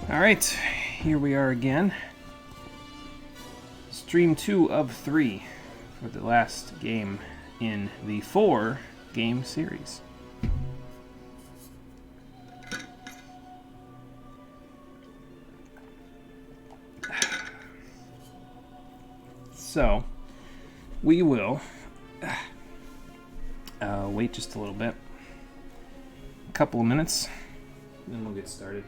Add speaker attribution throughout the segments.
Speaker 1: Alright, here we are again. Stream 2 of 3 for the last game in the 4-game series. So, we will wait just a little bit. A couple of minutes, then we'll get started.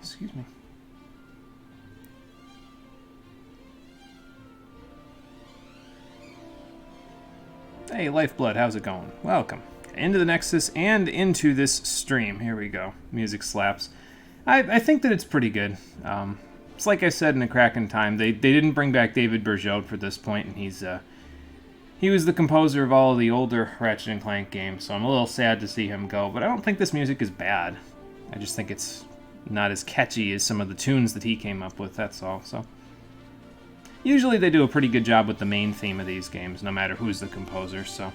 Speaker 1: Excuse me. Hey, Lifeblood, how's it going? Welcome. Into the Nexus and into this stream. Here we go. Music slaps. I think that it's pretty good. It's like I said in the Kraken time, they didn't bring back David Bergeau for this point, and he was the composer of all of the older Ratchet & Clank games, so I'm a little sad to see him go, but I don't think this music is bad. I just think it's not as catchy as some of the tunes that he came up with, that's all. So usually they do a pretty good job with the main theme of these games, no matter who's the composer, so.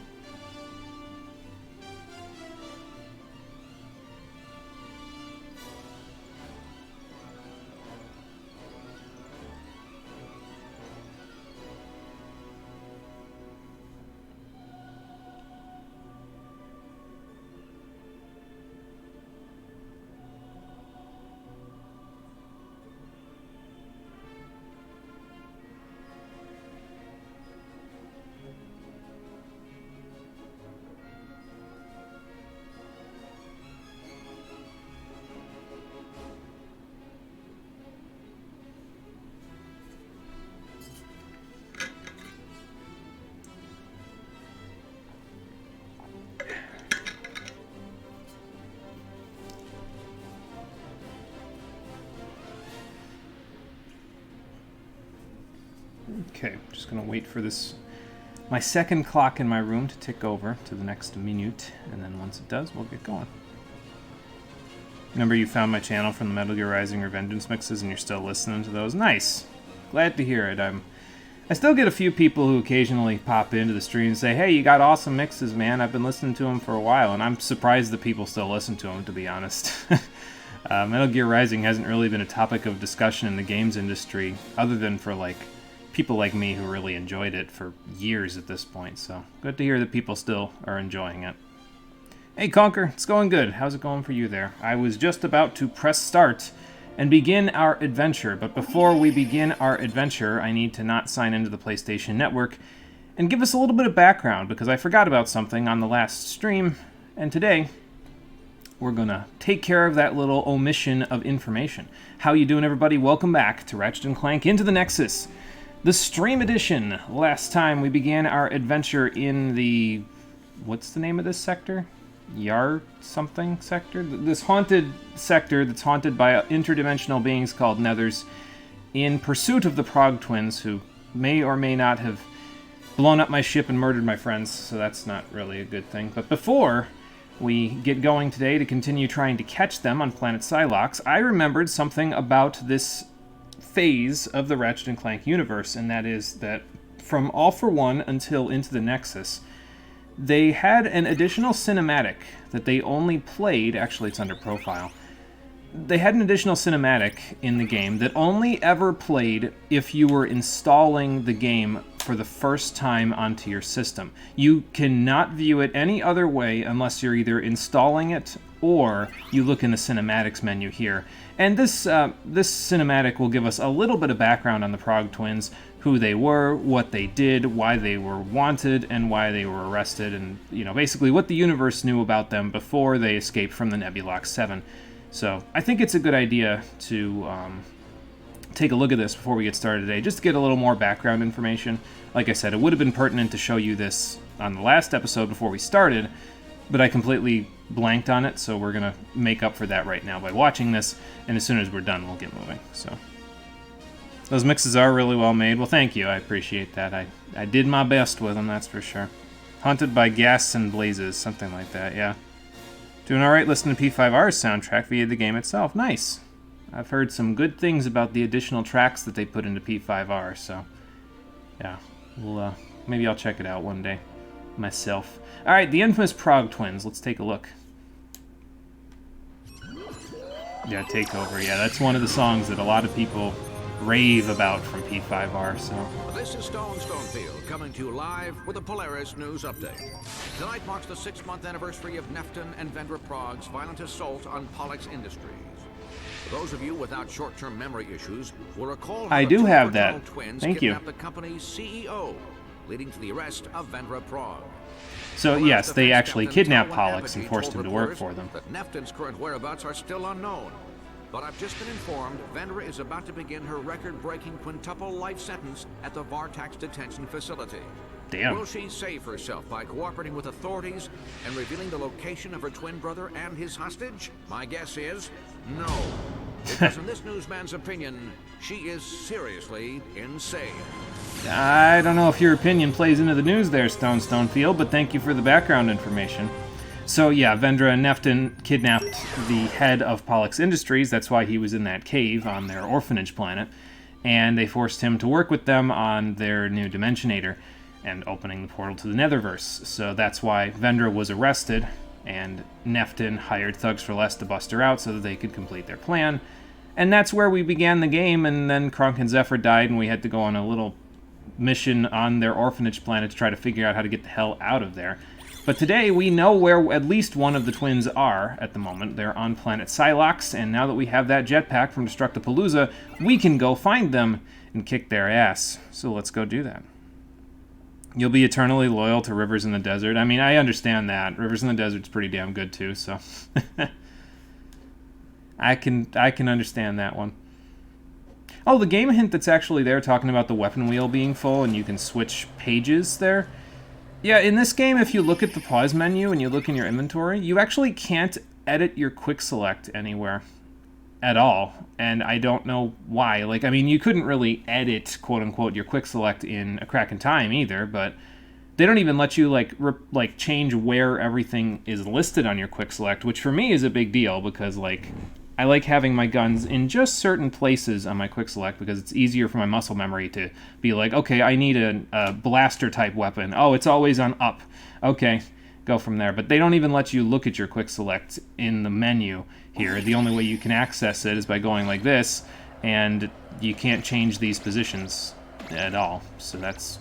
Speaker 1: Okay, just gonna wait for my second clock in my room to tick over to the next minute, and then once it does, we'll get going. Remember you found my channel from the Metal Gear Rising Revengeance mixes and you're still listening to those? Nice! Glad to hear it. I still get a few people who occasionally pop into the stream and say, hey, you got awesome mixes, man. I've been listening to them for a while, and I'm surprised that people still listen to them, to be honest. Metal Gear Rising hasn't really been a topic of discussion in the games industry, other than for, people like me who really enjoyed it for years at this point, so good to hear that people still are enjoying it. Hey Conker, it's going good. How's it going for you there? I was just about to press start and begin our adventure, but before we begin our adventure, I need to not sign into the PlayStation Network and give us a little bit of background, because I forgot about something on the last stream, and today we're gonna take care of that little omission of information. How you doing, everybody? Welcome back to Ratchet & Clank Into the Nexus, the stream edition. Last time we began our adventure in the... what's the name of this sector? Yar something sector? This haunted sector that's haunted by interdimensional beings called Nethers, in pursuit of the Prague twins, who may or may not have blown up my ship and murdered my friends, so that's not really a good thing. But before we get going today to continue trying to catch them on planet Psylocke, I remembered something about this phase of the Ratchet & Clank universe, and that is that from All for One until Into the Nexus, they had an additional cinematic that they only played, actually it's under profile, they had an additional cinematic in the game that only ever played if you were installing the game for the first time onto your system. You cannot view it any other way unless you're either installing it or you look in the cinematics menu here. And this cinematic will give us a little bit of background on the Prague twins, who they were, what they did, why they were wanted, and why they were arrested, and basically what the universe knew about them before they escaped from the Nebulox 7. So I think it's a good idea to take a look at this before we get started today, just to get a little more background information. Like I said, it would have been pertinent to show you this on the last episode before we started, but I completely blanked on it, so we're going to make up for that right now by watching this, and as soon as we're done, we'll get moving. So those mixes are really well made. Well, thank you. I appreciate that. I did my best with them, that's for sure. Haunted by Gas and Blazes, something like that, yeah. Doing alright listening to P5R's soundtrack via the game itself. Nice. I've heard some good things about the additional tracks that they put into P5R, so yeah. Well, maybe I'll check it out one day myself. Alright, the infamous Prague twins. Let's take a look. Yeah, Takeover. Yeah, that's one of the songs that a lot of people rave about from P5R, so.
Speaker 2: This is Stonefield coming to you live with a Polaris news update. Tonight marks the 6-month anniversary of Nefton and Vendra Prague's violent assault on Pollux Industries. For those of you without short-term memory issues will recall how
Speaker 1: I do have that.
Speaker 2: Twins
Speaker 1: Thank you.
Speaker 2: kidnapped the company's CEO, leading to the arrest of Vendra Prague.
Speaker 1: So yes, they actually kidnapped Pollux and forced him to work for them.
Speaker 2: That Nefton's current whereabouts are still unknown. But I've just been informed Vendra is about to begin her record-breaking quintuple life sentence at the Vartax detention facility.
Speaker 1: Damn.
Speaker 2: Will she save herself by cooperating with authorities and revealing the location of her twin brother and his hostage? My guess is no. Because in this newsman's opinion, she is seriously insane.
Speaker 1: I don't know if your opinion plays into the news there, Stonefield, but thank you for the background information. So yeah, Vendra and Nefton kidnapped the head of Pollux Industries. That's why he was in that cave on their orphanage planet. And they forced him to work with them on their new Dimensionator and opening the portal to the Netherverse. So that's why Vendra was arrested, and Nefton hired Thugs for Less to bust her out so that they could complete their plan. And that's where we began the game, and then Kronk and Zephyr died, and we had to go on a little mission on their orphanage planet to try to figure out how to get the hell out of there. But today, we know where at least one of the twins are at the moment. They're on planet Silox, and now that we have that jetpack from Destructipalooza, we can go find them and kick their ass. So let's go do that. You'll be eternally loyal to Rivers in the Desert. I mean, I understand that. Rivers in the Desert's pretty damn good, too, so... I can understand that one. Oh, the game hint that's actually there talking about the weapon wheel being full and you can switch pages there. Yeah, in this game, if you look at the pause menu and you look in your inventory, you actually can't edit your quick select anywhere at all. And I don't know why. Like, I mean, you couldn't really edit, quote-unquote, your quick select in A Crack in Time either, but they don't even let you, like change where everything is listed on your quick select, which for me is a big deal because, like, I like having my guns in just certain places on my quick select because it's easier for my muscle memory to be like, okay, I need a blaster type weapon. Oh, it's always on up. Okay, go from there. But they don't even let you look at your quick select in the menu here. The only way you can access it is by going like this, and you can't change these positions at all. So that's,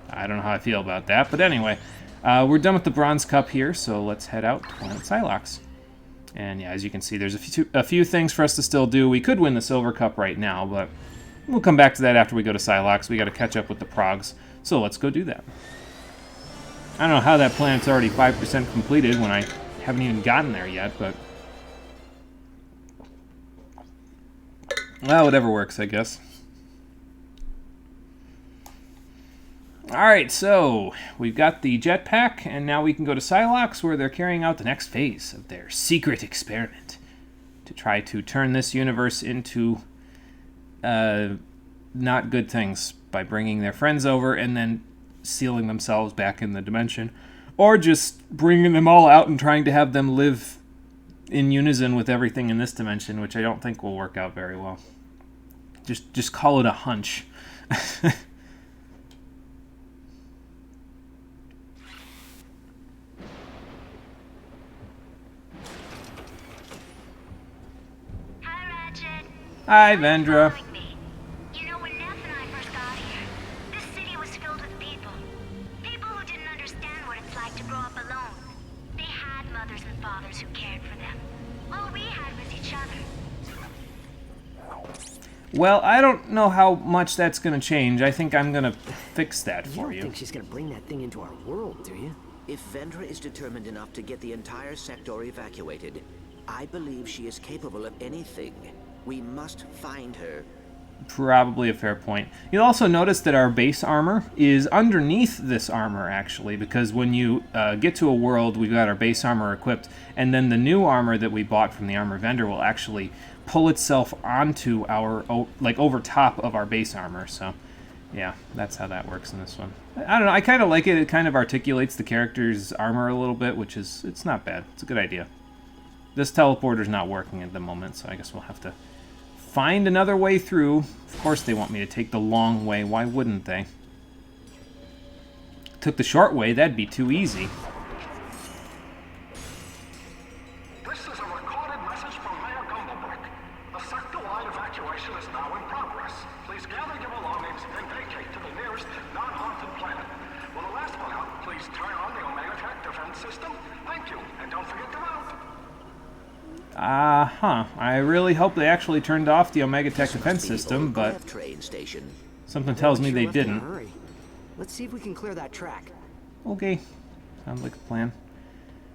Speaker 1: I don't know how I feel about that. But anyway, we're done with the Bronze Cup here, so let's head out to Planet Silox. And yeah, as you can see, there's a few things for us to still do. We could win the Silver Cup right now, but we'll come back to that after we go to Silox. We got to catch up with the Progs, so let's go do that. I don't know how that planet's already 5% completed when I haven't even gotten there yet, but... well, whatever works, I guess. Alright, so we've got the jetpack, and now we can go to Silox, where they're carrying out the next phase of their secret experiment to try to turn this universe into not good things by bringing their friends over and then sealing themselves back in the dimension, or just bringing them all out and trying to have them live in unison with everything in this dimension, which I don't think will work out very well. Just call it a hunch. Hi, Vendra.
Speaker 3: You know, when Neff and I first got here, this city was filled with people. People who didn't understand what it's like to grow up alone. They had mothers and fathers who cared for them. All we had was each other.
Speaker 1: Well, I don't know how much that's going to change. I think I'm going to fix that
Speaker 4: You
Speaker 1: for
Speaker 4: don't
Speaker 1: you.
Speaker 4: think she's gonna bring that thing into our world, do you?
Speaker 5: If Vendra is determined enough to get the entire sector evacuated, I believe she is capable of anything. We must find her.
Speaker 1: Probably a fair point. You'll also notice that our base armor is underneath this armor, actually, because when you get to a world, we've got our base armor equipped, and then the new armor that we bought from the armor vendor will actually pull itself onto our, like, over top of our base armor, so yeah, that's how that works in this one. I don't know, I kind of like it. It kind of articulates the character's armor a little bit, which is, it's not bad. It's a good idea. This teleporter's not working at the moment, so I guess we'll have to find another way through. Of course they want me to take the long way. Why wouldn't they? Took the short way, that'd be too easy.
Speaker 6: This is a recorded message from Mayor Gumblebrick. A sector-wide evacuation is now in progress. Please gather your belongings and vacate to the nearest non-haunted planet. Will the last one out please turn on the Omega Tech defense system? Thank you, and don't forget to vote.
Speaker 1: I really hope they actually turned off the Omega Tech defense system, but
Speaker 5: Train station.
Speaker 1: something tells me
Speaker 4: Sure
Speaker 1: they
Speaker 4: left in a
Speaker 1: didn't.
Speaker 4: hurry. Let's see if we can clear that track.
Speaker 1: Okay, sounds like a plan.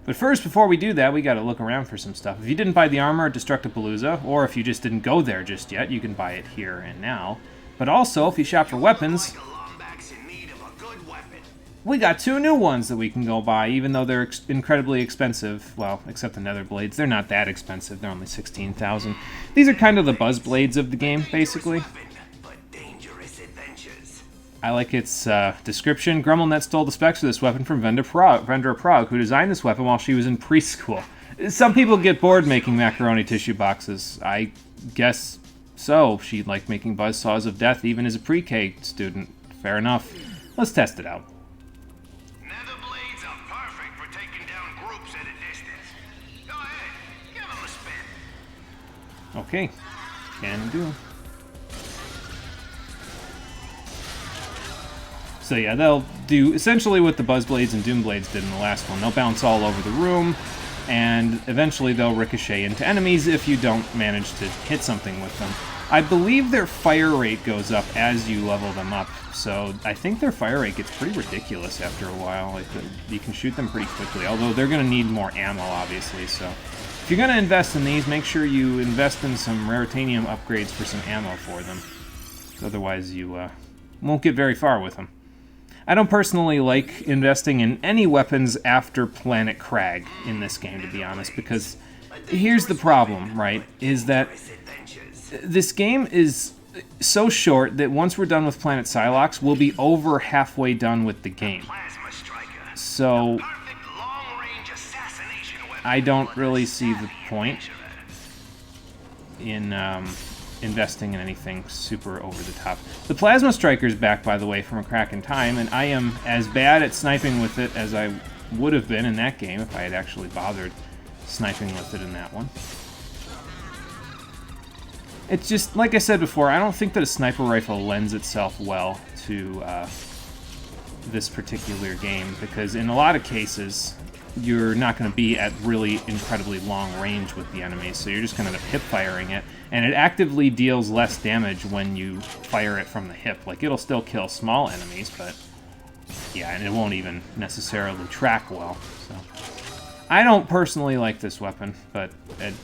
Speaker 1: But first, before we do that, we gotta look around for some stuff. If you didn't buy the armor at Destructapalooza, or if you just didn't go there just yet, you can buy it here and now. But also, if you shop for weapons, we got 2 new ones that we can go buy, even though they're incredibly expensive. Well, except the nether blades. They're not that expensive. They're only 16,000. These are kind of the buzz blades of the game, basically. I like its description. GrumbleNet stole the specs of this weapon from Vendor Prague, who designed this weapon while she was in preschool. Some people get bored making macaroni tissue boxes. I guess so. She liked making buzzsaws of death even as a pre-K student. Fair enough. Let's test it out.
Speaker 6: Nether blades are perfect for taking down groups at a distance. Go ahead, give them a spin.
Speaker 1: Okay. Can do. So yeah, they'll do essentially what the Buzz Blades and Doom Blades did in the last one. They'll bounce all over the room, and eventually they'll ricochet into enemies if you don't manage to hit something with them. I believe their fire rate goes up as you level them up, so I think their fire rate gets pretty ridiculous after a while. Like, you can shoot them pretty quickly, although they're going to need more ammo, obviously, so if you're going to invest in these, make sure you invest in some Raritanium upgrades for some ammo for them. Otherwise, you won't get very far with them. I don't personally like investing in any weapons after Planet Crag in this game, to be honest, because here's the problem, right, is that this game is so short that once we're done with Planet Psylocke, we'll be over halfway done with the game. So I don't really see the point in investing in anything super over the top. The Plasma Striker's back, by the way, from a crack in time, and I am as bad at sniping with it as I would have been in that game if I had actually bothered sniping with it in that one. It's just, like I said before, I don't think that a sniper rifle lends itself well to this particular game, because in a lot of cases, you're not going to be at really incredibly long range with the enemies, so you're just kind of hip-firing it, and it actively deals less damage when you fire it from the hip. Like, it'll still kill small enemies, but yeah, and it won't even necessarily track well, so I don't personally like this weapon, but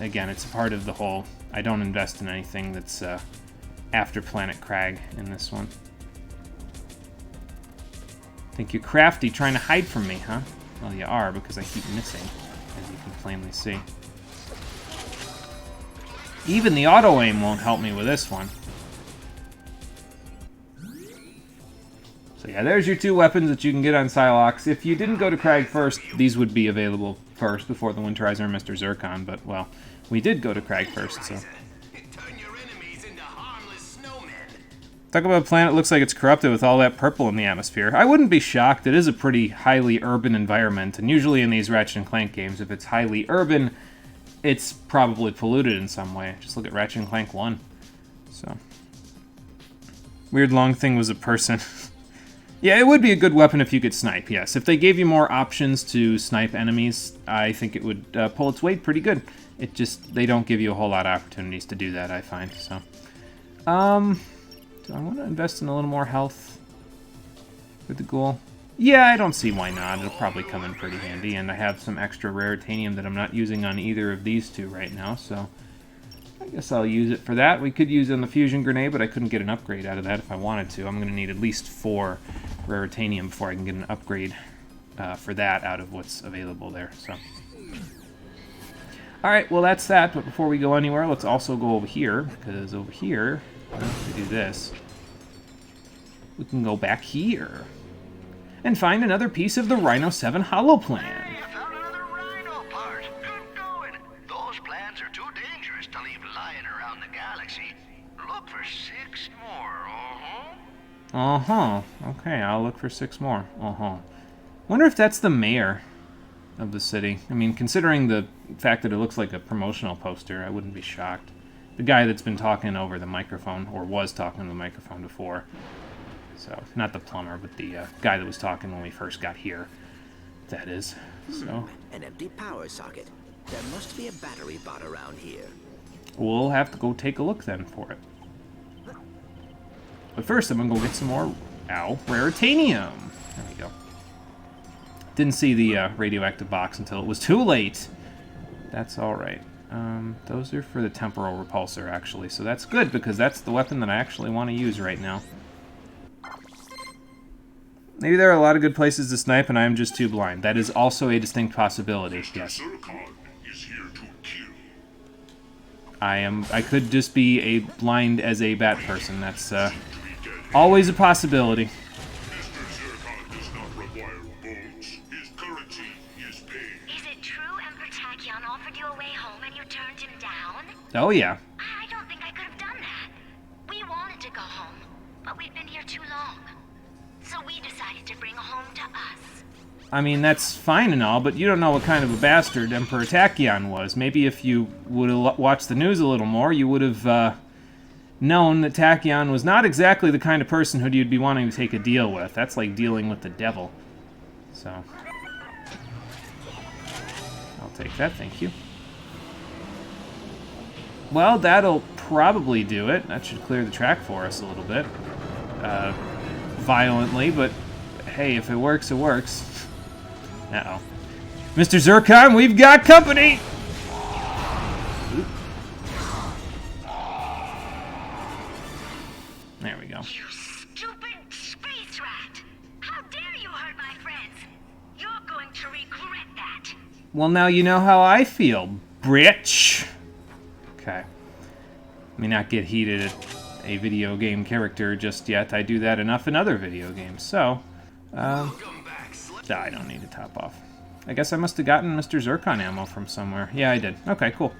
Speaker 1: again, it's a part of the whole, I don't invest in anything that's after Planet Crag in this one. Think you're crafty trying to hide from me, huh? Well, you are, because I keep missing, as you can plainly see. Even the auto-aim won't help me with this one. So yeah, there's your 2 weapons that you can get on Psylocke. If you didn't go to Crag first, these would be available first before the Winterizer and Mr. Zircon, but, well, we did go to Crag first, so. Talk about a planet looks like it's corrupted with all that purple in the atmosphere. I wouldn't be shocked. It is a pretty highly urban environment, and usually in these Ratchet & Clank games, if it's highly urban, it's probably polluted in some way. Just look at Ratchet & Clank 1. So. Weird long thing was a person. Yeah, it would be a good weapon if you could snipe, yes. If they gave you more options to snipe enemies, I think it would pull its weight pretty good. It just, they don't give you a whole lot of opportunities to do that, I find, so. Do I want to invest in a little more health with the ghoul? Yeah, I don't see why not. It'll probably come in pretty handy, and I have some extra raritanium that I'm not using on either of these two right now, so I guess I'll use it for that. We could use it on the fusion grenade, but I couldn't get an upgrade out of that if I wanted to. I'm going to need at least 4 raritanium before I can get an upgrade for that out of what's available there, so. Alright, well that's that, but before we go anywhere, let's also go over here, because over here, if we do this, we can go back here and find another piece of the Rhino 7 holoplan.
Speaker 7: Hey, you found another Rhino part. Good going. Those plans are too dangerous to leave lying around the galaxy. Look for 6 more,
Speaker 1: Uh-huh. Okay, I'll look for 6 more. Uh-huh. Wonder if that's the mayor of the city. I mean, considering the fact that it looks like a promotional poster, I wouldn't be shocked. The guy that's been talking over the microphone, or was talking to the microphone before. So, not the plumber, but the guy that was talking when we first got here. That is. So,
Speaker 5: An empty power socket. There must be a battery bot around here.
Speaker 1: we'll have to go take a look then for it. But first, I'm gonna go get some more, raritanium. There we go. Didn't see the radioactive box until it was too late. That's alright. Those are for the temporal repulsor, actually, so that's good, because that's the weapon that I actually want to use right now. Maybe there are a lot of good places to snipe, and I am just too blind. That is also a distinct possibility, yes.
Speaker 6: Zircon is here to kill.
Speaker 1: I could just be a blind as a bat person. That's always a possibility.
Speaker 6: Mr. Zircon does not require bolts. His currency is paid.
Speaker 3: Is it true Emperor Tachyon offered you a way home and you turned him down?
Speaker 1: Oh, yeah.
Speaker 3: I don't think I could have done that. We wanted to go home, but we've been here too long. So we decided to bring home to us.
Speaker 1: I mean, that's fine and all, but you don't know what kind of a bastard Emperor Tachyon was. Maybe if you would have watched the news a little more, you would have known that Tachyon was not exactly the kind of person who you'd be wanting to take a deal with. That's like dealing with the devil. So, I'll take that, thank you. Well, that'll probably do it. That should clear the track for us a little bit. Violently, but hey, if it works, it works. Uh-oh. Mr. Zircon, we've got company! There we go.
Speaker 3: You stupid space rat! How dare you hurt my friends? You're going to regret that.
Speaker 1: Well, now you know how I feel, bitch. Okay. Let me not get heated at a video game character just yet. I do that enough in other video games, so... I don't need to top off. I guess I must have gotten Mr. Zircon ammo from somewhere. Yeah, I did. Okay, cool.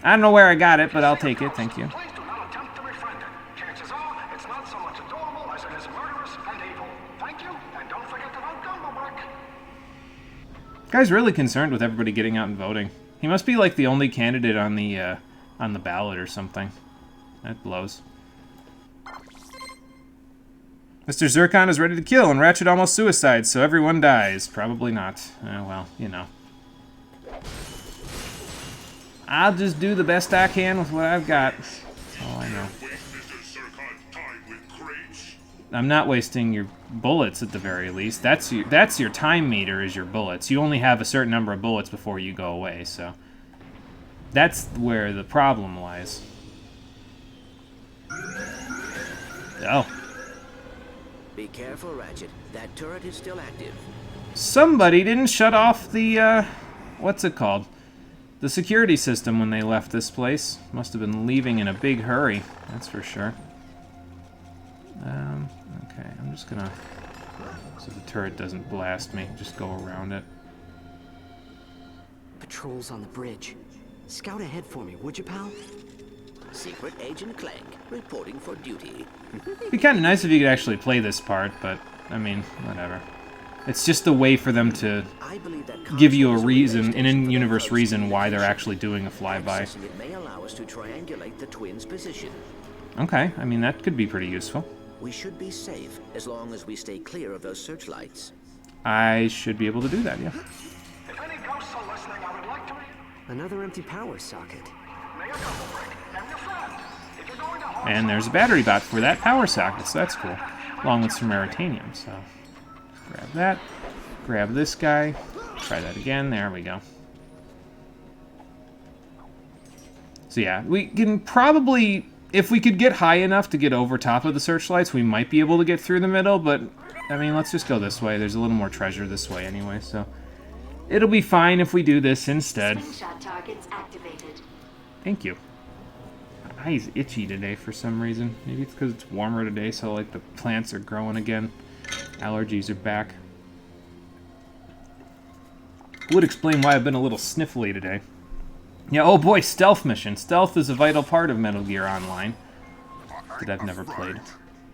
Speaker 1: I don't know where I got it, but I'll take it. Thank you.
Speaker 6: Please do not attempt to befriend it. Chances are it's not so much adorable as it is murderous and evil. Thank you, and don't forget to vote Gumblebrick.
Speaker 1: Guy's really concerned with everybody getting out and voting. He must be like the only candidate on the ballot or something. That blows. Mr. Zircon is ready to kill, and Ratchet almost suicides, so everyone dies. Probably not. Well, you know. I'll just do the best I can with what I've got. That's all I know. I'm not wasting your bullets at the very least. That's your time meter is your bullets. You only have a certain number of bullets before you go away, so that's where the problem lies. Oh.
Speaker 5: Be careful, Ratchet. That turret is still active.
Speaker 1: Somebody didn't shut off the, what's it called? The security system when they left this place. Must have been leaving in a big hurry, that's for sure. Okay, I'm just gonna... so the turret doesn't blast me, just go around it.
Speaker 4: Patrols on the bridge. Scout ahead for me, would you, pal?
Speaker 5: Secret Agent Clank, reporting for duty.
Speaker 1: It'd be kind of nice if you could actually play this part, but, I mean, whatever. It's just a way for them to
Speaker 5: I believe that
Speaker 1: give you a
Speaker 5: console
Speaker 1: reason,
Speaker 5: is
Speaker 1: an in-universe
Speaker 5: close
Speaker 1: reason
Speaker 5: to
Speaker 1: why they're
Speaker 5: position.
Speaker 1: actually doing a flyby.
Speaker 5: Accessing it may allow us to triangulate the twins' position.
Speaker 1: Okay, I mean, that could be pretty useful.
Speaker 5: We should be safe as long as we stay clear of those searchlights.
Speaker 1: I should be able to do that, yeah.
Speaker 6: If any ghosts are listening, I would like to...
Speaker 4: Another empty power socket.
Speaker 6: Mayor Gumblebrick, and your friend. If you're going to harm
Speaker 1: And there's a battery bot for that power socket, so that's cool. Along with some Raritanium, so grab that. Grab this guy. Try that again. There we go. So yeah, we can probably, if we could get high enough to get over top of the searchlights, we might be able to get through the middle, but, I mean, let's just go this way. There's a little more treasure this way anyway, so it'll be fine if we do this instead.
Speaker 3: Slingshot targets activated.
Speaker 1: Thank you. My eye's itchy today for some reason. Maybe it's because it's warmer today, so, like, the plants are growing again. Allergies are back. Would explain why I've been a little sniffly today. Yeah, oh boy, stealth mission. Stealth is a vital part of Metal Gear Online that I've never played.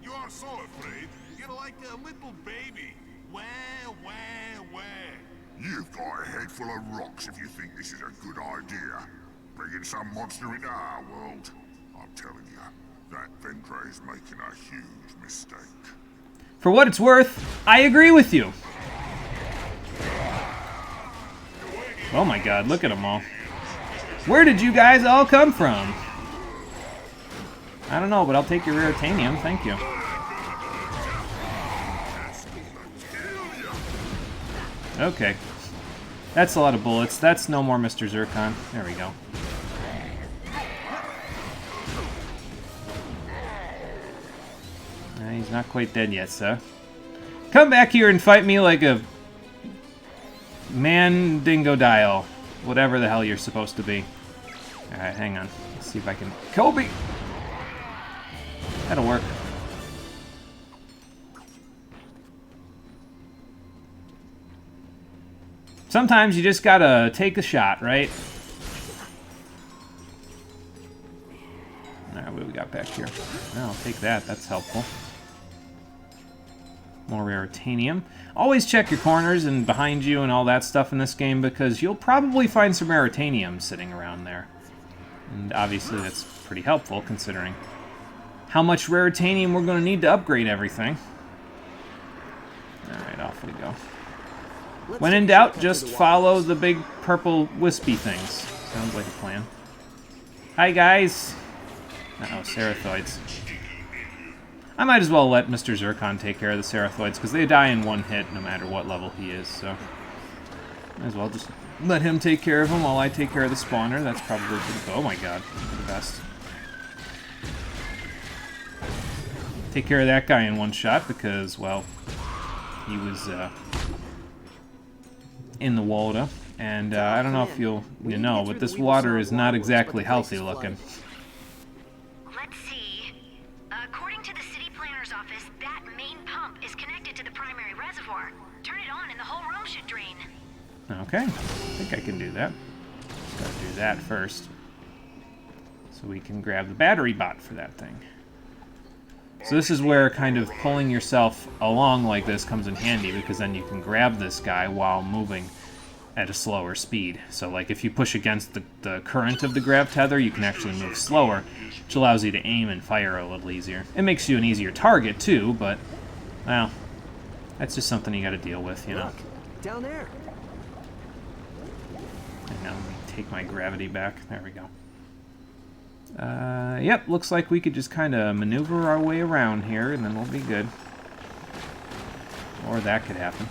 Speaker 6: You are so afraid. You're like a little baby. Where? You've got a head full of rocks if you think this is a good idea. Bringing some monster into our world. I'm telling you, that Vendra is making a huge mistake.
Speaker 1: For what it's worth, I agree with you. Oh my god, look at them all. Where did you guys all come from? I don't know, but I'll take your Raritanium, thank you. Okay. That's a lot of bullets. That's no more Mr. Zircon. There we go. He's not quite dead yet, sir. Come back here and fight me like a man-dingo-dial. Whatever the hell you're supposed to be. Alright, hang on. Let's see if I can... Kobe! That'll work. Sometimes you just gotta take a shot, right? Alright, what do we got back here? Well, I'll take that. That's helpful. More Raritanium. Always check your corners and behind you and all that stuff in this game because you'll probably find some Raritanium sitting around there. And obviously that's pretty helpful considering how much Raritanium we're going to need to upgrade everything. Alright, off we go. When in doubt, just follow the big purple wispy things. Sounds like a plan. Hi guys! Uh-oh, Cerathoids. I might as well let Mr. Zircon take care of the Cerathoids, because they die in one hit no matter what level he is, so... Might as well just let him take care of them while I take care of the spawner. That's probably good. Oh my god, the best. Take care of that guy in one shot, because, well, he was, in the water. And, I don't know if you know, but this water is not exactly healthy looking.
Speaker 3: Let's see. According to the city planner's office, that main pump is connected to the primary reservoir. Turn it on and the whole room should drain.
Speaker 1: Okay, I think I can do that. Just gotta do that first. So we can grab the battery bot for that thing. So this is where kind of pulling yourself along like this comes in handy, because then you can grab this guy while moving at a slower speed. So like if you push against the current of the grav tether, you can actually move slower, which allows you to aim and fire a little easier. It makes you an easier target too, but, well, that's just something you gotta deal with, you know.
Speaker 4: Look, down there.
Speaker 1: And now let me take my gravity back. There we go. Yep, looks like we could just kind of maneuver our way around here, and then we'll be good. Or that could happen.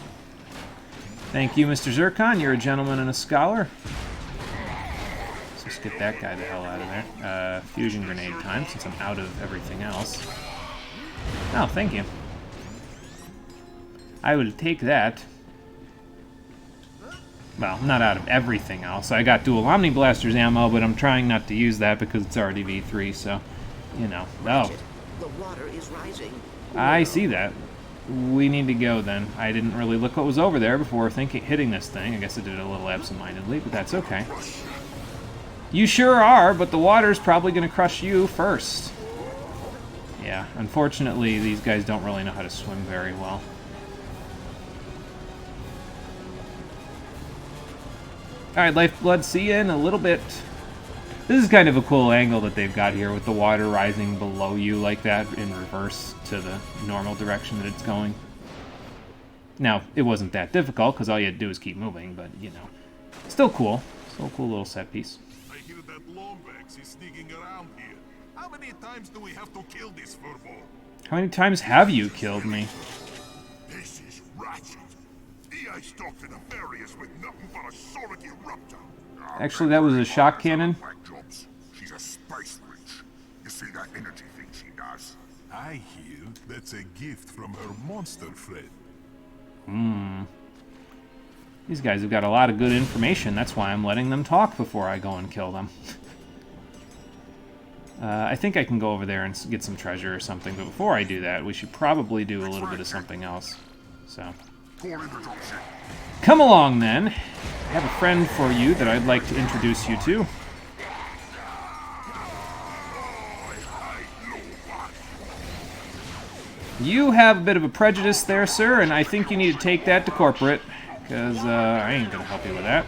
Speaker 1: Thank you, Mr. Zircon. You're a gentleman and a scholar. Let's just get that guy the hell out of there. Fusion grenade time, since I'm out of everything else. Oh, thank you. I would take that. Well, not out of everything else. I got dual Omni Blasters ammo, but I'm trying not to use that because it's already V3, so, you know. Oh.
Speaker 5: The water is rising.
Speaker 1: I see that. We need to go, then. I didn't really look what was over there before hitting this thing. I guess I did it a little absentmindedly, but that's okay. You sure are, but the water's probably going to crush you first. Yeah, unfortunately, these guys don't really know how to swim very well. Alright, Lifeblood, see you in a little bit. This is kind of a cool angle that they've got here with the water rising below you like that in reverse to the normal direction that it's going. Now, it wasn't that difficult because all you had to do is keep moving, but, you know, still cool. Still a cool little set piece.
Speaker 6: I hear that Lombax is sneaking around here.
Speaker 8: How many times do we have to kill this furball?
Speaker 1: How many times have you killed me?
Speaker 8: This is ratchet. I stalked the nefarious with nothing but a solid eruptor.
Speaker 1: Actually, that was a shock cannon.
Speaker 8: She's a space witch. You see that energy thing she does? I hear that's a gift from her monster friend.
Speaker 1: These guys have got a lot of good information. That's why I'm letting them talk before I go and kill them. I think I can go over there and get some treasure or something, but before I do that, we should probably do a little bit of something else. So, come along then. I have a friend for you that I'd like to introduce you to. You have a bit of a prejudice there, sir, and I think you need to take that to corporate, because I ain't gonna help you with that.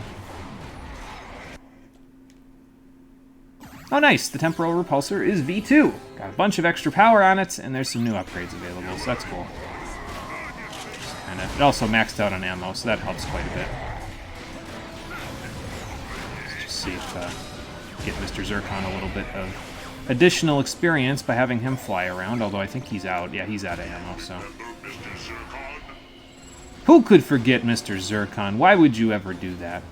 Speaker 1: Oh, nice. The temporal repulsor is V2. Got a bunch of extra power on it, and there's some new upgrades available, so that's cool. It also maxed out on ammo, so that helps quite a bit. Let's just see if get Mr. Zircon a little bit of additional experience by having him fly around, although I think he's out. Yeah, he's out of ammo, so. Who could forget Mr. Zircon? Why would you ever do that?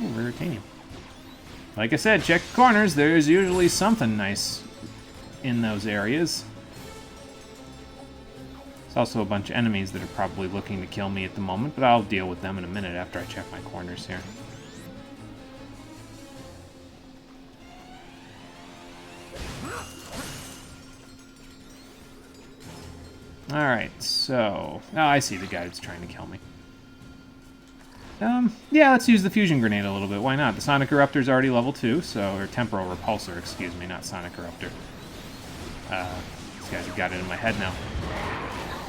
Speaker 1: Ooh, Raritanium. Like I said, check the corners. There's usually something nice in those areas. There's also a bunch of enemies that are probably looking to kill me at the moment, but I'll deal with them in a minute after I check my corners here. Alright, so... Oh, I see the guy that's trying to kill me. Yeah, let's use the fusion grenade a little bit. Why not? The Sonic Eruptor's already level 2, so... Or Temporal Repulsor, excuse me, not Sonic Eruptor. These guys have got it in my head now.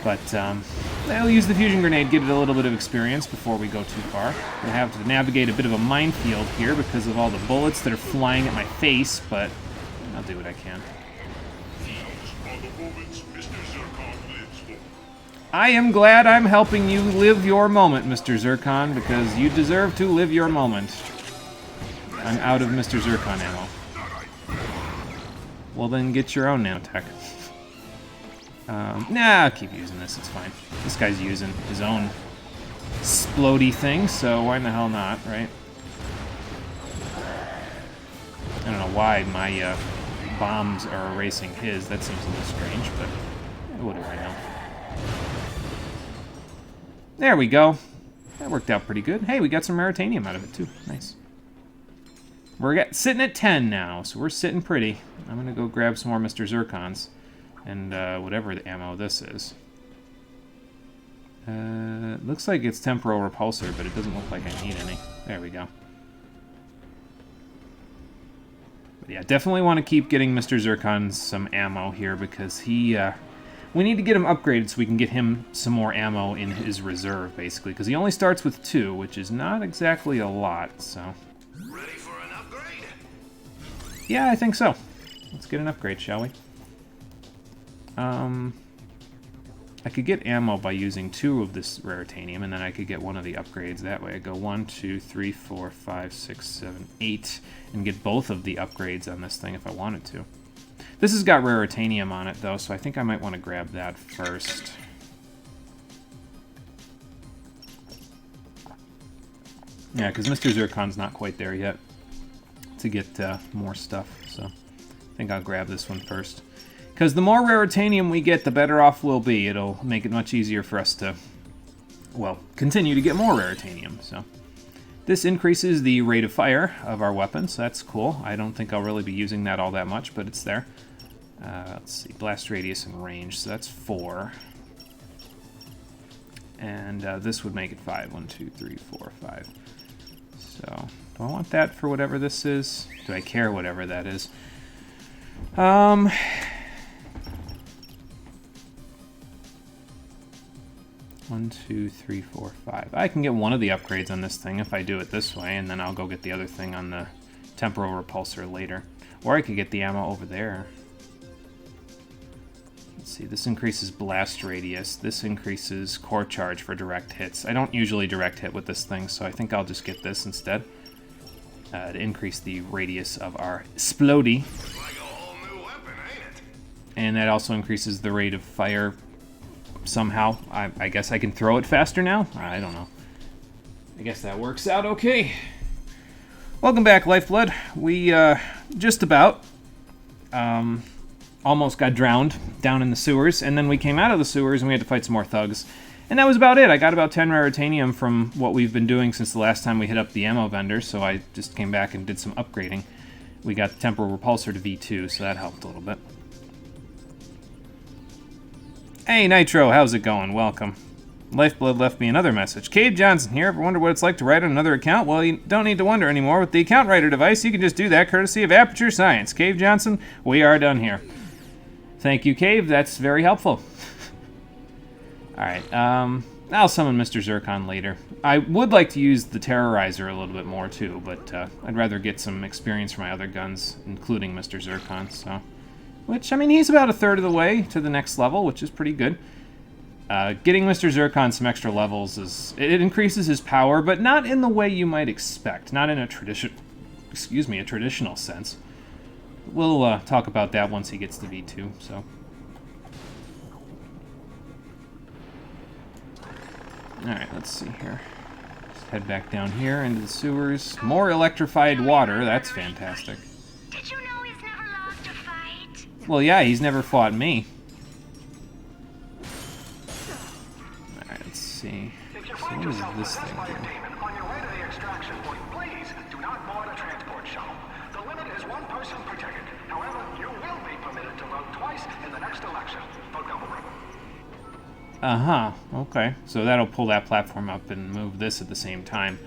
Speaker 1: But, I'll use the fusion grenade, get it a little bit of experience before we go too far. I have to navigate a bit of a minefield here because of all the bullets that are flying at my face, but I'll do what I can. I am glad I'm helping you live your moment, Mr. Zircon, because you deserve to live your moment. I'm out of Mr. Zircon ammo. Well, then get your own nanotech. Nah, I'll keep using this, it's fine. This guy's using his own splody thing, so why in the hell not, right? I don't know why my bombs are erasing his. That seems a little strange, but what do I know? There we go. That worked out pretty good. Hey, we got some Raritanium out of it, too. Nice. We're sitting at 10 now, so we're sitting pretty. I'm going to go grab some more Mr. Zircons. And whatever the ammo this is. Looks like it's Temporal Repulsor, but it doesn't look like I need any. There we go. But yeah, definitely want to keep getting Mr. Zircon some ammo here, because he... we need to get him upgraded so we can get him some more ammo in his reserve, basically. Because he only starts with 2, which is not exactly a lot, so...
Speaker 7: Ready for an upgrade?
Speaker 1: Yeah, I think so. Let's get an upgrade, shall we? I could get ammo by using 2 of this Raritanium, and then I could get one of the upgrades that way. I go 1, 2, 3, 4, 5, 6, 7, 8, and get both of the upgrades on this thing if I wanted to. This has got Raritanium on it, though, so I think I might want to grab that first. Yeah, because Mr. Zircon's not quite there yet to get more stuff, so I think I'll grab this one first. Because the more Raritanium we get, the better off we'll be. It'll make it much easier for us to, well, continue to get more Raritanium. So this increases the rate of fire of our weapons. So that's cool. I don't think I'll really be using that all that much, but it's there. Let's see, blast radius and range. So that's 4. And this would make it 5. 1, 2, 3, 4, 5. So do I want that for whatever this is? Do I care whatever that is? 1, 2, 3, 4, 5. I can get one of the upgrades on this thing if I do it this way, and then I'll go get the other thing on the Temporal Repulsor later. Or I could get the ammo over there. Let's see, this increases blast radius. This increases core charge for direct hits. I don't usually direct hit with this thing, so I think I'll just get this instead. to increase the radius of our explodey.
Speaker 7: Like a whole new weapon, ain't it?
Speaker 1: And that also increases the rate of fire somehow. I guess I can throw it faster now? I don't know. I guess that works out okay. Welcome back, Lifeblood. We just about almost got drowned down in the sewers, and then we came out of the sewers and we had to fight some more thugs. And that was about it. I got about 10 raritanium from what we've been doing since the last time we hit up the ammo vendor, so I just came back and did some upgrading. We got the temporal repulsor to V2, so that helped a little bit. Hey, Nitro, how's it going? Welcome. Lifeblood left me another message. Cave Johnson here. Ever wonder what it's like to write on another account? Well, you don't need to wonder anymore. With the account writer device, you can just do that courtesy of Aperture Science. Cave Johnson, we are done here. Thank you, Cave. That's very helpful. Alright, I'll summon Mr. Zircon later. I would like to use the Terrorizer a little bit more, too, but I'd rather get some experience for my other guns, including Mr. Zircon, so... Which, I mean, he's about a third of the way to the next level, which is pretty good. Getting Mr. Zircon some extra levels it increases his power, but not in the way you might expect. Not in a traditional sense. We'll talk about that once he gets to V2, so... Alright, let's see here. Just head back down here into the sewers. More electrified water, that's fantastic.
Speaker 3: Did you know he's never lost a fight?
Speaker 1: Well, yeah, he's never fought me. Alright, let's see.
Speaker 6: If you
Speaker 1: So
Speaker 6: find
Speaker 1: what does
Speaker 6: yourself
Speaker 1: this
Speaker 6: possessed
Speaker 1: thing
Speaker 6: by a
Speaker 1: do?
Speaker 6: demon on your way to the extraction point, please do not board a transport shuttle. The limit is one person per ticket. However, you will be permitted to vote twice in the next election for government.
Speaker 1: Uh-huh, okay. So that'll pull that platform up and move this at the same time.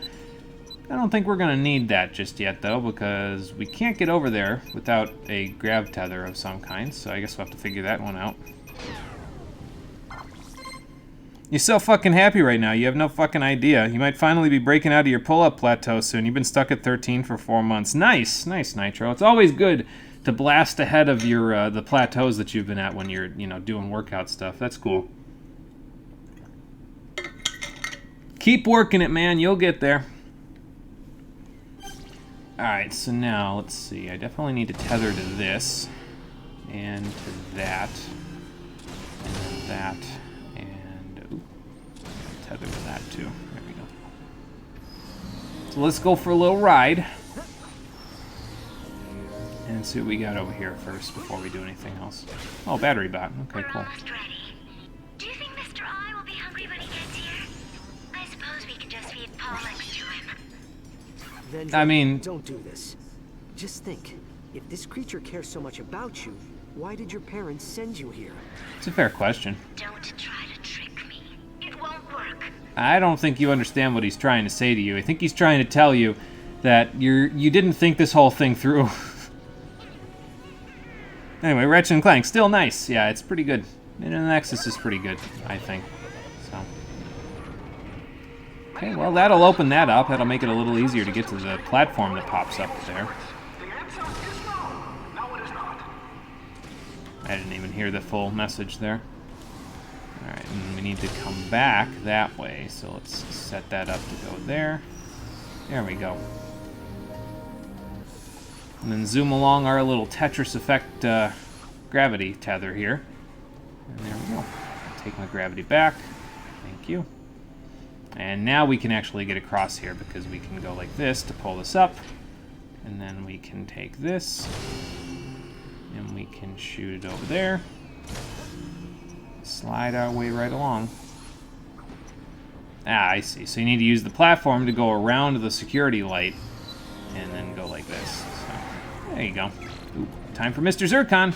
Speaker 1: I don't think we're going to need that just yet, though, because we can't get over there without a grav tether of some kind, so I guess we'll have to figure that one out. You're so fucking happy right now, you have no fucking idea. You might finally be breaking out of your pull-up plateau soon. You've been stuck at 13 for 4 months. Nice, nice, Nitro. It's always good to blast ahead of your the plateaus that you've been at when you're, you know, doing workout stuff. That's cool. Keep working it, man. You'll get there. Alright, so now, let's see. I definitely need to tether to this. And to that. And then that. And, ooh, tether to that, too. There we go. So let's go for a little ride. And see what we got over here first before we do anything else. Oh, battery bot. Okay,
Speaker 3: We're
Speaker 1: cool.
Speaker 3: almost ready. Do you think Mr. I will be hungry when he gets here? I suppose we can just feed Pollux to him.
Speaker 4: Then
Speaker 1: I mean...
Speaker 4: don't do this. Just think, if this creature cares so much about you, why did your parents send you here?
Speaker 1: It's a fair question.
Speaker 3: Don't try to trick me. It won't work.
Speaker 1: I don't think you understand what he's trying to say to you. I think he's trying to tell you that you didn't think this whole thing through. Anyway, Ratchet and Clank, still nice. Yeah, it's pretty good. And the Nexus is pretty good, I think. So. Okay, well, that'll open that up. That'll make it a little easier to get to the platform that pops up there.
Speaker 6: The answer is no. No, it is not.
Speaker 1: I didn't even hear the full message there. Alright, and we need to come back that way. So let's set that up to go there. There we go. And then zoom along our little Tetris effect gravity tether here. And there we go. Take my gravity back. Thank you. And now we can actually get across here because we can go like this to pull this up. And then we can take this. And we can shoot it over there. Slide our way right along. Ah, I see. So you need to use the platform to go around the security light. And then go like this. So, there you go. Ooh, time for Mr. Zircon.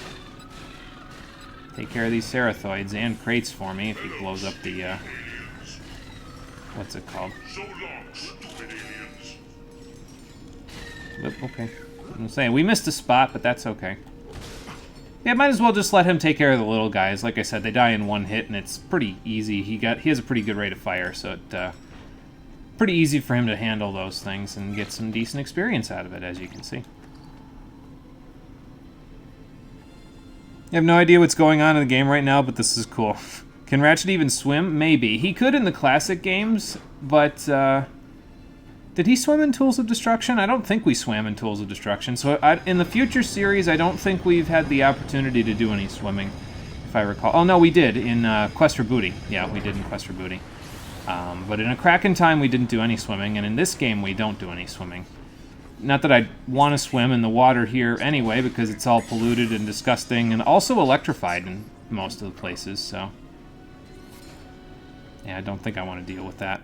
Speaker 1: Take care of these Cerathoids and crates for me if he blows up the, what's it called?
Speaker 8: So long, stupid aliens.
Speaker 1: Oop, okay. I'm saying, we missed a spot, but that's okay. Yeah, might as well just let him take care of the little guys. Like I said, they die in one hit, and it's pretty easy. He has a pretty good rate of fire, so it, pretty easy for him to handle those things and get some decent experience out of it, as you can see. You have no idea what's going on in the game right now, but this is cool. Can Ratchet even swim? Maybe. He could in the classic games, but Did he swim in Tools of Destruction? I don't think we swam in Tools of Destruction. So in the future series, I don't think we've had the opportunity to do any swimming, if I recall. Oh, no, we did in Quest for Booty. Yeah, we did in Quest for Booty. But in A Crack in Time, we didn't do any swimming, and in this game, we don't do any swimming. Not that I want to swim in the water here anyway, because it's all polluted and disgusting, and also electrified in most of the places, so... Yeah, I don't think I want to deal with that.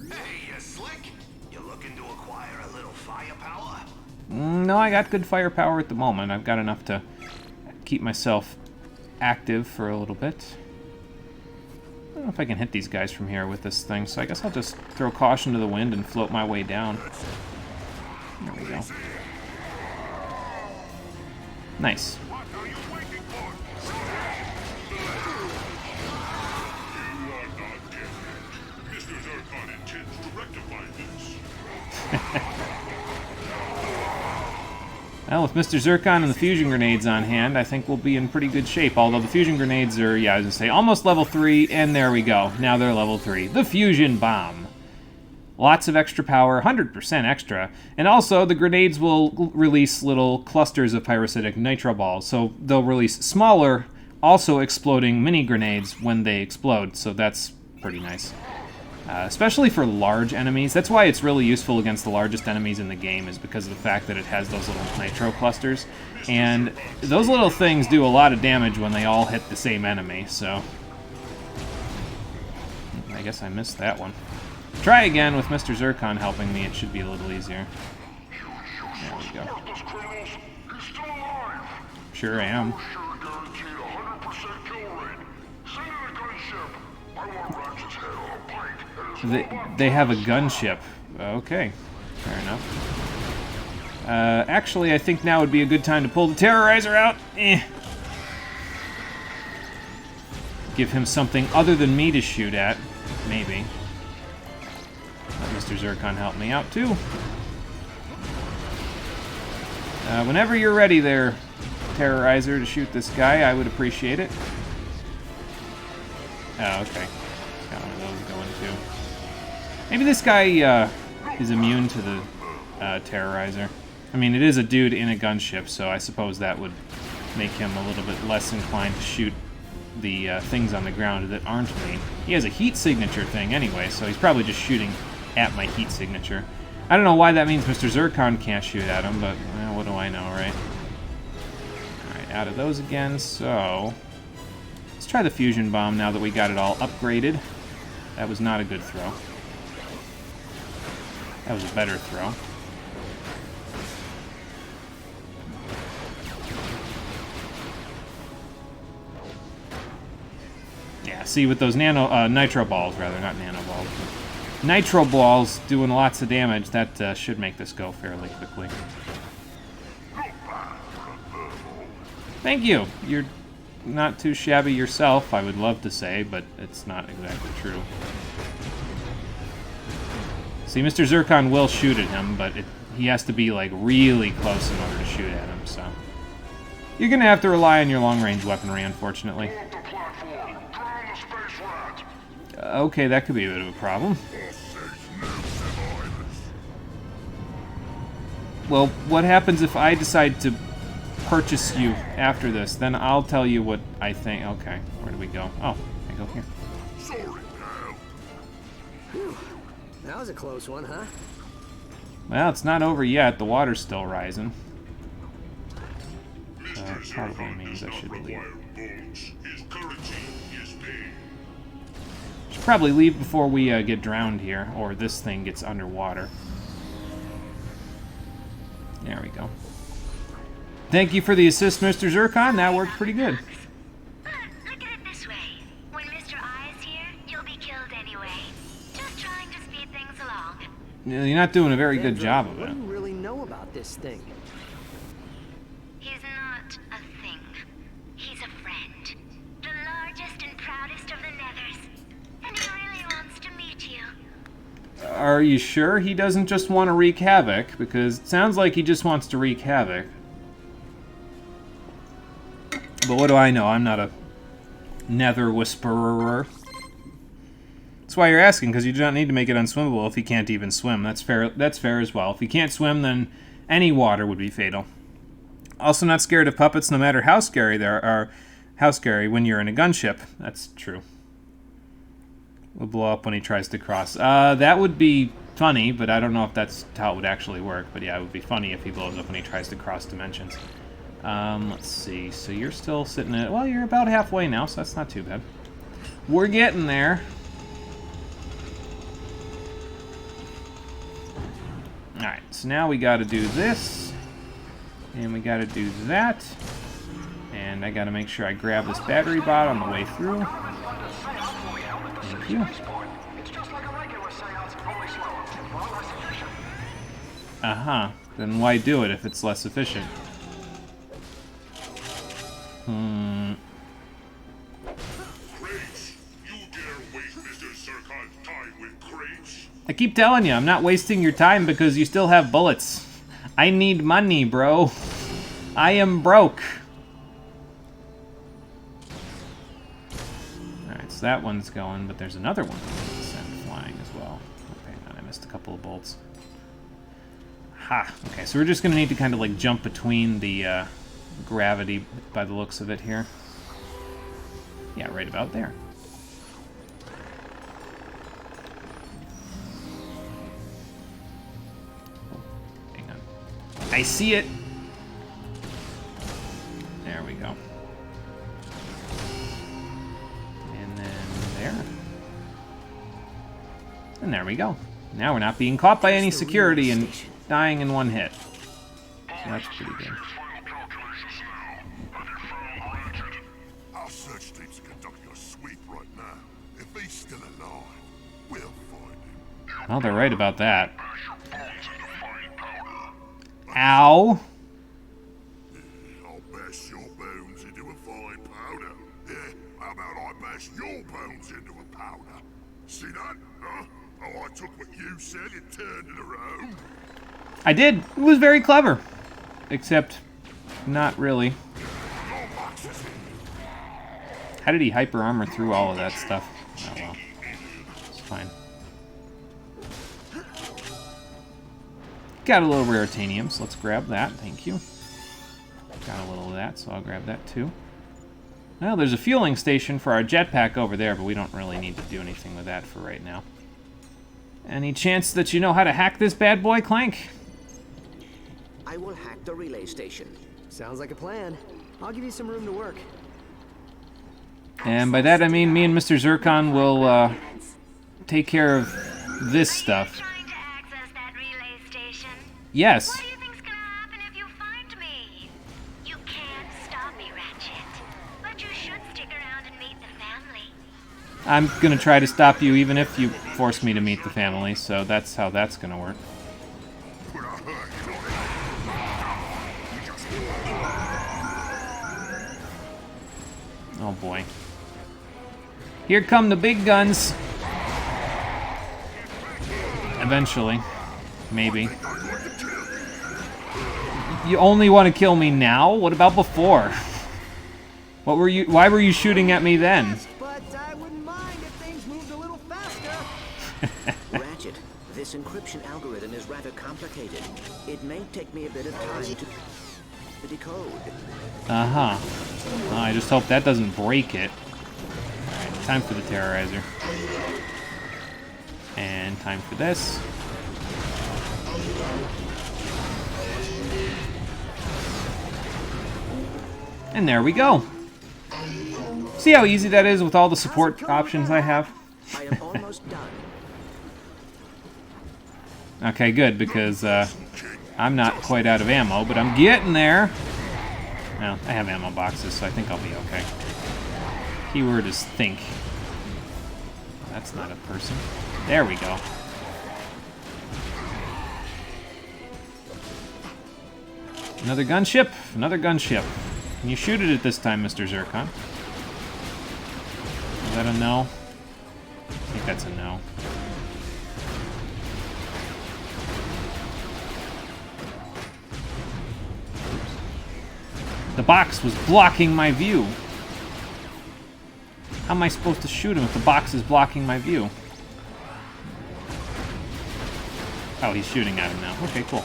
Speaker 7: Hey, you slick? You looking to acquire a little firepower?
Speaker 1: No, I got good firepower at the moment. I've got enough to keep myself active for a little bit. I don't know if I can hit these guys from here with this thing, so I guess I'll just throw caution to the wind and float my way down. There we go. Nice.
Speaker 8: What are you waiting for? You are not dead. Mr. Zircon intends to rectify this.
Speaker 1: Well, with Mr. Zircon and the fusion grenades on hand, I think we'll be in pretty good shape. Although the fusion grenades are, yeah, I was going to say, almost level 3, and there we go. Now they're level 3. The fusion bomb. Lots of extra power, 100% extra. And also, the grenades will release little clusters of pyrocytic nitro balls. So they'll release smaller, also exploding mini grenades when they explode. So that's pretty nice. Especially for large enemies. That's why it's really useful against the largest enemies in the game, is because of the fact that it has those little nitro clusters. And those little things do a lot of damage when they all hit the same enemy, so... I guess I missed that one. Try again with Mr. Zircon helping me, it should be a little easier. There we go. Sure am. They have a gunship. Okay, fair enough. Actually, I think now would be a good time to pull the Terrorizer out. Give him something other than me to shoot at, maybe. Let Mr. Zircon help me out, too. Whenever you're ready there, Terrorizer, to shoot this guy, I would appreciate it. Oh, okay. He's got one of those going, too. Maybe this guy is immune to the Terrorizer. I mean, it is a dude in a gunship, so I suppose that would make him a little bit less inclined to shoot the things on the ground that aren't me. He has a heat signature thing anyway, so he's probably just shooting at my heat signature. I don't know why that means Mr. Zircon can't shoot at him, but well, what do I know, right? Alright, out of those again, so... Let's try the fusion bomb now that we got it all upgraded. That was not a good throw. That was a better throw. Yeah, see, with those nitro balls, rather, not nano balls. Nitro balls doing lots of damage, that should make this go fairly quickly. Thank you. You're not too shabby yourself, I would love to say, but it's not exactly true. See, Mr. Zircon will shoot at him, but he has to be, like, really close in order to shoot at him, so... You're gonna have to rely on your long-range weaponry, unfortunately. Okay, that could be a bit of a problem. Well, what happens if I decide to purchase you after this? Then I'll tell you what I think. Okay, where do we go? Oh, I go here.
Speaker 8: Sorry, pal.
Speaker 4: Whew. That was a close one, huh?
Speaker 1: Well, it's not over yet. The water's still rising.
Speaker 8: Mr.
Speaker 1: Probably
Speaker 8: Zircon
Speaker 1: means
Speaker 8: does
Speaker 1: I should
Speaker 8: not
Speaker 1: leave.
Speaker 8: require bones. His currency is paid.
Speaker 1: Should probably leave before we get drowned here, or this thing gets underwater. There we go. Thank you for the assist, Mr. Zircon. That worked pretty good.
Speaker 3: But look at it this way. When Mr. I is here, you'll be killed anyway. Just trying to speed things along.
Speaker 1: You're not doing a very good job of
Speaker 4: What
Speaker 1: it.
Speaker 4: do you really know about this thing?
Speaker 3: He's not a thing. He's a friend. The largest and proudest of the Nethers. And he really wants to meet you.
Speaker 1: Are you sure he doesn't just want to wreak havoc? Because it sounds like he just wants to wreak havoc. But what do I know? I'm not a Nether Whisperer. That's why you're asking, because you do not need to make it unswimmable if he can't even swim. That's fair. That's fair as well. If he can't swim, then any water would be fatal. Also, not scared of puppets, no matter how scary they are. How scary when you're in a gunship. That's true. Will blow up when he tries to cross. That would be funny, but I don't know if that's how it would actually work. But yeah, it would be funny if he blows up when he tries to cross dimensions. Let's see. So you're still sitting at... Well, you're about halfway now, so that's not too bad. We're getting there. Alright, so now we gotta do this. And we gotta do that. And I gotta make sure I grab this battery bot on the way through. Thank you. Uh-huh. Then why do it if it's less efficient? I keep telling you, I'm not wasting your time because you still have bullets. I need money, bro. I am broke. Alright, so that one's going, but there's another one that sent flying as well. Okay, hang on, I missed a couple of bolts. Ha! Okay, so we're just going to need to kind of like jump between the gravity by the looks of it here. Yeah, right about there. I see it. There we go. And then there. And there we go. Now we're not being caught by any security and dying in one hit. So that's pretty good.
Speaker 8: Our search team's conducting a sweep right now. If he's still alive, we'll find him.
Speaker 1: Well, they're right about that. Ow!
Speaker 8: I'll bash your bones into a fine powder. Yeah, how about I bash your bones into a powder? See that? Huh? Oh, I took what you said and turned it around.
Speaker 1: I did. It was very clever. Except, not really. How did he hyper armor through all of that stuff? Oh well. It's fine. Got a little raritanium, so let's grab that. Thank you. Got a little of that, so I'll grab that too. Well, there's a fueling station for our jetpack over there, but we don't really need to do anything with that for right now. Any chance that you know how to hack this bad boy, Clank?
Speaker 5: I will hack the relay station.
Speaker 4: Sounds like a plan. I'll give you some room to work.
Speaker 1: And by that I mean me and Mr. Zircon will take care of this stuff. Yes.
Speaker 3: What do you think's gonna happen if you find me? You can't stop me, Ratchet. But you should stick around and meet the family.
Speaker 1: I'm gonna try to stop you even if you force me to meet the family, so that's how that's gonna work. Oh boy. Here come the big guns. Eventually. Maybe. You only want to kill me now? What about before? What were you? Why were you shooting at me then?
Speaker 4: But I wouldn't mind if things moved a little faster.
Speaker 5: Ratchet, this encryption algorithm is rather complicated. It may take me a bit of time to decode.
Speaker 1: Uh-huh. Well, I just hope that doesn't break it. Alright, time for the terrorizer. And time for this. And there we go. See how easy that is with all the support options I have?
Speaker 5: I am almost done.
Speaker 1: Okay, good, because I'm not quite out of ammo, but I'm getting there. Well, I have ammo boxes, so I think I'll be okay. Keyword is think. That's not a person. There we go. Another gunship, another gunship. Can you shoot it at this time, Mr. Zircon? Is that a no? I think that's a no. The box was blocking my view. How am I supposed to shoot him if the box is blocking my view? Oh, he's shooting at him now. Okay, cool.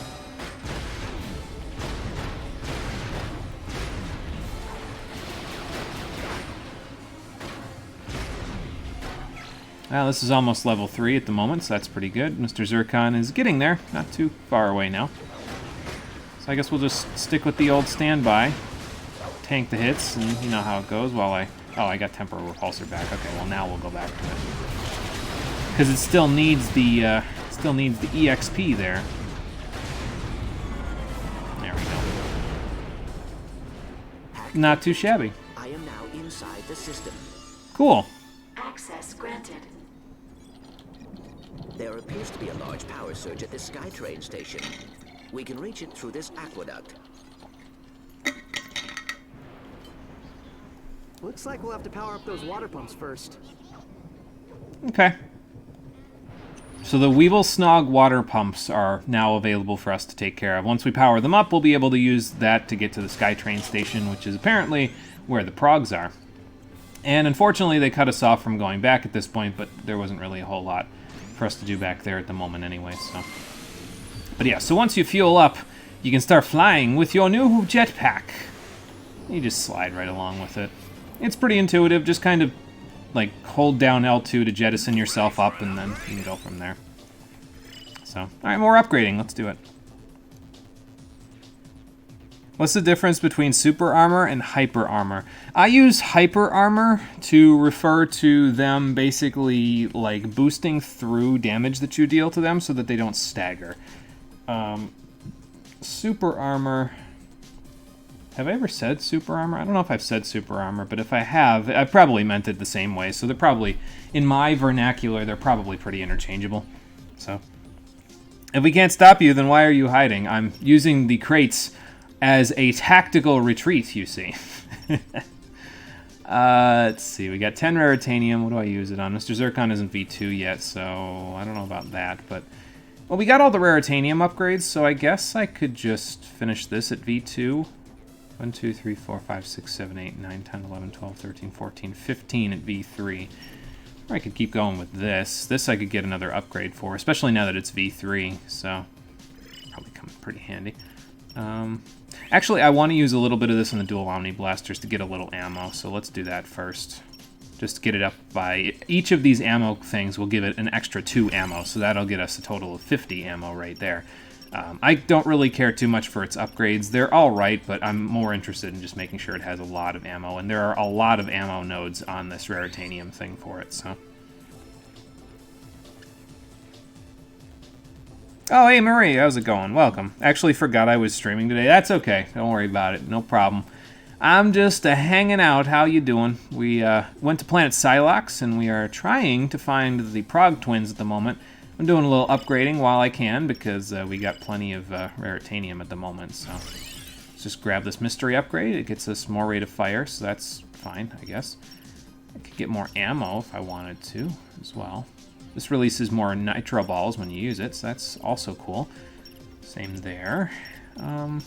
Speaker 1: Well, this is almost level 3 at the moment, so that's pretty good. Mr. Zircon is getting there. Not too far away now. So I guess we'll just stick with the old standby. Tank the hits, and you know how it goes while I... Oh, I got temporal repulsor back. Okay, well now we'll go back to it. Because it still needs the EXP there. There we go. Not too shabby.
Speaker 5: I am now inside the system.
Speaker 1: Cool.
Speaker 3: Access granted.
Speaker 5: There appears to be a large power surge at this SkyTrain station. We can reach it through this aqueduct.
Speaker 4: Looks like we'll have to power up those water pumps first.
Speaker 1: Okay. So the Weevil Snog water pumps are now available for us to take care of. Once we power them up, we'll be able to use that to get to the SkyTrain station, which is apparently where the Progs are. And unfortunately, they cut us off from going back at this point, but there wasn't really a whole lot for us to do back there at the moment anyway, so... But yeah, so once you fuel up, you can start flying with your new jetpack. You just slide right along with it. It's pretty intuitive, just kind of like hold down L2 to jettison yourself up, and then you can go from there. So, alright, more upgrading. Let's do it. What's the difference between super armor and hyper armor? I use hyper armor to refer to them basically like boosting through damage that you deal to them so that they don't stagger. Super armor... Have I ever said super armor? I don't know if I've said super armor, but if I have, I probably meant it the same way. So they're probably, in my vernacular, they're probably pretty interchangeable. So, if we can't stop you, then why are you hiding? I'm using the crates as a tactical retreat, you see. Let's see, we got 10 Raritanium. What do I use it on? Mr. Zircon isn't V2 yet, so I don't know about that, but... Well, we got all the Raritanium upgrades, so I guess I could just finish this at V2. 1, 2, 3, 4, 5, 6, 7, 8, 9, 10, 11, 12, 13, 14, 15 at V3. Or I could keep going with this. This I could get another upgrade for, especially now that it's V3, so probably come pretty handy. Actually, I want to use a little bit of this in the dual Omni Blasters to get a little ammo, so let's do that first. Just get it up by... Each of these ammo things will give it an extra 2 ammo, so that'll get us a total of 50 ammo right there. I don't really care too much for its upgrades. They're alright, but I'm more interested in just making sure it has a lot of ammo, and there are a lot of ammo nodes on this Raritanium thing for it, so... Oh, hey Marie, how's it going? Welcome. Actually forgot I was streaming today. That's okay. Don't worry about it. No problem. I'm just hanging out. How you doing? We went to planet Silox, and we are trying to find the Prog twins at the moment. I'm doing a little upgrading while I can, because we got plenty of Raritanium at the moment, so... Let's just grab this mystery upgrade. It gets us more rate of fire, so that's fine, I guess. I could get more ammo if I wanted to, as well. This releases more nitro balls when you use it, so that's also cool. Same there. Yeah,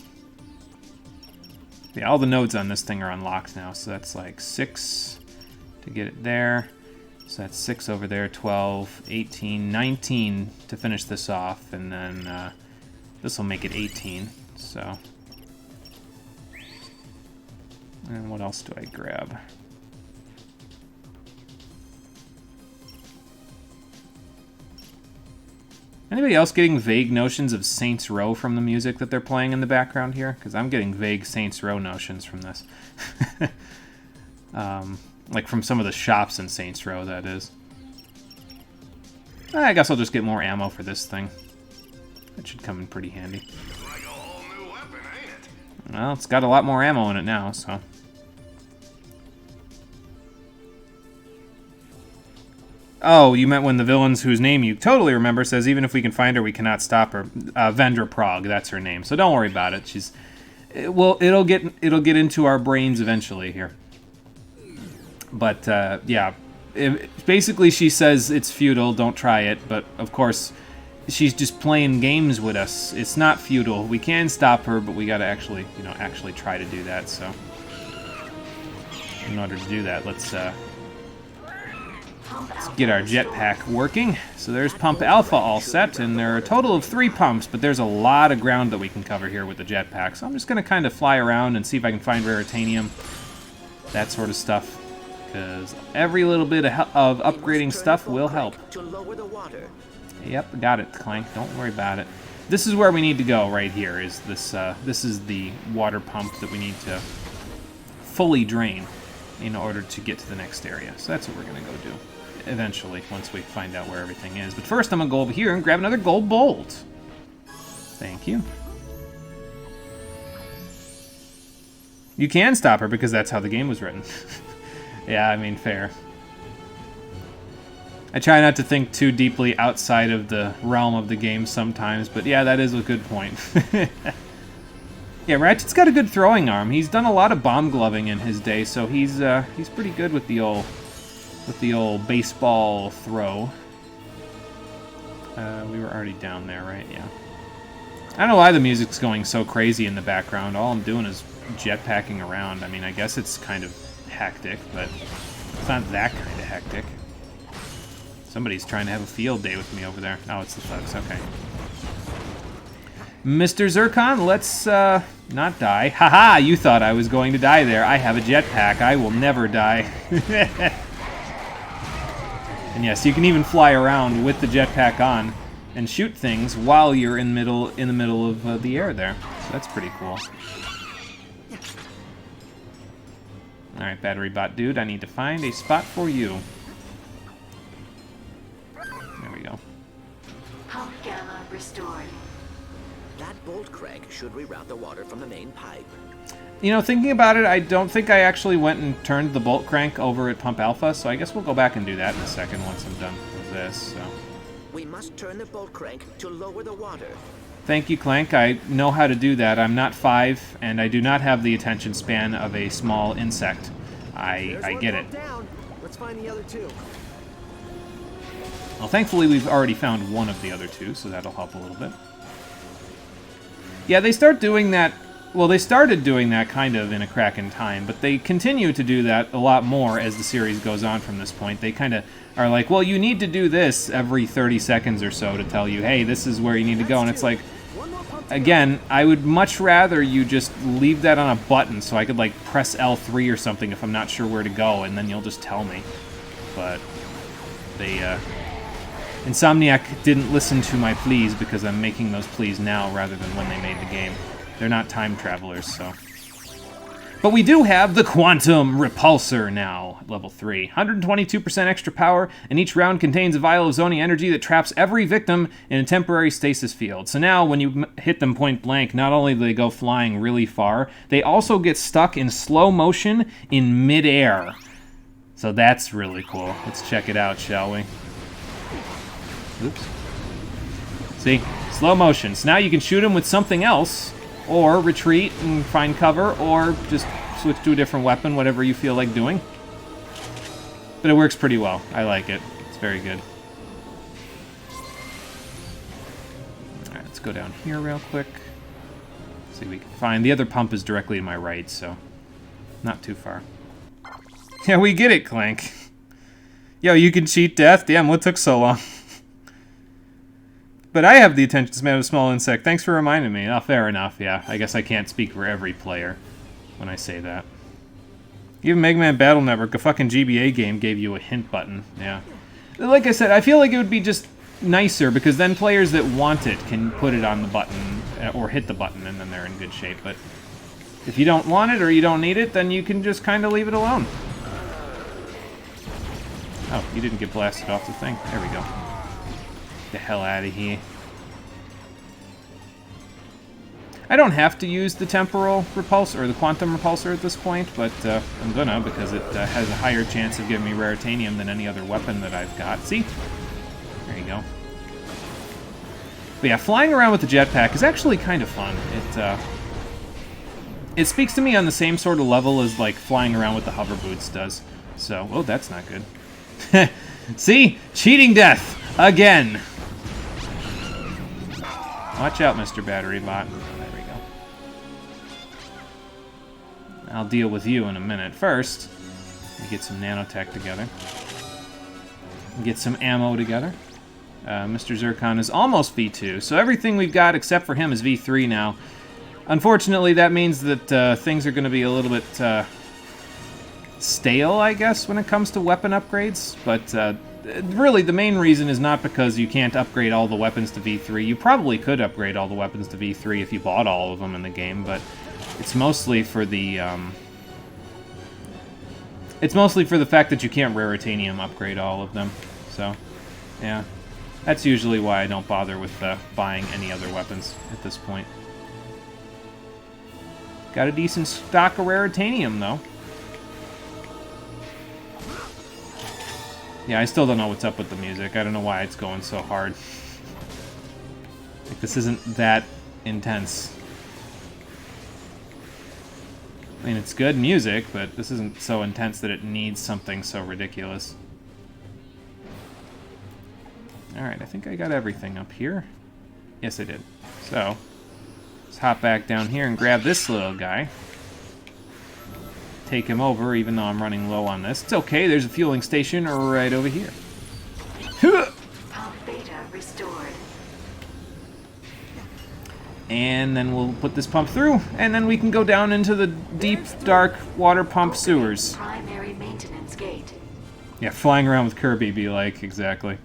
Speaker 1: all the nodes on this thing are unlocked now, so that's like 6 to get it there. So that's 6 over there, 12, 18, 19 to finish this off, and then this will make it 18, so. And what else do I grab? Anybody else getting vague notions of Saints Row from the music that they're playing in the background here? Because I'm getting vague Saints Row notions from this. Like from some of the shops in Saints Row, that is. I guess I'll just get more ammo for this thing. That should come in pretty handy.
Speaker 7: Like a whole new weapon, ain't it?
Speaker 1: Well, it's got a lot more ammo in it now, so... Oh, you meant when the villains whose name you totally remember says, even if we can find her, we cannot stop her. Vendra Prog, that's her name. So don't worry about it. She's... Well, it'll get into our brains eventually here. But, yeah. Basically, she says it's futile, don't try it. But, of course, she's just playing games with us. It's not futile. We can stop her, but we gotta actually, actually try to do that, so... In order to do that, let's, Let's get our jetpack working. So there's Pump Alpha all set, and there are a total of 3 pumps, but there's a lot of ground that we can cover here with the jetpack. So I'm just going to kind of fly around and see if I can find Raritanium, that sort of stuff, because every little bit of upgrading stuff will help.
Speaker 5: To lower the water.
Speaker 1: Yep, got it, Clank. Don't worry about it. This is where we need to go right here, is this, this is the water pump that we need to fully drain in order to get to the next area. So that's what we're going to go do eventually, once we find out where everything is. But first, I'm going to go over here and grab another gold bolt. Thank you. You can stop her, because that's how the game was written. Yeah, I mean, fair. I try not to think too deeply outside of the realm of the game sometimes, but yeah, that is a good point. Yeah, Ratchet's got a good throwing arm. He's done a lot of bomb gloving in his day, so he's pretty good with the old baseball throw. We were already down there, right? Yeah. I don't know why the music's going so crazy in the background. All I'm doing is jetpacking around. I mean, I guess it's kind of hectic, but it's not that kind of hectic. Somebody's trying to have a field day with me over there. Oh, it's the thugs. Okay. Mr. Zircon, let's not die. Haha, you thought I was going to die there. I have a jetpack. I will never die. And yes, you can even fly around with the jetpack on and shoot things while you're in the middle of the air there. So that's pretty cool. Alright, battery bot dude, I need to find a spot for you. There we go.
Speaker 3: Pump gamma restored.
Speaker 5: That bolt crank should reroute the water from the main pipe.
Speaker 1: You know, thinking about it, I don't think I actually went and turned the bolt crank over at Pump Alpha, so I guess we'll go back and do that in a second once I'm done with this. So.
Speaker 5: We must turn the bolt crank to lower the water.
Speaker 1: Thank you, Clank. I know how to do that. I'm not 5, and I do not have the attention span of a small insect. I get it.
Speaker 4: Down. Let's find the other 2.
Speaker 1: Well, thankfully we've already found one of the other 2, so that'll help a little bit. Yeah, they start doing that. Well, they started doing that kind of in A Crack in Time, but they continue to do that a lot more as the series goes on from this point. They kind of are like, well, you need to do this every 30 seconds or so to tell you, hey, this is where you need to go. And it's like, again, I would much rather you just leave that on a button so I could, like, press L3 or something if I'm not sure where to go, and then you'll just tell me. But they, Insomniac didn't listen to my pleas because I'm making those pleas now rather than when they made the game. They're not time travelers, so. But we do have the Quantum Repulsor now, level 3. 122% extra power, and each round contains a vial of zoning energy that traps every victim in a temporary stasis field. So now, when you hit them point blank, not only do they go flying really far, they also get stuck in slow motion in midair. So that's really cool. Let's check it out, shall we? Oops. See? Slow motion. So now you can shoot them with something else, or retreat and find cover, or just switch to a different weapon, whatever you feel like doing. But it works pretty well. I like it. It's very good. Alright, let's go down here real quick. See if we can find... The other pump is directly to my right, so not too far. Yeah, we get it, Clank. Yo, you can cheat death? Damn, what took so long? But I have the attention span of a small insect. Thanks for reminding me. Oh, fair enough, yeah. I guess I can't speak for every player when I say that. Even Mega Man Battle Network, a fucking GBA game, gave you a hint button. Yeah. Like I said, I feel like it would be just nicer, because then players that want it can put it on the button, or hit the button, and then they're in good shape. But if you don't want it, or you don't need it, then you can just kind of leave it alone. Oh, you didn't get blasted off the thing. There we go. The hell out of here. I don't have to use the temporal repulsor or the quantum repulsor at this point, but I'm gonna, because it has a higher chance of giving me raritanium than any other weapon that I've got. See? There you go. But yeah, flying around with the jetpack is actually kind of fun. It speaks to me on the same sort of level as like flying around with the hover boots does. So, oh, that's not good. See? Cheating death! Again! Watch out, Mr. Battery Bot. There we go. I'll deal with you in a minute. First, let me get some nanotech together. Get some ammo together. Mr. Zircon is almost V2, so everything we've got except for him is V3 now. Unfortunately, that means that things are going to be a little bit stale, I guess, when it comes to weapon upgrades. But really, the main reason is not because you can't upgrade all the weapons to V3. You probably could upgrade all the weapons to V3 if you bought all of them in the game, but it's mostly for the fact that you can't Raritanium upgrade all of them. So, yeah. That's usually why I don't bother with buying any other weapons at this point. Got a decent stock of Raritanium, though. Yeah, I still don't know what's up with the music. I don't know why it's going so hard. Like, this isn't that intense. I mean, it's good music, but this isn't so intense that it needs something so ridiculous. Alright, I think I got everything up here. Yes, I did. So, let's hop back down here and grab this little guy. Take him over, even though I'm running low on this. It's okay, there's a fueling station right over here.
Speaker 3: Pump beta restored.
Speaker 1: And then we'll put this pump through, and then we can go down into the deep, dark water pump sewers.
Speaker 3: Primary maintenance gate.
Speaker 1: Yeah, flying around with Kirby be like, exactly.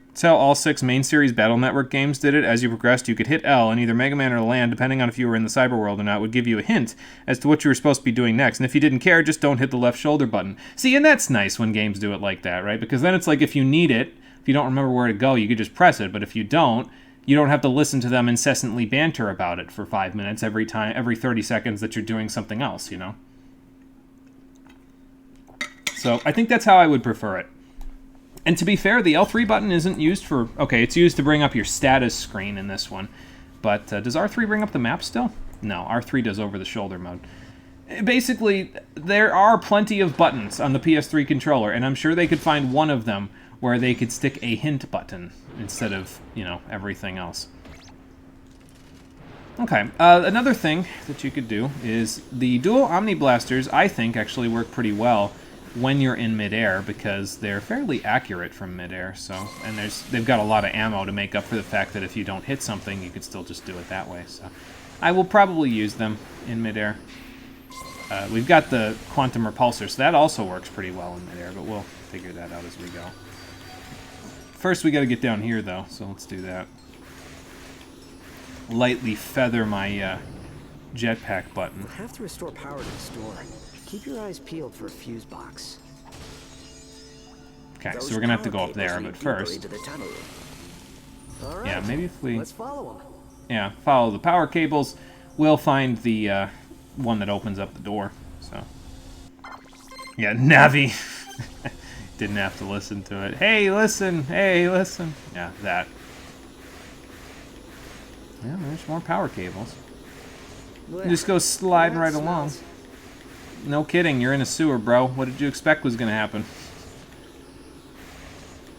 Speaker 1: That's how all 6 main series Battle Network games did it. As you progressed, you could hit L, and either Mega Man or Land, depending on if you were in the cyber world or not, would give you a hint as to what you were supposed to be doing next. And if you didn't care, just don't hit the left shoulder button. See, and that's nice when games do it like that, right? Because then it's like if you need it, if you don't remember where to go, you could just press it. But if you don't have to listen to them incessantly banter about it for 5 minutes every 30 seconds that you're doing something else, you know? So I think that's how I would prefer it. And to be fair, the L3 button isn't used for... Okay, it's used to bring up your status screen in this one. But does R3 bring up the map still? No, R3 does over-the-shoulder mode. Basically, there are plenty of buttons on the PS3 controller, and I'm sure they could find one of them where they could stick a hint button instead of, you know, everything else. Okay, another thing that you could do is the dual Omni Blasters, I think, actually work pretty well when you're in midair, because they're fairly accurate from midair. So, and they've got a lot of ammo to make up for the fact that if you don't hit something, you could still just do it that way. So, I will probably use them in midair. We've got the Quantum Repulsor, so that also works pretty well in midair, but we'll figure that out as we go. First, we got to get down here, though, so let's do that. Lightly feather my jetpack button.
Speaker 4: We'll have to restore power to the store. Keep your eyes peeled for a fuse box.
Speaker 1: Okay, so we're gonna have to go up there, but first...
Speaker 4: All right,
Speaker 1: yeah, maybe if we...
Speaker 4: let's follow them.
Speaker 1: Yeah, follow the power cables. We'll find the one that opens up the door, so... Yeah, Navi! Didn't have to listen to it. Hey, listen! Hey, listen! Yeah, that. Yeah, there's more power cables. Just go sliding right along. No kidding, you're in a sewer, bro. What did you expect was going to happen?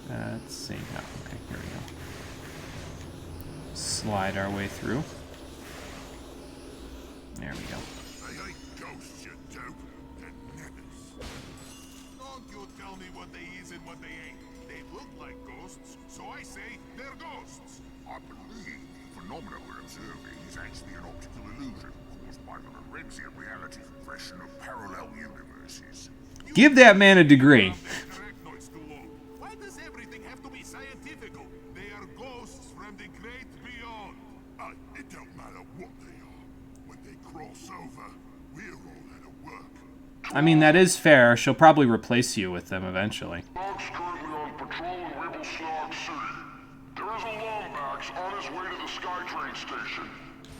Speaker 1: Let's see. Oh, okay, here we go. Slide our way through. There we go.
Speaker 8: They ain't ghosts, you dope. They're nebbers. Don't you tell me what they is and what they ain't. They look like ghosts, so I say they're ghosts. I believe the phenomena we're observing is actually an optical illusion caused by the Lorenzian reality compression of parallel universes.
Speaker 1: Give that man a degree.
Speaker 8: Why does everything have to be scientific? They are ghosts from the great beyond. It don't matter what they are. When they cross over, we're all out of work.
Speaker 1: I mean, that is fair. She'll probably replace you with them eventually.
Speaker 6: Dogs currently on patrol in Wibblesnog City. There is a Lombax on his way to the SkyTrain station.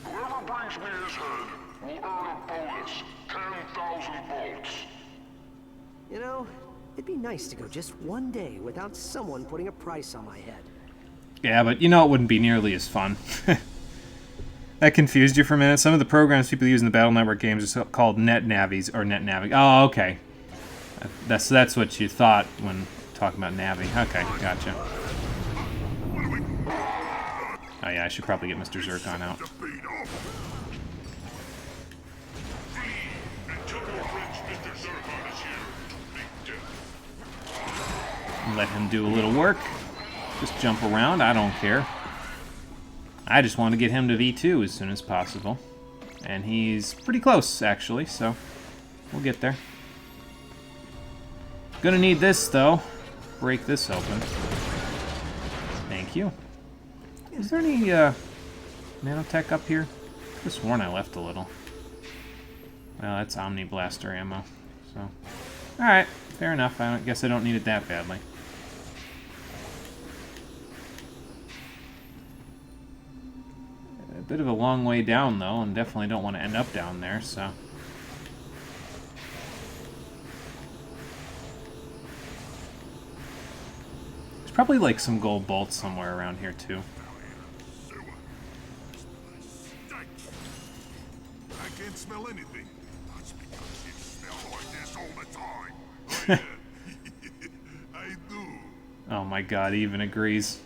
Speaker 6: Whoever brings me his head will earn a bonus, 10,000 bolts.
Speaker 4: You know, it'd be nice to go just one day without someone putting a price on my head.
Speaker 1: Yeah, but you know it wouldn't be nearly as fun. That confused you for a minute? Some of the programs people use in the Battle Network games are called net navis, or net navi. Oh, okay. That's what you thought when talking about navi. Okay, gotcha. Oh yeah, I should probably get Mr. Zircon out. Let him do a little work. Just jump around, I don't care. I just want to get him to V2 as soon as possible. And he's pretty close, actually, so we'll get there. Gonna need this, though. Break this open. Thank you. Is there any nanotech up here? I could have sworn I left a little. Well, that's Omni Blaster ammo, so... Alright, fair enough. I guess I don't need it that badly. A bit of a long way down, though, and definitely don't want to end up down there, so... There's probably, like, some gold bolts somewhere around here, too.
Speaker 8: I can't smell anything. That's because you smell like this all the time. Oh, yeah. I do.
Speaker 1: Oh my god, he even agrees.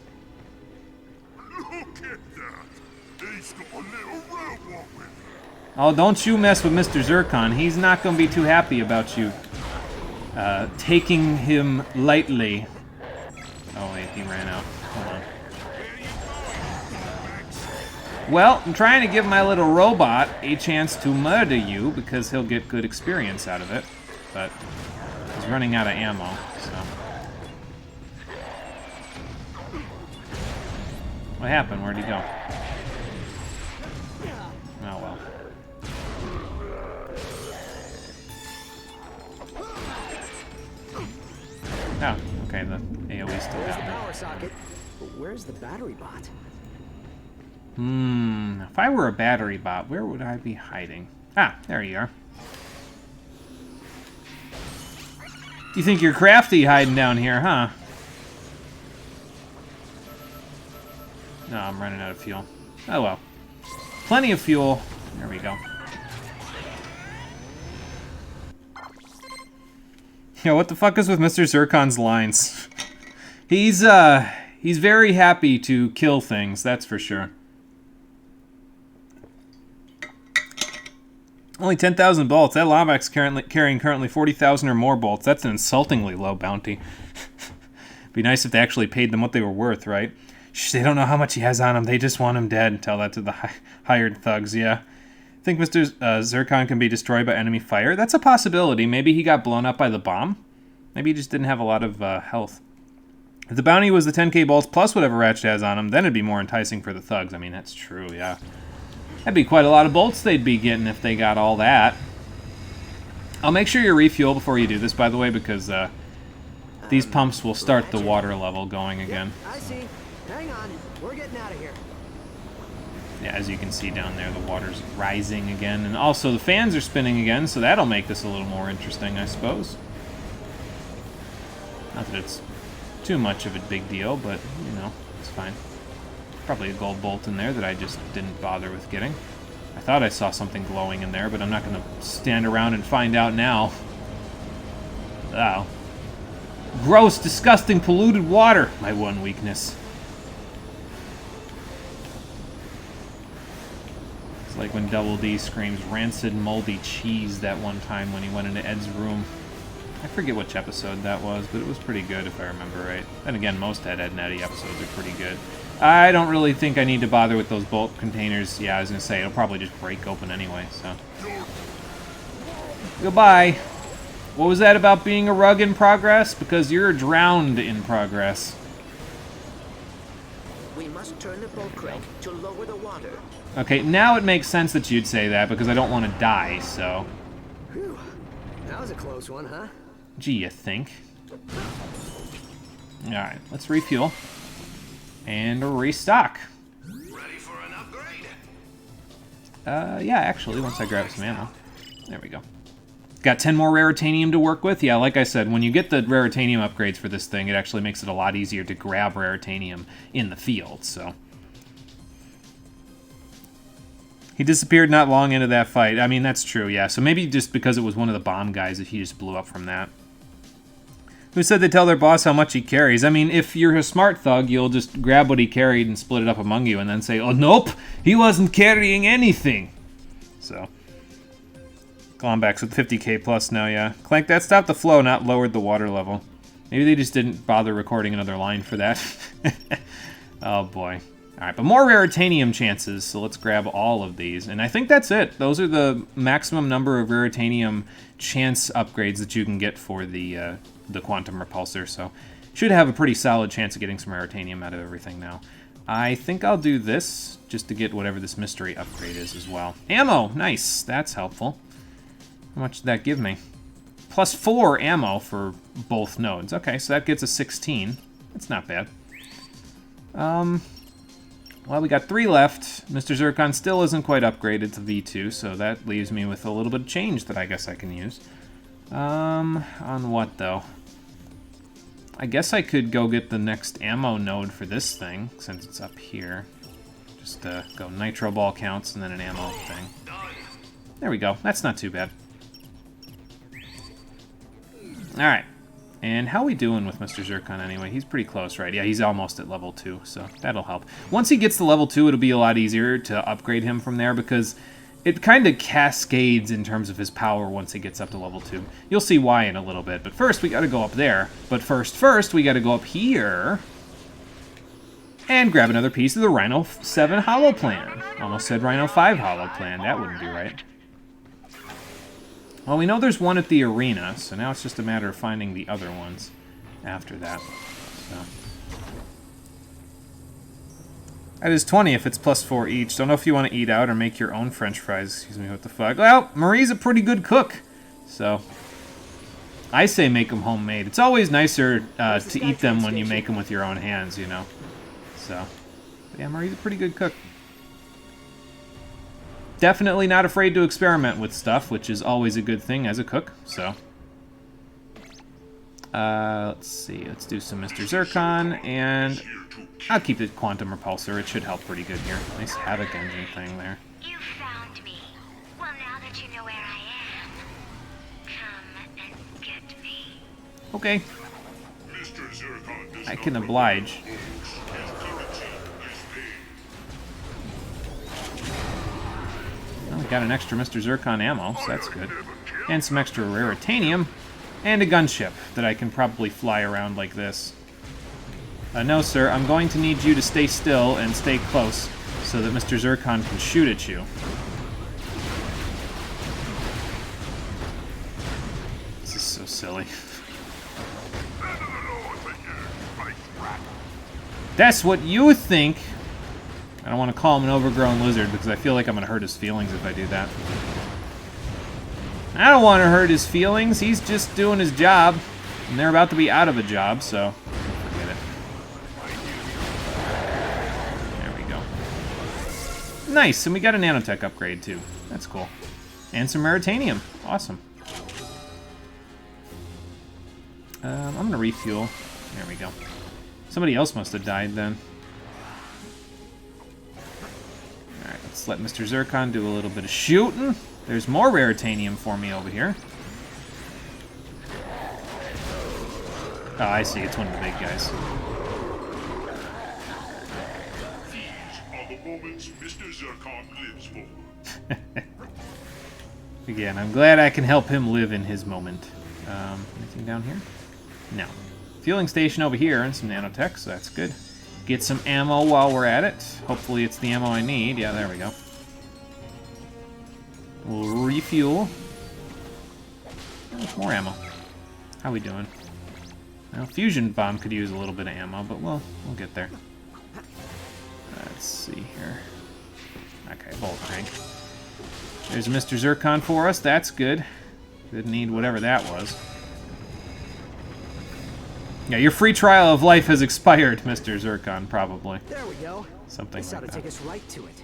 Speaker 8: Look at that. He's got a little robot with him.
Speaker 1: Oh, don't you mess with Mr. Zircon. He's not going to be too happy about you taking him lightly. Oh wait, he ran out. Hold on. Well, I'm trying to give my little robot a chance to murder you because he'll get good experience out of it. But he's running out of ammo, so... What happened? Where'd he go? Oh well. Oh, okay, the AoE's still
Speaker 4: There's
Speaker 1: down
Speaker 4: the
Speaker 1: there.
Speaker 4: power socket. But where's the battery bot?
Speaker 1: If I were a battery bot, where would I be hiding? Ah, there you are. You think you're crafty hiding down here, huh? No, I'm running out of fuel. Oh well. Plenty of fuel. There we go. Yeah, what the fuck is with Mr. Zircon's lines? He's very happy to kill things, that's for sure. Only 10,000 bolts. That Lombax's carrying currently 40,000 or more bolts. That's an insultingly low bounty. Be nice if they actually paid them what they were worth, right? Shh, they don't know how much he has on him. They just want him dead. Tell that to the hired thugs, yeah. Think Mr. Zircon can be destroyed by enemy fire? That's a possibility. Maybe he got blown up by the bomb? Maybe he just didn't have a lot of health. If the bounty was the 10k bolts plus whatever Ratchet has on him, then it'd be more enticing for the thugs. I mean, that's true, yeah. That'd be quite a lot of bolts they'd be getting if they got all that. I'll make sure you refuel before you do this, by the way, because these pumps will start the water level going again.
Speaker 4: I see. Hang on. We're getting out of here.
Speaker 1: Yeah, as you can see down there, the water's rising again. And also the fans are spinning again, so that'll make this a little more interesting, I suppose. Not that it's too much of a big deal, but, you know, it's fine. Probably a gold bolt in there that I just didn't bother with getting. I thought I saw something glowing in there, but I'm not going to stand around and find out now. Oh. Gross, disgusting, polluted water. My one weakness. It's like when Double D screams rancid, moldy cheese that one time when he went into Ed's room. I forget which episode that was, but it was pretty good if I remember right. Then again, most Ed and Eddie episodes are pretty good. I don't really think I need to bother with those bolt containers. Yeah, I was going to say, it'll probably just break open anyway, so. Goodbye. What was that about being a rug in progress? Because you're drowned in progress.
Speaker 5: We must turn the boat crank to lower the water.
Speaker 1: Okay, now it makes sense that you'd say that, because I don't want to die, so.
Speaker 4: Whew. That was a close one, huh?
Speaker 1: Gee, you think. Alright, let's refuel. And restock.
Speaker 7: Ready for an upgrade?
Speaker 1: Yeah, actually, once I grab some ammo. There we go. Got 10 more Raritanium to work with. Yeah, like I said, when you get the Raritanium upgrades for this thing, it actually makes it a lot easier to grab Raritanium in the field, so. He disappeared not long into that fight. I mean, that's true, yeah. So maybe just because it was one of the bomb guys that he just blew up from that. Who said they tell their boss how much he carries? I mean, if you're a smart thug, you'll just grab what he carried and split it up among you and then say, oh, nope, he wasn't carrying anything. So. Glombax with 50k plus now, yeah. Clank, that stopped the flow, not lowered the water level. Maybe they just didn't bother recording another line for that. Oh boy. Alright, but more Raritanium chances, so let's grab all of these. And I think that's it. Those are the maximum number of Raritanium chance upgrades that you can get for the Quantum Repulsor, so should have a pretty solid chance of getting some Raritanium out of everything now. I think I'll do this, just to get whatever this mystery upgrade is as well. Ammo! Nice! That's helpful. How much did that give me? Plus 4 ammo for both nodes. Okay, so that gets a 16. That's not bad. Well, we got 3 left. Mr. Zircon still isn't quite upgraded to V2, so that leaves me with a little bit of change that I guess I can use. On what, though? I guess I could go get the next ammo node for this thing, since it's up here. Just go nitro ball counts and then an ammo thing. There we go. That's not too bad. Alright. And how are we doing with Mr. Zircon anyway? He's pretty close, right? Yeah, he's almost at level 2, so that'll help. Once he gets to level 2, it'll be a lot easier to upgrade him from there, because it kind of cascades in terms of his power once he gets up to level 2. You'll see why in a little bit, but first we gotta go up there. But first we gotta go up here and grab another piece of the Rhino 7 Hollow Plan. Almost said Rhino 5 Hollow Plan. That wouldn't be right. Well, we know there's one at the arena, so now it's just a matter of finding the other ones after that. So. That is 20 if it's plus 4 each. Don't know if you want to eat out or make your own french fries. Excuse me, what the fuck. Well, Marie's a pretty good cook, so I say make them homemade. It's always nicer to eat them when you make them with your own hands, you know. So, yeah, Marie's a pretty good cook. Definitely not afraid to experiment with stuff, which is always a good thing as a cook, so. Let's see, let's do some Mr. Zircon, and I'll keep the Quantum Repulsor. It should help pretty good here. Nice Havoc engine thing there.
Speaker 3: You found me. Well, now that you know where I am, come and get me.
Speaker 1: Okay. I can oblige. Well, we got an extra Mr. Zircon ammo, so that's good. And some extra Raritanium. And a gunship that I can probably fly around like this. No, sir, I'm going to need you to stay still and stay close so that Mr. Zircon can shoot at you. This is so silly. That's what you think! I don't want to call him an overgrown lizard because I feel like I'm going to hurt his feelings if I do that. I don't want to hurt his feelings. He's just doing his job. And they're about to be out of a job, so forget it. There we go. Nice, and we got a nanotech upgrade too. That's cool. And some Raritanium. Awesome. I'm going to refuel. There we go. Somebody else must have died then. Alright, let's let Mr. Zircon do a little bit of shooting. There's more Raritanium for me over here. Oh, I see. It's one of the big guys.
Speaker 8: These are the moments Mr. Zircon lives for.
Speaker 1: Again, I'm glad I can help him live in his moment. Anything down here? No. Fueling station over here and some nanotech, so that's good. Get some ammo while we're at it. Hopefully it's the ammo I need. Yeah, there we go. We'll refuel. Oh, more ammo. How we doing? Well, fusion bomb could use a little bit of ammo, but we'll get there. Let's see here. Okay, bolt tank. There's Mr. Zircon for us. That's good. Didn't need whatever that was. Yeah, your free trial of life has expired, Mr. Zircon, probably.
Speaker 4: There we go.
Speaker 1: Something
Speaker 4: This
Speaker 1: like
Speaker 4: ought to
Speaker 1: that.
Speaker 4: take us right to it.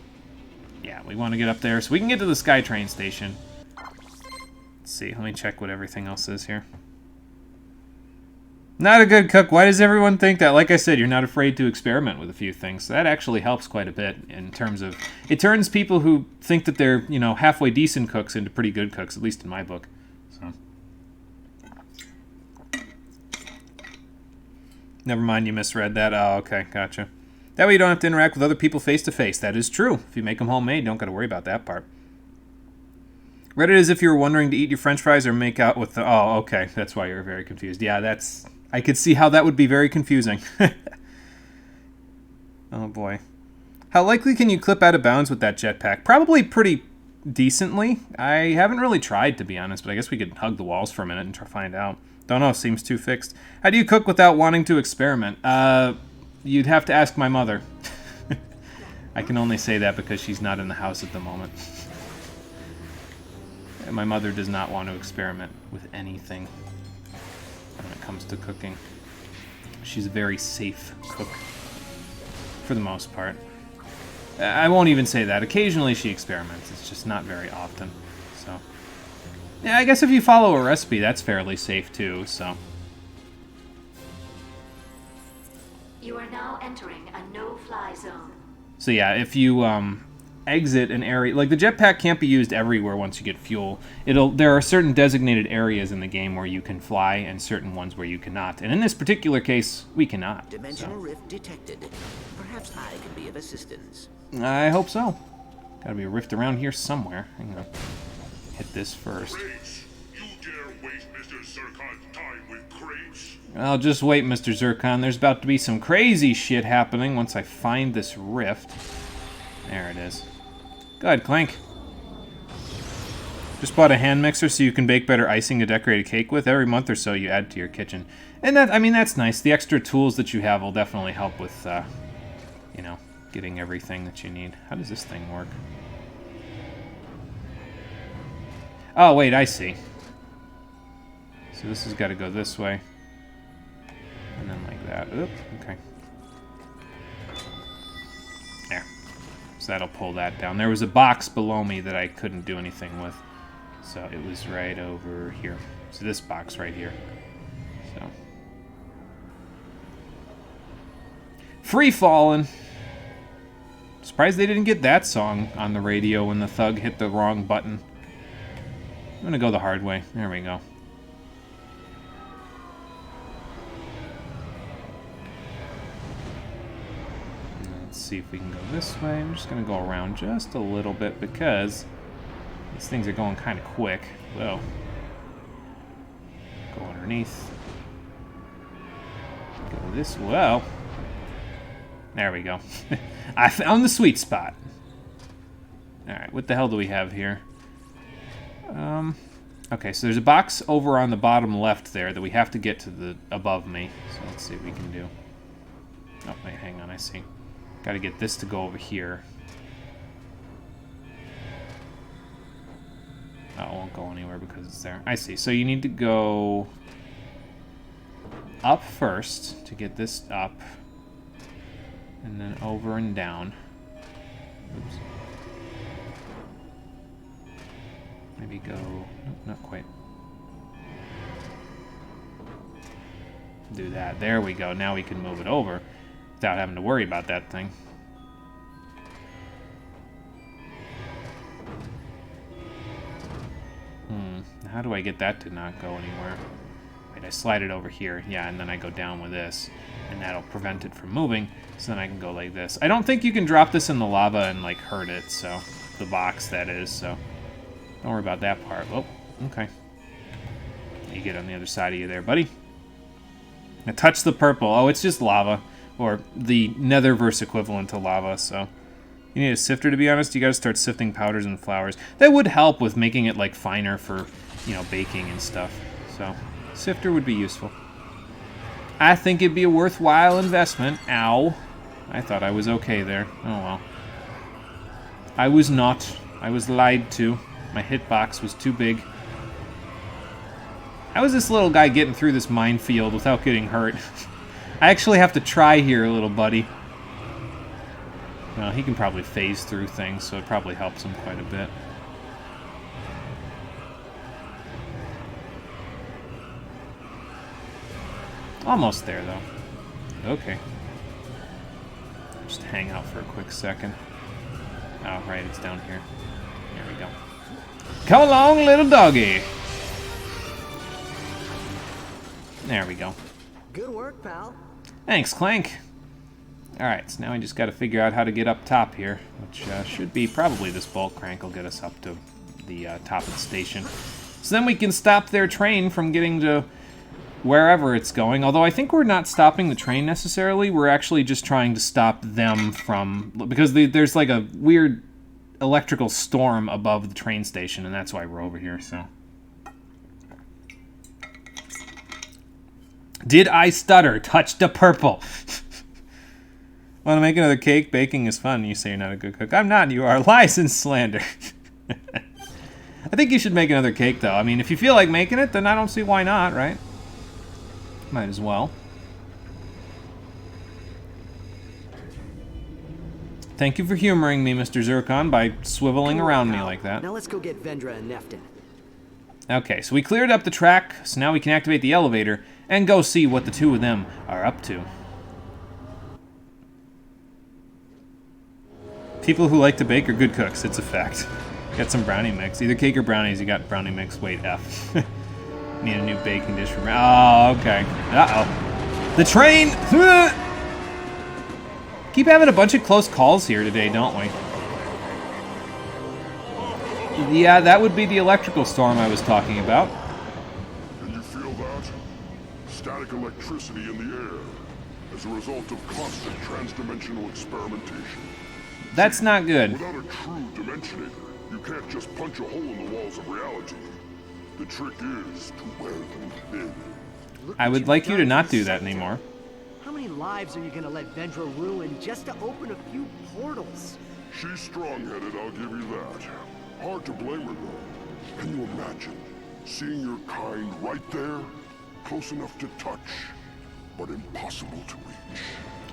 Speaker 1: Yeah, we want to get up there so we can get to the SkyTrain station. Let's see, let me check what everything else is here. Not a good cook. Why does everyone think that? Like I said, you're not afraid to experiment with a few things. So that actually helps quite a bit in terms of... It turns people who think that they're, you know, halfway decent cooks into pretty good cooks, at least in my book. So. Never mind, you misread that. Oh, okay, gotcha. That way you don't have to interact with other people face-to-face. That is true. If you make them homemade, don't got to worry about that part. Read it as if you were wondering to eat your french fries or make out with the... Oh, okay. That's why you're very confused. Yeah, that's... I could see how that would be very confusing. Oh boy. How likely can you clip out of bounds with that jetpack? Probably pretty decently. I haven't really tried, to be honest, but I guess we could hug the walls for a minute and try to find out. Don't know, seems too fixed. How do you cook without wanting to experiment? You'd have to ask my mother. I can only say that because she's not in the house at the moment. And my mother does not want to experiment with anything when it comes to cooking. She's a very safe cook, for the most part. I won't even say that. Occasionally she experiments. It's just not very often. So, yeah, I guess if you follow a recipe, that's fairly safe too, so.
Speaker 9: You are now entering a no-fly zone.
Speaker 1: So yeah, if you exit an area, like the jetpack can't be used everywhere once you get fuel. There are certain designated areas in the game where you can fly and certain ones where you cannot. And in this particular case, we cannot.
Speaker 5: Dimensional rift detected. Perhaps I can be of assistance.
Speaker 1: I hope so. Gotta be a rift around here somewhere. Hang on. Hit this first.
Speaker 8: Crates, you dare waste Mr. Zircon's time with crates?
Speaker 1: I'll just wait, Mr. Zircon. There's about to be some crazy shit happening once I find this rift. There it is. Go ahead, Clank. Just bought a hand mixer so you can bake better icing to decorate a cake with. Every month or so you add to your kitchen. And that, I mean, that's nice. The extra tools that you have will definitely help with, you know, getting everything that you need. How does this thing work? Oh, wait, I see. So this has got to go this way. And then like that. Oop, okay. There. So that'll pull that down. There was a box below me that I couldn't do anything with. So it was right over here. So this box right here. So. Free Fallin'. Surprised they didn't get that song on the radio when the thug hit the wrong button. I'm gonna go the hard way. There we go. Let's see if we can go this way. I'm just gonna go around just a little bit because these things are going kind of quick. Whoa. Go underneath. Go this way. Whoa. There we go. I found the sweet spot. Alright, what the hell do we have here? Okay, so there's a box over on the bottom left there that we have to get to the above me. So let's see what we can do. Oh, wait, hang on, I see. Got to get this to go over here. Oh, it won't go anywhere because it's there. I see. So you need to go up first to get this up. And then over and down. Oops. Maybe go... Nope, not quite. Do that. There we go. Now we can move it over without having to worry about that thing. How do I get that to not go anywhere? Wait, I slide it over here. Yeah, and then I go down with this. And that'll prevent it from moving. So then I can go like this. I don't think you can drop this in the lava and, like, hurt it. So, the box, that is. So, don't worry about that part. Oh, okay. You get on the other side of you there, buddy. Now touch the purple. Oh, it's just lava. Or the Netherverse equivalent to lava, so... You need a sifter, to be honest. You gotta start sifting powders and flours. That would help with making it, like, finer for, you know, baking and stuff. So, sifter would be useful. I think it'd be a worthwhile investment. Ow. I thought I was okay there. Oh, well. I was not. I was lied to. My hitbox was too big. How is this little guy getting through this minefield without getting hurt? I actually have to try here, little buddy. Well, he can probably phase through things, so it probably helps him quite a bit. Almost there, though. Okay. Just hang out for a quick second. Oh, right, it's down here. There we go. Come along, little doggy! There we go.
Speaker 4: Good work, pal.
Speaker 1: Thanks, Clank. Alright, so now we just got to figure out how to get up top here, which should be probably this bolt crank will get us up to the top of the station. So then we can stop their train from getting to wherever it's going. Although I think we're not stopping the train necessarily. We're actually just trying to stop them from... Because there's like a weird electrical storm above the train station, and that's why we're over here, so... Did I stutter? Touch the purple. Want to make another cake? Baking is fun. You say you're not a good cook. I'm not. You are. Lies and slander. I think you should make another cake, though. I mean, if you feel like making it, then I don't see why not, right? Might as well. Thank you for humoring me, Mr. Zircon, by swiveling around me like that.
Speaker 4: Now let's go get Vendra and Neftin.
Speaker 1: Okay, so we cleared up the track, so now we can activate the elevator and go see what the two of them are up to. People who like to bake are good cooks, it's a fact. Got some brownie mix. Either cake or brownies, you got brownie mix. Wait, F. Need a new baking dish for brownies. Oh, okay. Uh-oh. The train! Keep having a bunch of close calls here today, don't we? Yeah, that would be the electrical storm I was talking about.
Speaker 8: Can you feel that? Static electricity in the air as a result of constant transdimensional experimentation.
Speaker 1: That's not good.
Speaker 8: Without a true dimensionator, you can't just punch a hole in the walls of reality. The trick is to wear them thin.
Speaker 1: I would like you to not do that anymore.
Speaker 4: How many lives are you gonna let Vendra ruin just to open a few portals?
Speaker 8: She's strong-headed, I'll give you that. Hard to blame her, though. Can you imagine seeing your kind right there? Close enough to touch, but impossible to reach.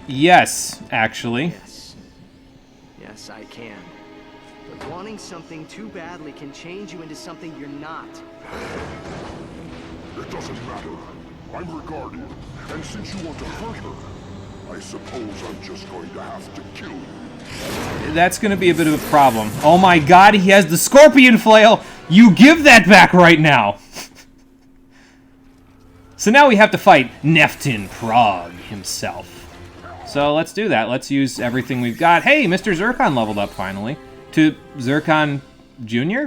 Speaker 1: Yes, actually.
Speaker 4: Yes, I can. But wanting something too badly can change you into something you're not.
Speaker 8: It doesn't matter. I'm her guardian, and since you want to hurt her, I suppose I'm just going to have to kill you.
Speaker 1: That's going to be a bit of a problem. Oh my god, he has the scorpion flail! You give that back right now! So now we have to fight Neftin Prague himself. So let's do that. Let's use everything we've got. Hey, Mr. Zircon leveled up finally. To Zircon Jr.?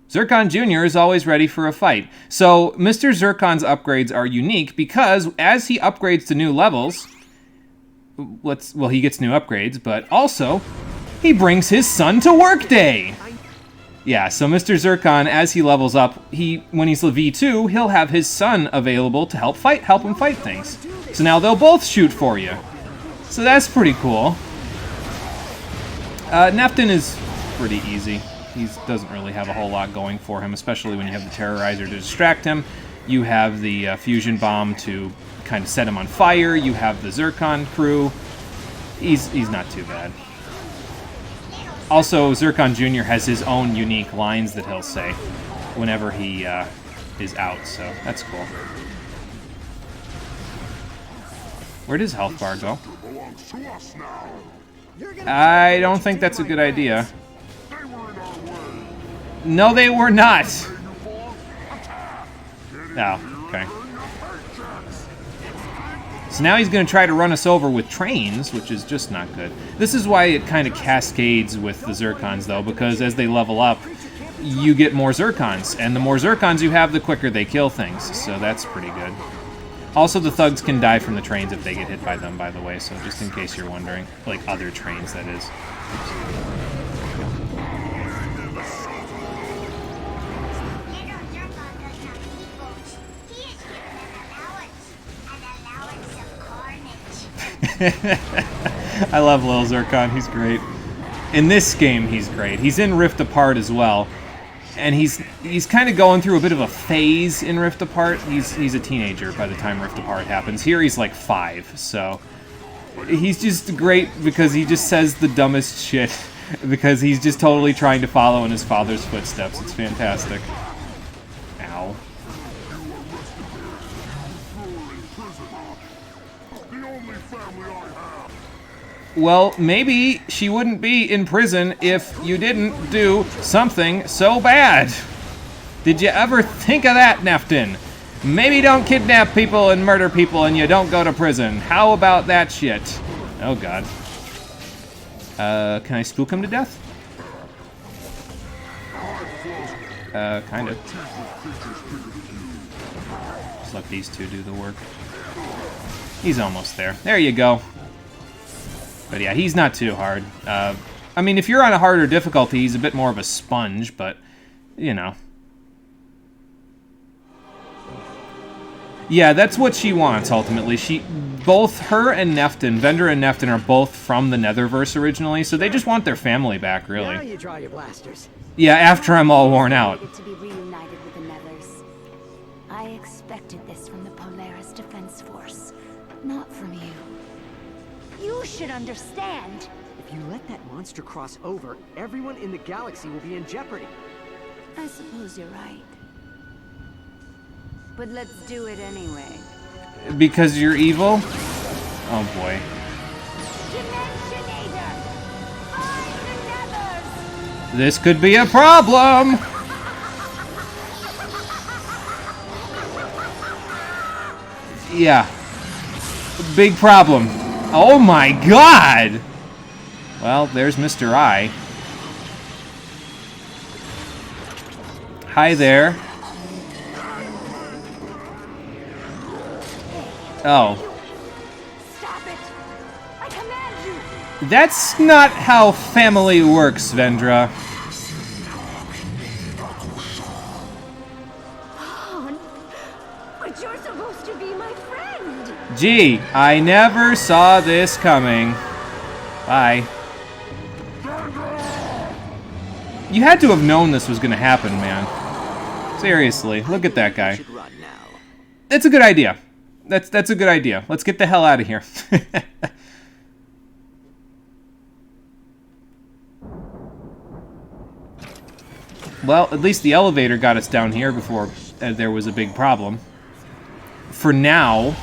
Speaker 1: Zircon Jr. is always ready for a fight. So Mr. Zircon's upgrades are unique because as he upgrades to new levels... Well, he gets new upgrades, but also, he brings his son to work day! Yeah, so Mr. Zircon, as he levels up, when he's V2, he'll have his son available to help him fight things. So now they'll both shoot for you. So that's pretty cool. Neftin is pretty easy. He doesn't really have a whole lot going for him, especially when you have the Terrorizer to distract him. You have the Fusion Bomb to kind of set him on fire. You have the Zircon crew. He's not too bad. Also, Zircon Jr. has his own unique lines that he'll say whenever he is out, so that's cool. Where does health bar go? I don't think that's a good idea. No, they were not! Oh, okay. So now he's going to try to run us over with trains, which is just not good. This is why it kind of cascades with the Zircons, though, because as they level up, you get more Zircons. And the more Zircons you have, the quicker they kill things. So that's pretty good. Also, the thugs can die from the trains if they get hit by them, by the way, so just in case you're wondering. Like, other trains, that is. I love Lil Zircon, he's great. In this game, he's great. He's in Rift Apart as well. And he's kind of going through a bit of a phase in Rift Apart. He's a teenager by the time Rift Apart happens. Here he's like 5, so... He's just great because he just says the dumbest shit. Because he's just totally trying to follow in his father's footsteps. It's fantastic. Ow. Well, maybe she wouldn't be in prison if you didn't do something so bad. Did you ever think of that, Neftin? Maybe don't kidnap people and murder people and you don't go to prison. How about that shit? Oh, God. Can I spook him to death? Kind of. Just let these two do the work. He's almost there. There you go. But yeah, he's not too hard. I mean, if you're on a harder difficulty, he's a bit more of a sponge, but, you know. Yeah, that's what she wants, ultimately. Both her and Neftin, Vendor and Neftin, are both from the Netherverse originally, so they just want their family back, really.
Speaker 4: Now you draw your blasters.
Speaker 1: Yeah, after I'm all worn out.
Speaker 10: To be reunited with the Nethers. I expected this from the Polaris Defense Force, not from you. You should understand.
Speaker 4: If you let that monster cross over, everyone in the galaxy will be in jeopardy.
Speaker 10: I suppose you're right. But let's do it anyway.
Speaker 1: Because you're evil? Oh boy.
Speaker 10: Dimensionator! Find the Nethers!
Speaker 1: This could be a problem! Yeah. Big problem. Oh my god! Well, there's Mr. I. Hi there. Oh.
Speaker 10: Stop it! I command you!
Speaker 1: That's not how family works, Vendra.
Speaker 10: Han, but you're supposed to be my friend!
Speaker 1: Gee, I never saw this coming. Bye. You had to have known this was gonna happen, man. Seriously, look at that guy. That's a good idea. That's a good idea. Let's get the hell out of here. Well, at least the elevator got us down here before there was a big problem. For now...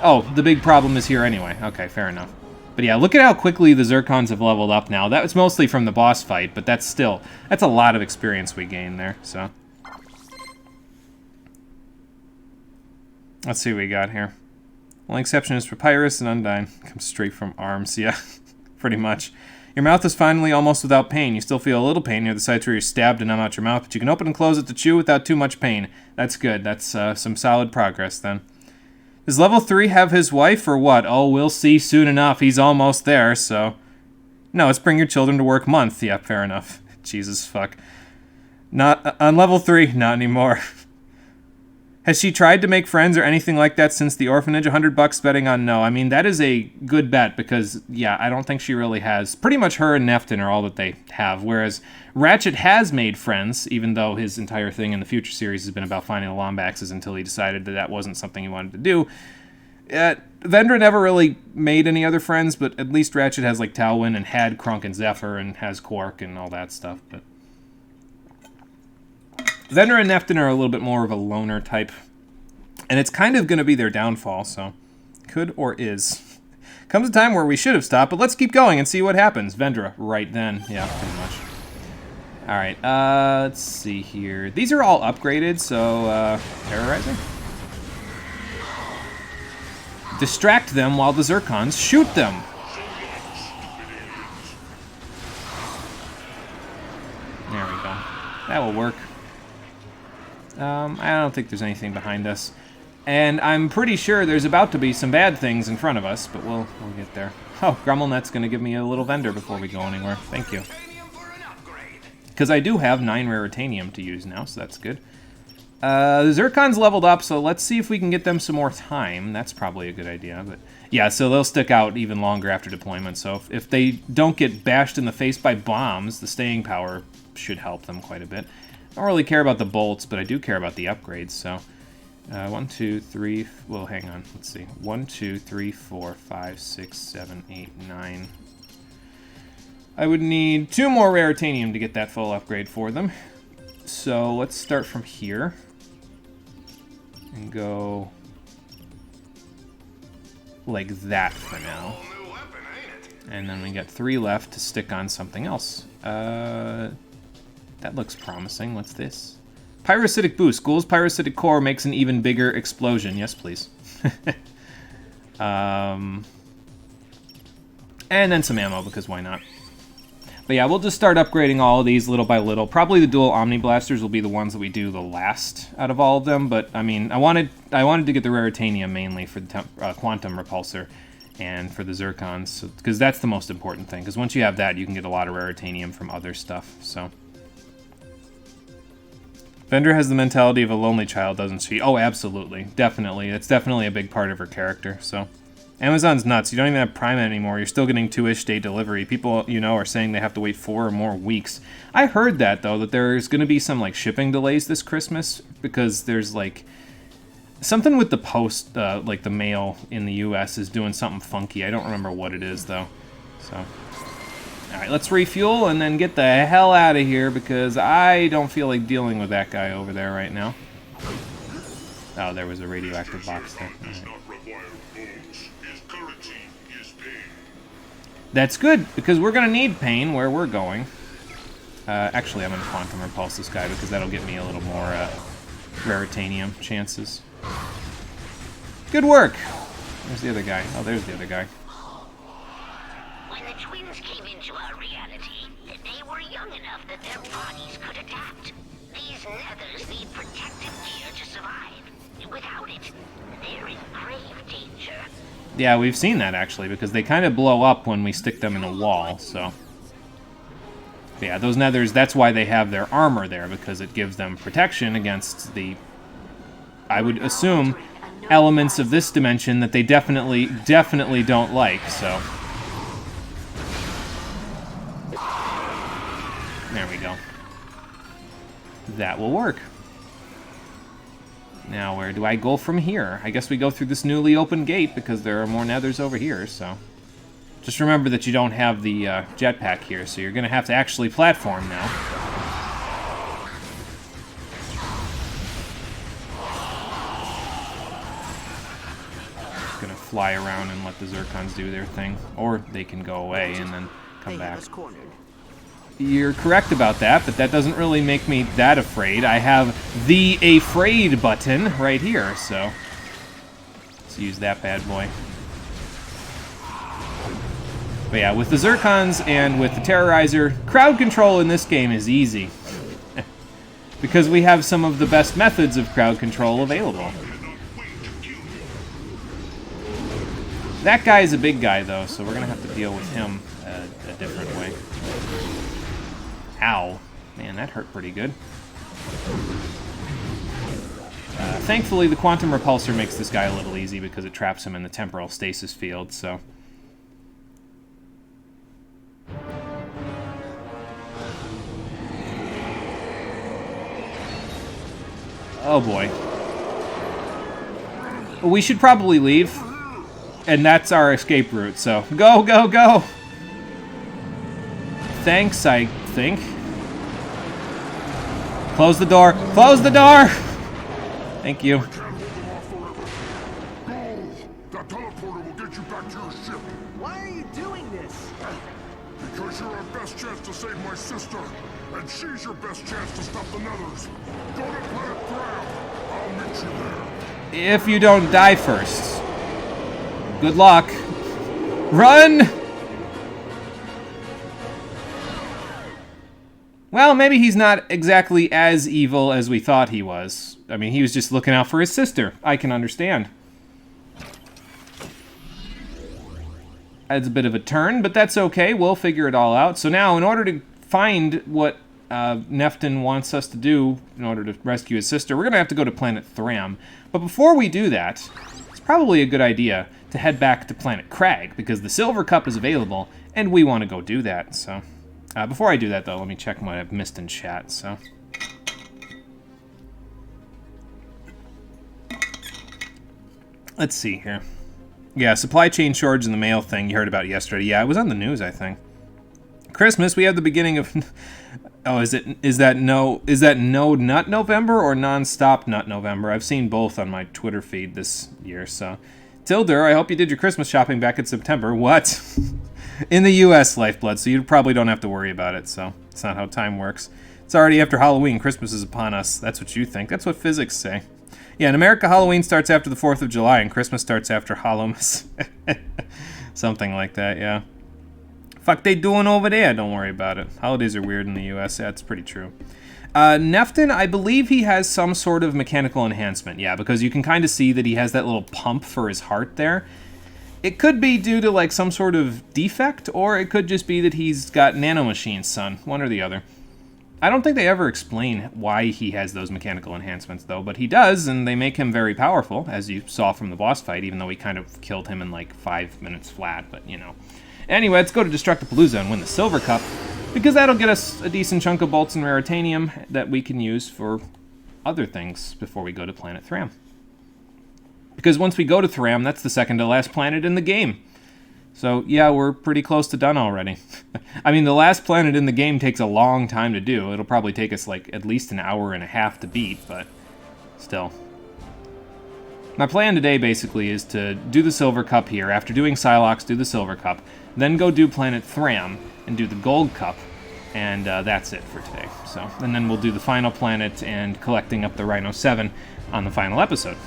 Speaker 1: Oh, the big problem is here anyway. Okay, fair enough. But yeah, look at how quickly the Zircons have leveled up now. That was mostly from the boss fight, but that's a lot of experience we gained there, so... Let's see what we got here. Only exception is Papyrus and Undyne. Comes straight from arms, yeah. Pretty much. Your mouth is finally almost without pain. You still feel a little pain near the sites where you're stabbed and numb out your mouth, but you can open and close it to chew without too much pain. That's good. That's some solid progress, then. Does level 3 have his wife, or what? Oh, we'll see soon enough. He's almost there, so... No, it's Bring Your Children to Work month. Yeah, fair enough. Jesus, fuck. Not... on level 3, not anymore. Has she tried to make friends or anything like that since the orphanage? $100 betting on no. I mean, that is a good bet because, yeah, I don't think she really has. Pretty much her and Neftin are all that they have, whereas Ratchet has made friends, even though his entire thing in the future series has been about finding the Lombaxes until he decided that that wasn't something he wanted to do. Vendra never really made any other friends, but at least Ratchet has, like, Talwyn and had Krunk and Zephyr and has Quark and all that stuff, but... Vendor and Neftin are a little bit more of a loner type. And it's kind of going to be their downfall, so... Could or is. Comes a time where we should have stopped, but let's keep going and see what happens. Vendra, right then. Yeah, pretty much. Alright, let's see here. These are all upgraded, so, Terrorizer? Distract them while the Zircons shoot them! There we go. That will work. I don't think there's anything behind us. And I'm pretty sure there's about to be some bad things in front of us, but we'll get there. Oh, Grummelnet's going to give me a little vendor before we go anywhere. Thank you. Because I do have 9 Raritanium to use now, so that's good. The Zircon's leveled up, so let's see if we can get them some more time. That's probably a good idea. But yeah, so they'll stick out even longer after deployment. So if they don't get bashed in the face by bombs, the staying power should help them quite a bit. I don't really care about the bolts, but I do care about the upgrades, so... 1, 2, 3... Well, hang on. Let's see. 1, 2, 3, 4, 5, 6, 7, 8, 9... I would need 2 more Raritanium to get that full upgrade for them. So, let's start from here. And go... like that for now. And then we got 3 left to stick on something else. That looks promising. What's this? Pyrocytic boost. Ghoul's pyrocytic core makes an even bigger explosion. Yes, please. And then some ammo, because why not? But yeah, we'll just start upgrading all of these little by little. Probably the dual Omni Blasters will be the ones that we do the last out of all of them. But I mean, I wanted to get the Raritanium mainly for the Quantum Repulsor and for the Zircons, because that's the most important thing. Because once you have that, you can get a lot of Raritanium from other stuff. So Vendor has the mentality of a lonely child, doesn't she? Oh, absolutely, definitely. It's definitely a big part of her character. So. Amazon's nuts. You don't even have Prime anymore. You're still getting 2-ish day delivery. People, you know, are saying they have to wait 4 or more weeks. I heard that, though, that there's going to be some, like, shipping delays this Christmas because there's, like, something with the post, like, the mail in the U.S. is doing something funky. I don't remember what it is, though. So, all right, let's refuel and then get the hell out of here because I don't feel like dealing with that guy over there right now. Oh, there was a radioactive box there. All right. That's good, because we're going to need pain where we're going. Actually, I'm going to Quantum Repulse this guy, because that'll get me a little more Raritanium chances. Good work! There's the other guy. Oh, there's the other guy.
Speaker 3: When the twins came into our reality, they were young enough that their bodies could adapt. These nethers need protective gear to survive. Without it, they're in grave danger.
Speaker 1: Yeah, we've seen that, actually, because they kind of blow up when we stick them in a wall, so... Yeah, those nethers, that's why they have their armor there, because it gives them protection against the, I would assume, elements of this dimension that they definitely don't like, so... There we go. That will work. Now, where do I go from here? I guess we go through this newly opened gate, because there are more nethers over here, so... Just remember that you don't have the jetpack here, so you're going to have to actually platform now. Just going to fly around and let the Zircons do their thing. Or they can go away and then come back. You're correct about that, but that doesn't really make me that afraid. I have the Afraid button right here, so let's use that bad boy. But yeah, with the Zircons and with the Terrorizer, crowd control in this game is easy. Because we have some of the best methods of crowd control available. That guy is a big guy, though, so we're going to have to deal with him a different way. Ow. Man, that hurt pretty good. Thankfully, the Quantum Repulsor makes this guy a little easy because it traps him in the temporal stasis field, so... Oh boy. We should probably leave. And that's our escape route, so go, go, go! Thanks, I think. Close the door. Close the door! Thank you.
Speaker 8: That teleporter will get you back to your ship.
Speaker 4: Why are you doing this?
Speaker 8: Because you're our best chance to save my sister. And she's your best chance to stop the Nethers. Go to Planet Ground. I'll meet you there.
Speaker 1: If you don't die first. Good luck. Run! Well, maybe he's not exactly as evil as we thought he was. I mean, he was just looking out for his sister. I can understand. Adds a bit of a turn, but that's okay. We'll figure it all out. So now, in order to find what Nefton wants us to do in order to rescue his sister, we're going to have to go to Planet Thram. But before we do that, it's probably a good idea to head back to Planet Crag, because the Silver Cup is available, and we want to go do that. So, before I do that, though, let me check what I've missed in chat. So, let's see here. Yeah, supply chain shortage in the mail thing you heard about yesterday. Yeah, it was on the news, I think. Christmas, we have the beginning of... Oh, is that no Nut November or non-stop Nut November? I've seen both on my Twitter feed this year, so... Tilder, I hope you did your Christmas shopping back in September. What? In the U.S., Lifeblood, so you probably don't have to worry about it, so... It's not how time works. It's already after Halloween. Christmas is upon us. That's what you think. That's what physics say. Yeah, in America, Halloween starts after the 4th of July, and Christmas starts after Hallowmas. Something like that, yeah. Fuck they doing over there? Don't worry about it. Holidays are weird in the US. That's pretty true. Nefton, I believe he has some sort of mechanical enhancement. Yeah, because you can kind of see that he has that little pump for his heart there. It could be due to, like, some sort of defect, or it could just be that he's got nanomachines, son. One or the other. I don't think they ever explain why he has those mechanical enhancements, though, but he does, and they make him very powerful, as you saw from the boss fight, even though he kind of killed him in, like, 5 minutes flat, but, you know. Anyway, let's go to Destructipalooza and win the Silver Cup, because that'll get us a decent chunk of bolts and raritanium that we can use for other things before we go to Planet Thram. Because once we go to Thram, that's the second to last planet in the game. So, yeah, we're pretty close to done already. I mean, the last planet in the game takes a long time to do. It'll probably take us, like, at least an hour and a half to beat, but still. My plan today, basically, is to do the Silver Cup here. After doing Psylocke, do the Silver Cup. Then go do Planet Thram and do the Gold Cup. And that's it for today. So, and then we'll do the final planet and collecting up the Rhino 7 on the final episode.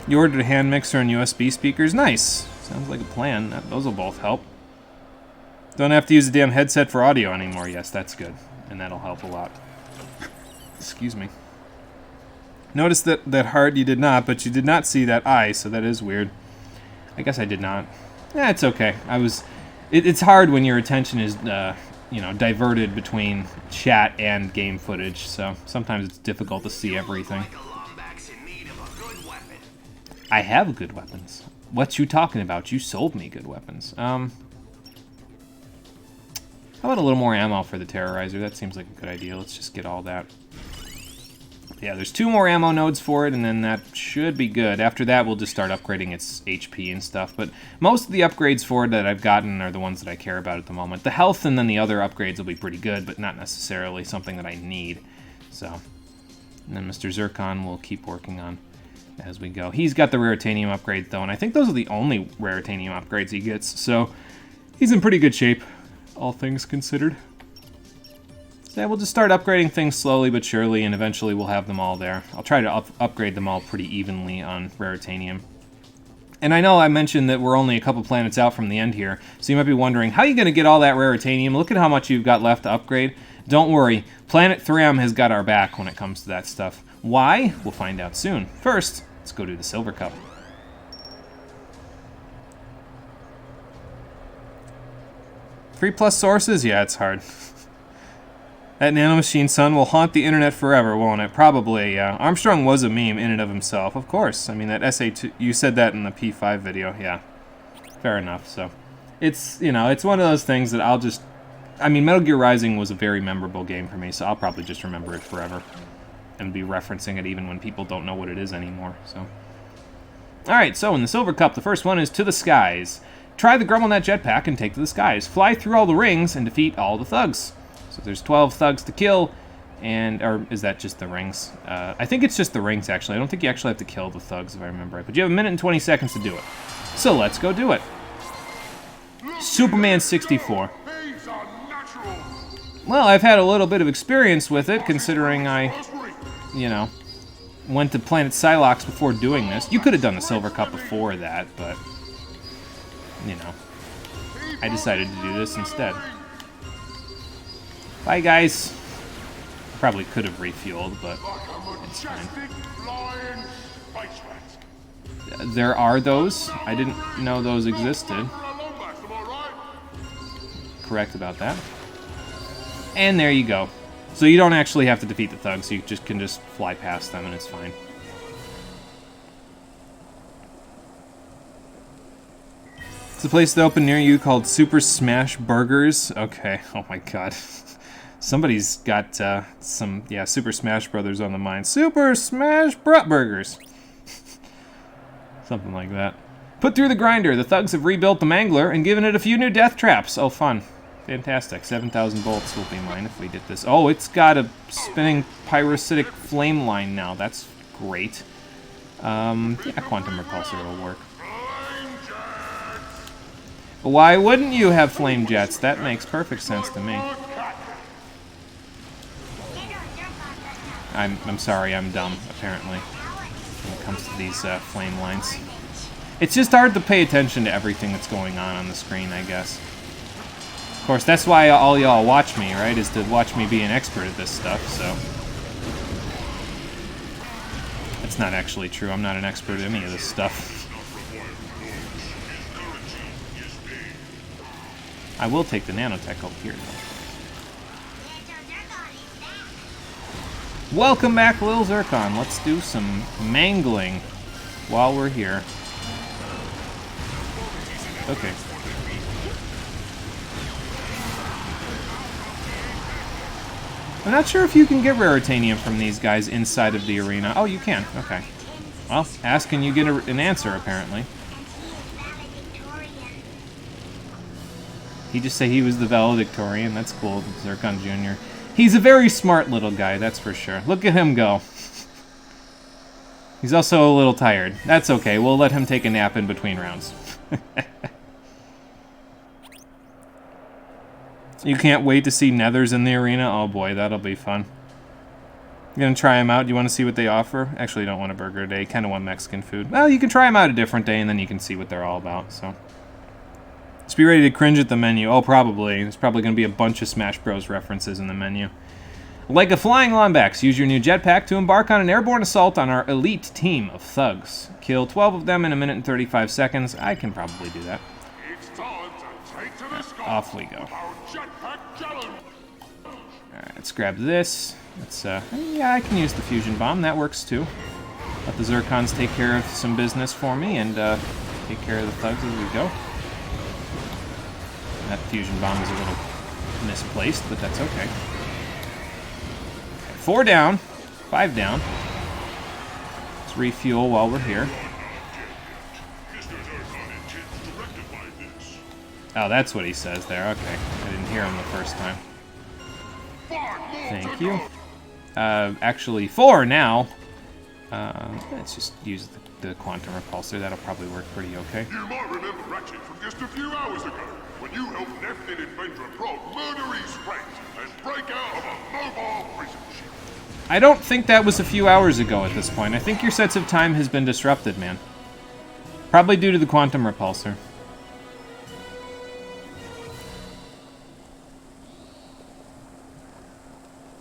Speaker 1: You ordered a hand mixer and USB speakers? Nice. Sounds like a plan. Those will both help. Don't have to use a damn headset for audio anymore. Yes, that's good. And that'll help a lot. Excuse me. Notice that heart you did not, but you did not see that eye, so that is weird. I guess I did not. Yeah, it's okay. It's hard when your attention is, you know, diverted between chat and game footage, so sometimes it's difficult to see everything. I have good weapons. What you talking about? You sold me good weapons. How about a little more ammo for the Terrorizer? That seems like a good idea. Let's just get all that. Yeah, there's 2 more ammo nodes for it, and then that should be good. After that, we'll just start upgrading its HP and stuff. But most of the upgrades for it that I've gotten are the ones that I care about at the moment. The health and then the other upgrades will be pretty good, but not necessarily something that I need. So, and then Mr. Zircon will keep working on as we go. He's got the Raritanium upgrades, though, and I think those are the only Raritanium upgrades he gets, so he's in pretty good shape, all things considered. So yeah, we'll just start upgrading things slowly but surely, and eventually we'll have them all there. I'll try to upgrade them all pretty evenly on Raritanium. And I know I mentioned that we're only a couple planets out from the end here, so you might be wondering, how are you going to get all that Raritanium? Look at how much you've got left to upgrade. Don't worry, Planet Thram has got our back when it comes to that stuff. Why? We'll find out soon. First, let's go do the Silver Cup. 3+ sources? Yeah, it's hard. That nanomachine, son, will haunt the internet forever, won't it? Probably, yeah. Armstrong was a meme in and of himself, of course. I mean, that SA2, you said that in the P5 video, yeah. Fair enough, so. It's, you know, it's one of those things that I'll just... I mean, Metal Gear Rising was a very memorable game for me, so I'll probably just remember it forever. And be referencing it even when people don't know what it is anymore, so. Alright, so in the Silver Cup, the first one is To the Skies. Try the GrumbleNet jetpack and take to the skies. Fly through all the rings and defeat all the thugs. So there's 12 thugs to kill, and, or is that just the rings? I think it's just the rings, actually. I don't think you actually have to kill the thugs, if I remember right. But you have 1 minute and 20 seconds to do it. So let's go do it. Superman 64. Well, I've had a little bit of experience with it, considering I, you know, went to Planet Psylocke before doing this. You could have done the Silver Cup before that, but, you know, I decided to do this instead. Bye, guys. Probably could have refueled, but it's fine. There are those. I didn't know those existed. Correct about that. And there you go. So you don't actually have to defeat the thugs. You just can just fly past them, and it's fine. It's a place that opened near you called Super Smash Burgers. Okay. Oh my god. Somebody's got some, yeah, Super Smash Brothers on the mind. Super Smash Burgers. Something like that. Put through the grinder. The thugs have rebuilt the Mangler and given it a few new death traps. Oh, fun. Fantastic. 7,000 bolts will be mine if we get this. Oh, it's got a spinning pyrocytic flame line now. That's great. Yeah, quantum repulsor will work. But why wouldn't you have flame jets? That makes perfect sense to me. I'm sorry, I'm dumb, apparently, when it comes to these flame lines. It's just hard to pay attention to everything that's going on the screen, I guess. Of course, that's why all y'all watch me, right? Is to watch me be an expert at this stuff, so... That's not actually true. I'm not an expert at any of this stuff. I will take the nanotech over here, though. Welcome back, Lil Zircon. Let's do some mangling while we're here. Okay. I'm not sure if you can get raritanium from these guys inside of the arena. Oh, you can. Okay. Well, ask and you get an answer, apparently. He just said he was the valedictorian. That's cool, Zircon Jr. He's a very smart little guy, that's for sure. Look at him go. He's also a little tired. That's okay. We'll let him take a nap in between rounds. You can't wait to see Nethers in the arena? Oh boy, that'll be fun. You gonna try them out? Do you want to see what they offer? Actually, I don't want a burger today. Kind of want Mexican food. Well, you can try them out a different day, and then you can see what they're all about, so... Just be ready to cringe at the menu. Oh, probably. There's probably going to be a bunch of Smash Bros. References in the menu. Like a flying Lombax, use your new jetpack to embark on an airborne assault on our elite team of thugs. Kill 12 of them in 1 minute and 35 seconds. I can probably do that. Off we go. Alright, let's grab this. Let's, yeah, I can use the fusion bomb. That works too. Let the Zircons take care of some business for me and take care of the thugs as we go. That fusion bomb is a little misplaced, but that's okay. 4 down, 5 down. Let's refuel while we're here. Oh, that's what he says there. Okay, I didn't hear him the first time. Thank you. Actually, 4 now. Let's just use the quantum repulsor. That'll probably work pretty okay.
Speaker 8: You might remember Ratchet from just a few hours ago, when you helped Neftin and Vendra Prog murder his friends and break out of a mobile prison ship.
Speaker 1: I don't think that was a few hours ago at this point. I think your sense of time has been disrupted, man. Probably due to the quantum repulsor.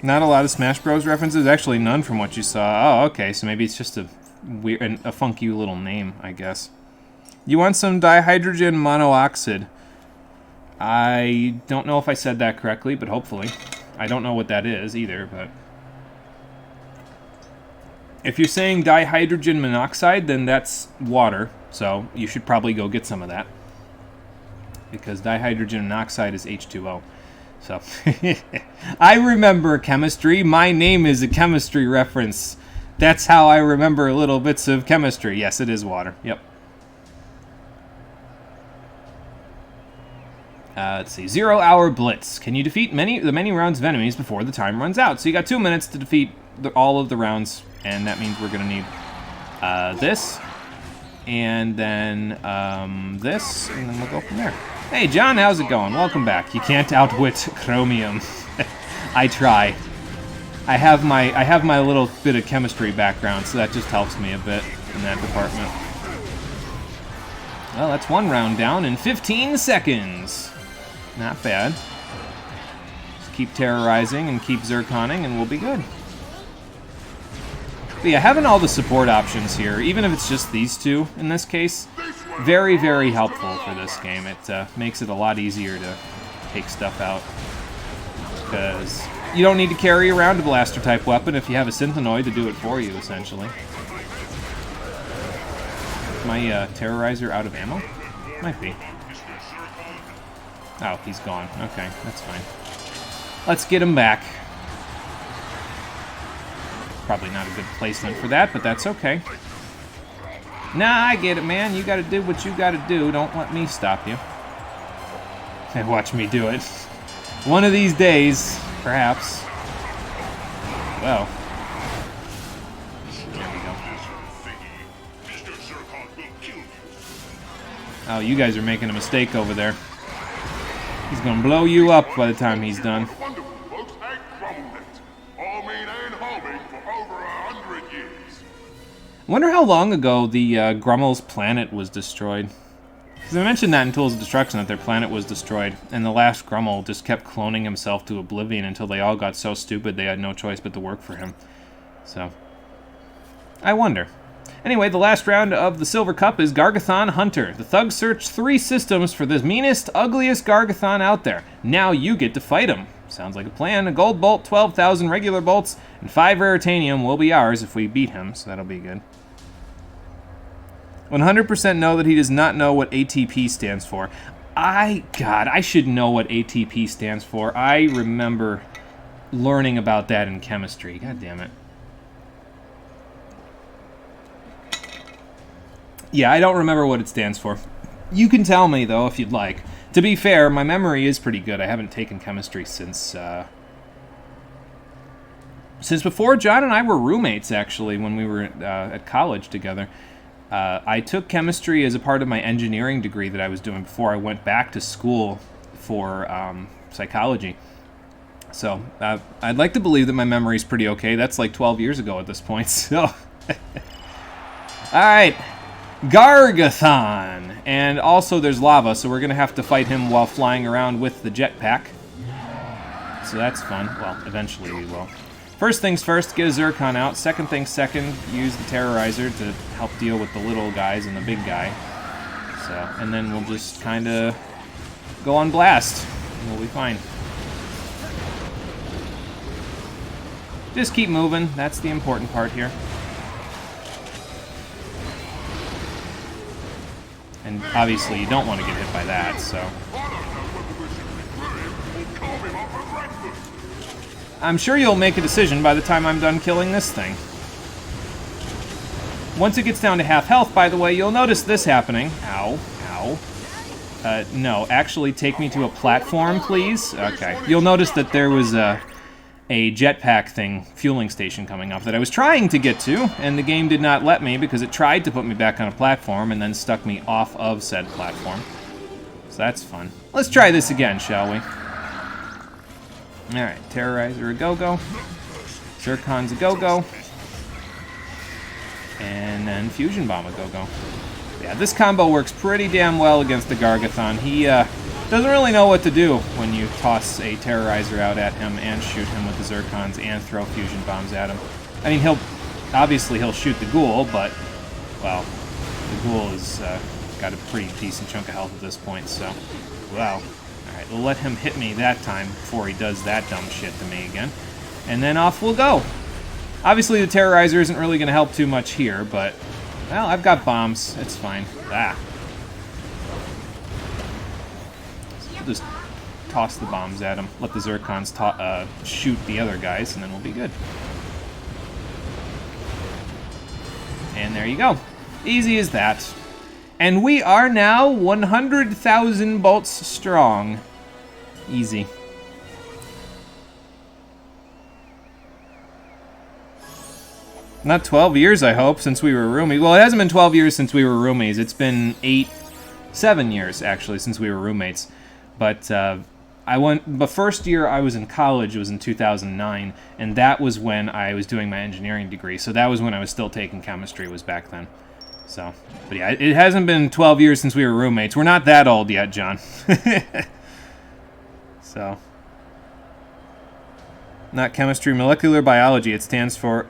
Speaker 1: Not a lot of Smash Bros. References? Actually, none from what you saw. Oh, okay, so maybe it's just a weird, a funky little name, I guess. You want some dihydrogen monoxide? I don't know if I said that correctly, but hopefully. I don't know what that is either, but... If you're saying dihydrogen monoxide, then that's water, so you should probably go get some of that. Because dihydrogen monoxide is H2O. So, I remember chemistry. My name is a chemistry reference. That's how I remember little bits of chemistry. Yes, it is water. Yep. Let's see. 0 hour blitz. Can you defeat the many rounds of enemies before the time runs out? So you got 2 minutes to defeat all of the rounds, and that means we're going to need this, and then this, and then we'll go from there. Hey, John, how's it going? Welcome back. You can't outwit Chromium. I try. I have my little bit of chemistry background, so that just helps me a bit in that department. Well, that's 1 round down in 15 seconds. Not bad. Just keep terrorizing and keep zirconing, and we'll be good. But yeah, having all the support options here, even if it's just these two in this case, very, very helpful for this game. It makes it a lot easier to take stuff out. Because you don't need to carry around a blaster-type weapon if you have a Synthenoid to do it for you, essentially. Is my Terrorizer out of ammo? Might be. Oh, he's gone. Okay, that's fine. Let's get him back. Probably not a good placement for that, but that's okay. Nah, I get it, man. You gotta do what you gotta do. Don't let me stop you. And watch me do it. One of these days, perhaps. Well. There we go. Oh, you guys are making a mistake over there. He's gonna blow you up by the time he's done. I wonder how long ago the Grummel's planet was destroyed. Because I mentioned that in Tools of Destruction, that their planet was destroyed, and the last Grummel just kept cloning himself to oblivion until they all got so stupid they had no choice but to work for him. So, I wonder. Anyway, the last round of the Silver Cup is Gargathon Hunter. The thugs search 3 systems for the meanest, ugliest Gargathon out there. Now you get to fight him. Sounds like a plan. A gold bolt, 12,000 regular bolts, and 5 raritanium will be ours if we beat him, so that'll be good. 100% know that he does not know what ATP stands for. God, I should know what ATP stands for. I remember learning about that in chemistry. God damn it. Yeah, I don't remember what it stands for. You can tell me, though, if you'd like. To be fair, my memory is pretty good. I haven't taken chemistry since before John and I were roommates, actually, when we were at college together. I took chemistry as a part of my engineering degree that I was doing before I went back to school for psychology. So I'd like to believe that my memory's pretty okay. That's like 12 years ago at this point, so... All right, Gargathon. And also there's lava, so we're going to have to fight him while flying around with the jetpack. So that's fun. Well, eventually we will. First things first, get a Zircon out. Second things second, use the Terrorizer to help deal with the little guys and the big guy. So, and then we'll just kind of go on blast, and we'll be fine. Just keep moving. That's the important part here. And obviously you don't want to get hit by that, so... I'm sure you'll make a decision by the time I'm done killing this thing. Once it gets down to half health, by the way, you'll notice this happening. Ow, ow. No, actually take me to a platform, please. Okay. You'll notice that there was a jetpack thing, fueling station coming up that I was trying to get to, and the game did not let me because it tried to put me back on a platform and then stuck me off of said platform. So that's fun. Let's try this again, shall we? Alright, Terrorizer a go-go. Zircon's a go-go. And then Fusion Bomb a go-go. Yeah, this combo works pretty damn well against the Gargathon. He doesn't really know what to do when you toss a Terrorizer out at him and shoot him with the Zircons and throw Fusion Bombs at him. I mean, obviously he'll shoot the Ghoul, but, well, the Ghoul has got a pretty decent chunk of health at this point, so, wow. Alright, we'll let him hit me that time before he does that dumb shit to me again. And then off we'll go. Obviously the Terrorizer isn't really going to help too much here, but, well, I've got bombs. It's fine. Ah. So we'll just toss the bombs at him. Let the Zircons shoot the other guys, and then we'll be good. And there you go. Easy as that. And we are now 100,000 bolts strong. Easy. Not 12 years, I hope, since we were roomies. Well, it hasn't been 12 years since we were roomies. It's been 7 years, actually, since we were roommates. But the first year I was in college was in 2009, and that was when I was doing my engineering degree. So that was when I was still taking chemistry, was back then. So, but yeah, it hasn't been 12 years since we were roommates. We're not that old yet, John. So, not chemistry, molecular biology. It stands for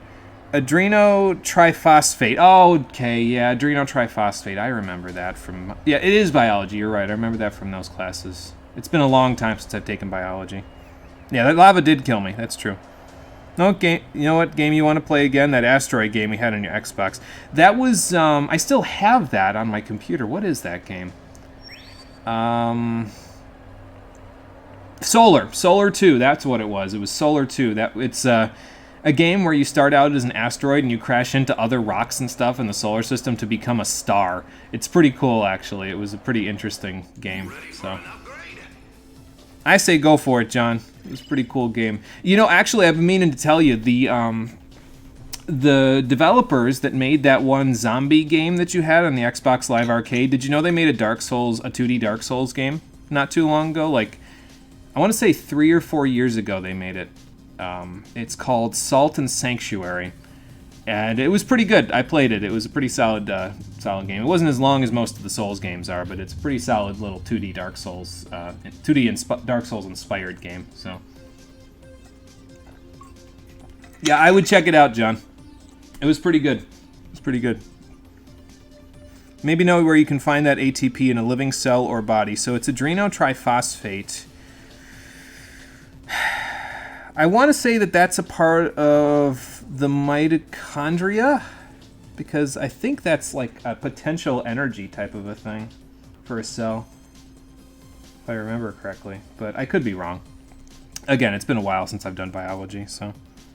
Speaker 1: adrenotriphosphate. Oh, okay, yeah, adrenotriphosphate. I remember that from... Yeah, it is biology. You're right. I remember that from those classes. It's been a long time since I've taken biology. Yeah, that lava did kill me. That's true. No game. You know what game you want to play again? That asteroid game we had on your Xbox. That was, I still have that on my computer. What is that game? Solar 2, that's what it was. It was Solar 2. It's a game where you start out as an asteroid and you crash into other rocks and stuff in the solar system to become a star. It's pretty cool, actually. It was a pretty interesting game, so... I say go for it, John. It was a pretty cool game. You know, actually, I've been meaning to tell you, the developers that made that one zombie game that you had on the Xbox Live Arcade, did you know they made a 2D Dark Souls game not too long ago? Like, I want to say 3 or 4 years ago they made it. It's called Salt and Sanctuary. And it was pretty good. I played it. It was a pretty solid solid game. It wasn't as long as most of the Souls games are, but it's a pretty solid little 2D Dark Souls, Dark Souls inspired game. So, yeah, I would check it out, John. It was pretty good. It was pretty good. Maybe know where you can find that ATP in a living cell or body. So it's adrenotriphosphate. I want to say that that's a part of the mitochondria, because I think that's like a potential energy type of a thing for a cell, if I remember correctly. But I could be wrong. Again, it's been a while since I've done biology, so...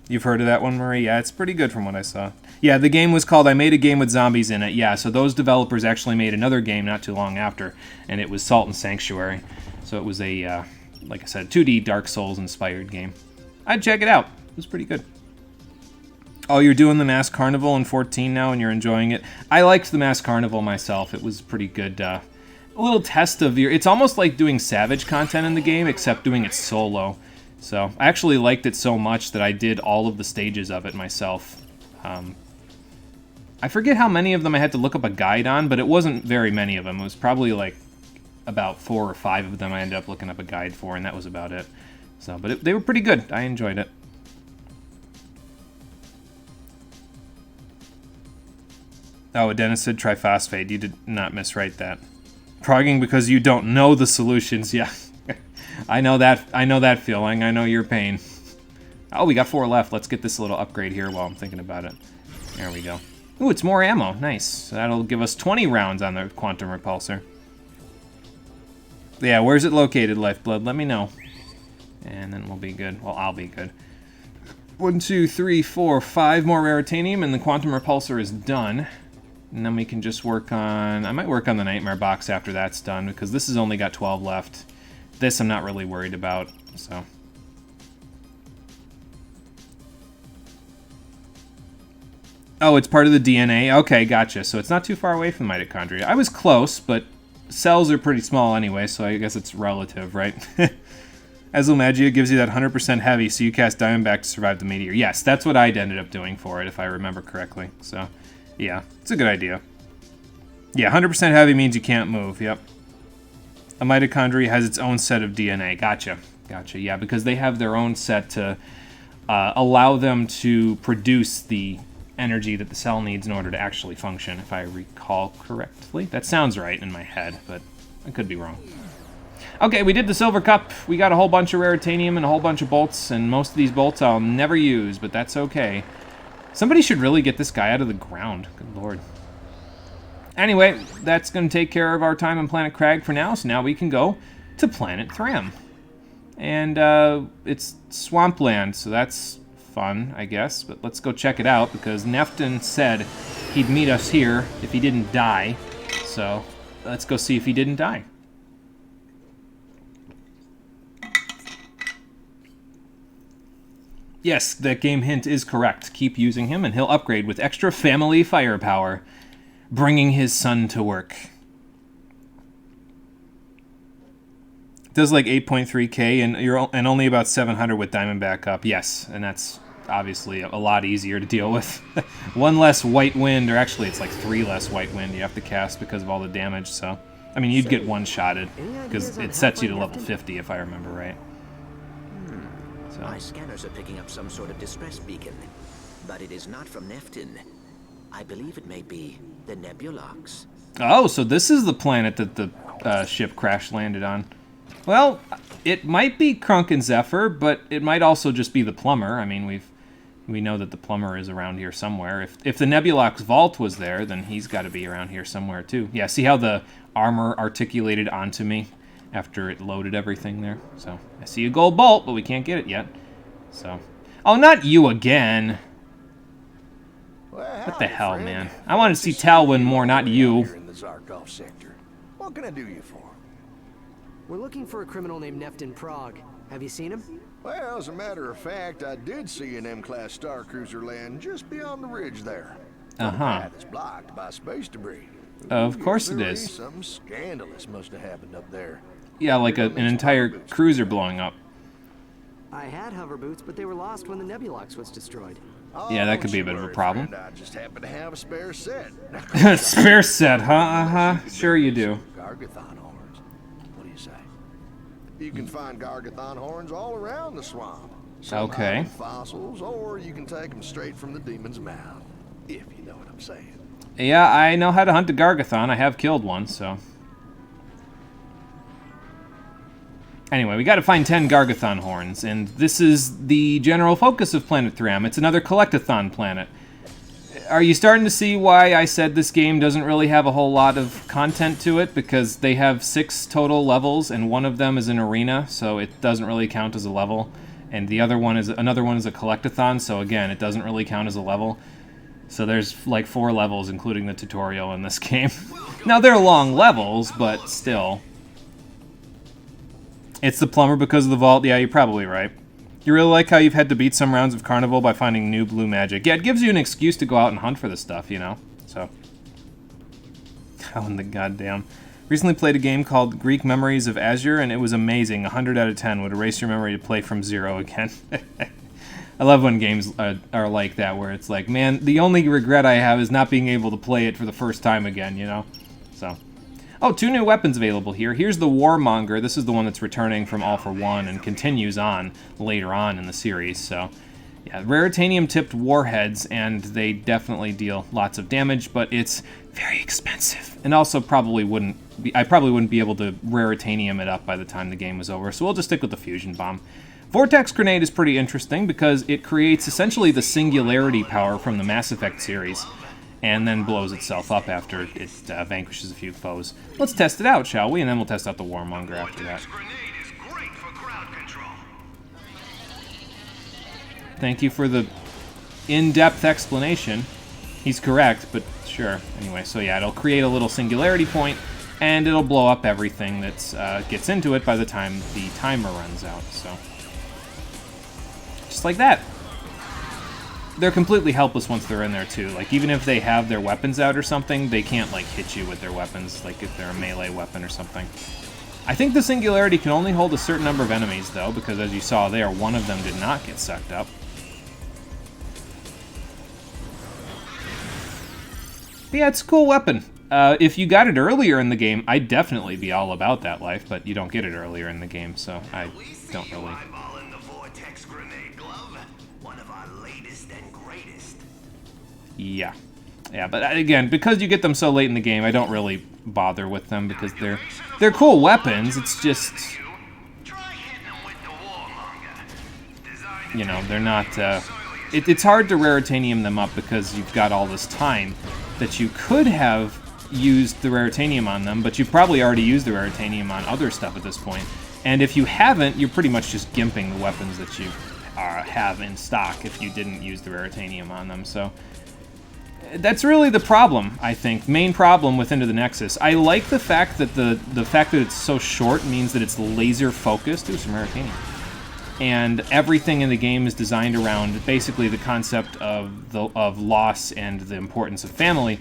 Speaker 1: You've heard of that one, Marie? Yeah, it's pretty good from what I saw. Yeah, the game was called I Made a Game with Zombies in It. Yeah, so those developers actually made another game not too long after, and it was Salt and Sanctuary. So it was a, like I said, 2D Dark Souls inspired game. I'd check it out. It was pretty good. Oh, you're doing the Mass Carnival in 14 now and you're enjoying it? I liked the Mass Carnival myself. It was pretty good. A little test of your... It's almost like doing Savage content in the game, except doing it solo. So, I actually liked it so much that I did all of the stages of it myself. I forget how many of them I had to look up a guide on, but it wasn't very many of them. It was probably like about 4 or 5 of them I ended up looking up a guide for, and that was about it. So, but they were pretty good. I enjoyed it. Oh, adenosine triphosphate. You did not miswrite that. Progging because you don't know the solutions. Yeah, I know that. I know that feeling. I know your pain. Oh, we got 4 left. Let's get this little upgrade here while I'm thinking about it. There we go. Ooh, it's more ammo. Nice. So that'll give us 20 rounds on the quantum repulsor. Yeah, where's it located, Lifeblood? Let me know. And then we'll be good. Well, I'll be good. 1, 2, 3, 4, 5 more raritanium, and the quantum repulsor is done. And then we can just work on... I might work on the nightmare box after that's done, because this has only got 12 left. This I'm not really worried about, so... Oh, it's part of the DNA? Okay, gotcha. So it's not too far away from mitochondria. I was close, but cells are pretty small anyway, so I guess it's relative, right? Azulmagia gives you that 100% heavy, so you cast Diamondback to survive the meteor. Yes, that's what I'd ended up doing for it, if I remember correctly. So, yeah, it's a good idea. Yeah, 100% heavy means you can't move, yep. A mitochondria has its own set of DNA. Gotcha, gotcha. Yeah, because they have their own set to allow them to produce the energy that the cell needs in order to actually function, if I recall correctly. That sounds right in my head, but I could be wrong. Okay, we did the Silver Cup. We got a whole bunch of raritanium and a whole bunch of bolts, and most of these bolts I'll never use, but that's okay. Somebody should really get this guy out of the ground. Good lord. Anyway, that's going to take care of our time on Planet Crag for now, so now we can go to Planet Thram. And it's swampland, so that's fun, I guess, but let's go check it out, because Nefton said he'd meet us here if he didn't die, so let's go see if he didn't die. Yes, that game hint is correct. Keep using him, and he'll upgrade with extra family firepower, bringing his son to work. Does like 8.3k, and only about 700 with Diamondback up. Yes, and that's obviously a lot easier to deal with. 1 less white wind, or actually it's like 3 less white wind you have to cast because of all the damage. So, I mean, you'd get one-shotted because it sets you to level 50 if I remember right. So.
Speaker 5: My scanners are picking up some sort of distress beacon, but it is not from Nefton. I believe it may be the Nebulox.
Speaker 1: Oh, so this is the planet that the ship crash landed on. Well, it might be Krunk and Zephyr, but it might also just be the plumber. I mean, we know that the plumber is around here somewhere. If the Nebulox vault was there, then he's got to be around here somewhere too. Yeah, see how the armor articulated onto me after it loaded everything there? So, I see a gold bolt, but we can't get it yet. So, oh, not you again.
Speaker 7: Well,
Speaker 1: what the hell, friend? Man? I want to see Talwyn more, not you.
Speaker 7: In the Zarkov sector. What can I do you for?
Speaker 4: We're looking for a criminal named Nefton Prague. Have you seen him?
Speaker 7: Well, as a matter of fact, I did see an M-class star cruiser land just beyond the ridge there. The path is blocked by space debris.
Speaker 1: Of course it is.
Speaker 7: Something scandalous must have happened up there.
Speaker 1: Yeah, like an entire cruiser blowing up.
Speaker 4: I had hover boots, but they were lost when the Nebulox was destroyed.
Speaker 1: Yeah, that could be a bit of a problem.
Speaker 7: Friend, I just happen to have a spare set.
Speaker 1: Spare set, huh? Uh-huh. Sure you do.
Speaker 7: Gargathon horns. What do you say? You can find Gargathon horns all around the swamp. Some
Speaker 1: Okay.
Speaker 7: out of fossils, or you can take them straight from the demon's mouth. If you know what I'm saying.
Speaker 1: Yeah, I know how to hunt a Gargathon. I have killed one, so... Anyway, we gotta find 10 Gargathon horns, and this is the general focus of Planet 3M. It's another collectathon planet. Are you starting to see why I said this game doesn't really have a whole lot of content to it? Because they have 6 total levels, and one of them is an arena, so it doesn't really count as a level. And the other one is another one is a collectathon, so again, it doesn't really count as a level. So there's like 4 levels, including the tutorial in this game. Now they're long levels, but still. It's the plumber because of the vault. Yeah, you're probably right. You really like how you've had to beat some rounds of Carnival by finding new blue magic. Yeah, it gives you an excuse to go out and hunt for this stuff, you know? So. How in the goddamn... Recently played a game called Greek Memories of Azure, and it was amazing. 100 out of 10 would erase your memory to play from 0 again. I love when games are like that, where it's like, man, the only regret I have is not being able to play it for the first time again, you know? So... Oh, 2 new weapons available here. Here's the Warmonger. This is the one that's returning from All for One and continues on later on in the series. So, yeah, raritanium-tipped warheads, and they definitely deal lots of damage, but it's very expensive. And also probably wouldn't be, I probably wouldn't be able to raritanium it up by the time the game was over, so we'll just stick with the fusion bomb. Vortex Grenade is pretty interesting because it creates essentially the singularity power from the Mass Effect series, and then blows itself up after it vanquishes a few foes. Let's test it out, shall we? And then we'll test out the Warmonger after that. Thank you for the in-depth explanation. He's correct, but sure. Anyway, so yeah, it'll create a little singularity point, and it'll blow up everything that gets into it by the time the timer runs out. So, just like that. They're completely helpless once they're in there, too. Like, even if they have their weapons out or something, they can't, like, hit you with their weapons, like if they're a melee weapon or something. I think the Singularity can only hold a certain number of enemies, though, because as you saw there, one of them did not get sucked up. But yeah, it's a cool weapon. If you got it earlier in the game, I'd definitely be all about that life, but you don't get it earlier in the game, so I don't really... Yeah. Yeah, but again, because you get them so late in the game, I don't really bother with them because they're cool weapons. It's just, you know, they're not, it's hard to raritanium them up because you've got all this time that you could have used the raritanium on them, but you've probably already used the raritanium on other stuff at this point. And if you haven't, you're pretty much just gimping the weapons that you have in stock if you didn't use the raritanium on them, so... That's really the problem, I think. Main problem with Into the Nexus. I like the fact that the fact that it's so short means that it's laser focused. Ooh, some raritanium. And everything in the game is designed around basically the concept of loss and the importance of family.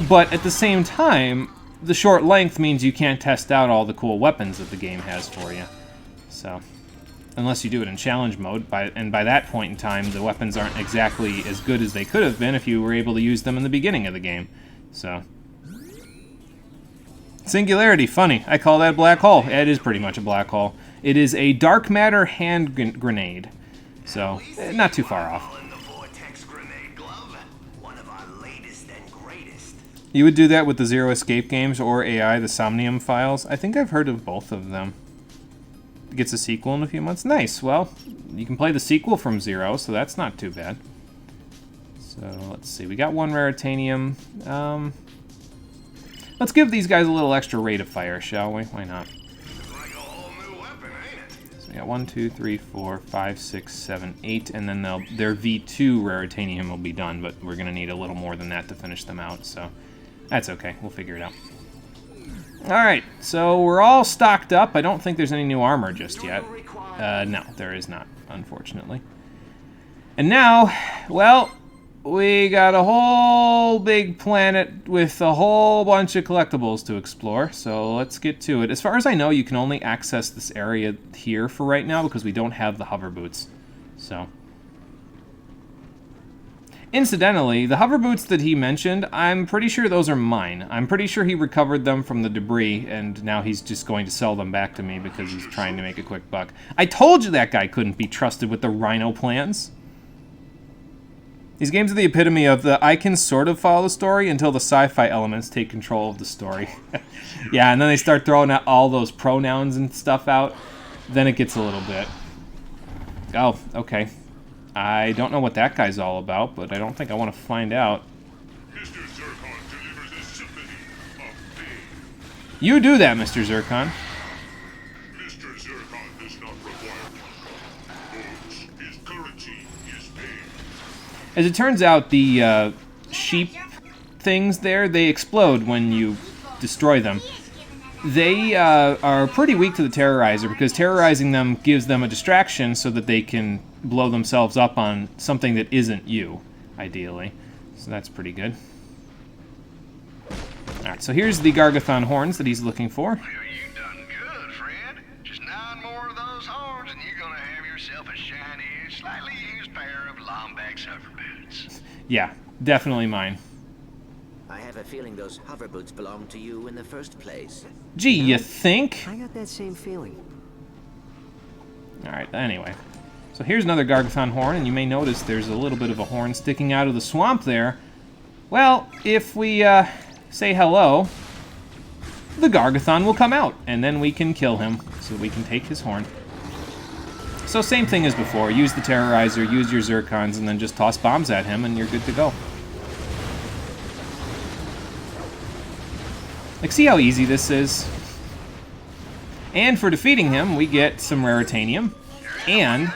Speaker 1: But at the same time, the short length means you can't test out all the cool weapons that the game has for you. So... Unless you do it in challenge mode, and by that point in time, the weapons aren't exactly as good as they could have been if you were able to use them in the beginning of the game. So... Singularity, funny. I call that a black hole. It is pretty much a black hole. It is a dark matter hand grenade. So, not too far off. You would do that with the Zero Escape games or AI, the Somnium files? I think I've heard of both of them. Gets a sequel in a few months. Nice. Well, you can play the sequel from Zero, so that's not too bad. So, let's see. We got 1 raritanium. Let's give these guys a little extra rate of fire, shall we? Why not? So we got 1, 2, 3, 4, 5, 6, 7, 8, and then their V2 raritanium will be done, but we're going to need a little more than that to finish them out, so that's okay. We'll figure it out. Alright, so we're all stocked up. I don't think there's any new armor just yet. No, there is not, unfortunately. And now, well, we got a whole big planet with a whole bunch of collectibles to explore, so let's get to it. As far as I know, you can only access this area here for right now because we don't have the hover boots. So, Incidentally, the hover boots that he mentioned, I'm pretty sure those are mine. I'm pretty sure he recovered them from the debris, and now he's just going to sell them back to me because he's trying to make a quick buck. I told you that guy couldn't be trusted with the Rhino plans. These games are the epitome of the I can sort of follow the story until the sci-fi elements take control of the story. Yeah, and then they start throwing out all those pronouns and stuff out. Then it gets a little bit... Oh, okay. I don't know what that guy's all about, but I don't think I want to find out.
Speaker 8: Mr. Zircon delivers a symphony of pain.
Speaker 1: You do that, Mr. Zircon.
Speaker 8: Mr. Zircon does not require goods. His currency is pain.
Speaker 1: As it turns out, the sheep things there, they explode when you destroy them. They are pretty weak to the Terrorizer because terrorizing them gives them a distraction so that they can blow themselves up on something that isn't you, ideally. So that's pretty good. Alright, so here's the Gargathon horns that he's looking for.
Speaker 7: Well, you done good, friend. Just 9 more of those horns and you're gonna have yourself a shiny, slightly used pair of Lombax hover boots.
Speaker 1: Yeah, definitely mine.
Speaker 5: I have a feeling those hover boots belong to you in the first place.
Speaker 1: Gee, you think?
Speaker 4: I got that same feeling.
Speaker 1: Alright, anyway. So here's another Gargathon horn, and you may notice there's a little bit of a horn sticking out of the swamp there. Well, if we say hello, the Gargathon will come out, and then we can kill him, so we can take his horn. So same thing as before. Use the Terrorizer, use your Zircons, and then just toss bombs at him, and you're good to go. Like, see how easy this is? And for defeating him, we get some Raritanium, and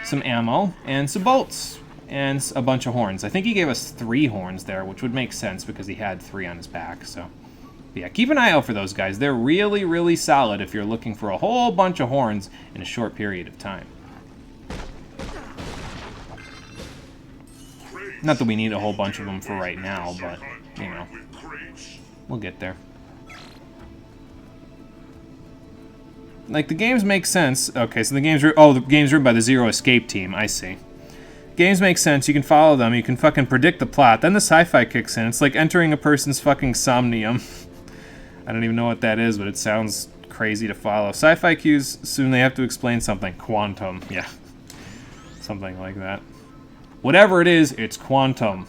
Speaker 1: some ammo, and some bolts, and a bunch of horns. I think he gave us 3 horns there, which would make sense because he had 3 on his back, so... But yeah, keep an eye out for those guys. They're really, really solid if you're looking for a whole bunch of horns in a short period of time. Not that we need a whole bunch of them for right now, but, you know, we'll get there. Like, the games make sense. Okay, so the game's... the game's written by the Zero Escape team. I see. Games make sense. You can follow them. You can fucking predict the plot. Then the sci-fi kicks in. It's like entering a person's fucking somnium. I don't even know what that is, but it sounds crazy to follow. Sci-fi cues, soon they have to explain something. Quantum. Yeah. Something like that. Whatever it is, it's quantum.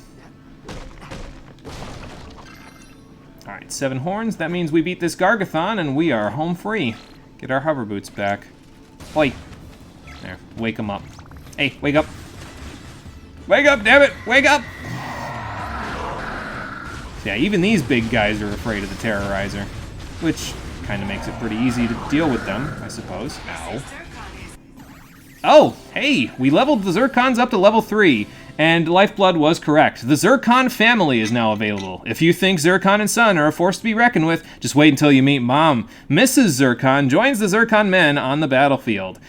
Speaker 1: Alright, 7 horns. That means we beat this Gargathon, and we are home free. Get our hover boots back. Oi! There, wake him up. Hey, wake up! Wake up, damn it! Wake up! Yeah, even these big guys are afraid of the Terrorizer, which kind of makes it pretty easy to deal with them, I suppose. Ow. Oh, hey! We leveled the Zircons up to level 3, and Lifeblood was correct. The Zircon family is now available. If you think Zircon and Son are a force to be reckoned with, just wait until you meet Mom. Mrs. Zircon joins the Zircon men on the battlefield.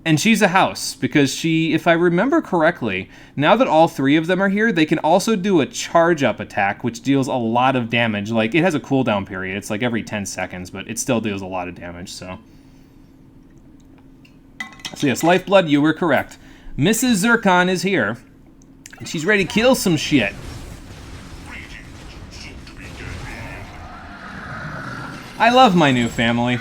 Speaker 1: And she's a house, because she, if I remember correctly, now that all 3 of them are here, they can also do a charge-up attack, which deals a lot of damage. Like, it has a cooldown period. It's like every 10 seconds, but it still deals a lot of damage, so... So yes, Lifeblood, you were correct. Mrs. Zircon is here, and she's ready to kill some shit. I love my new family.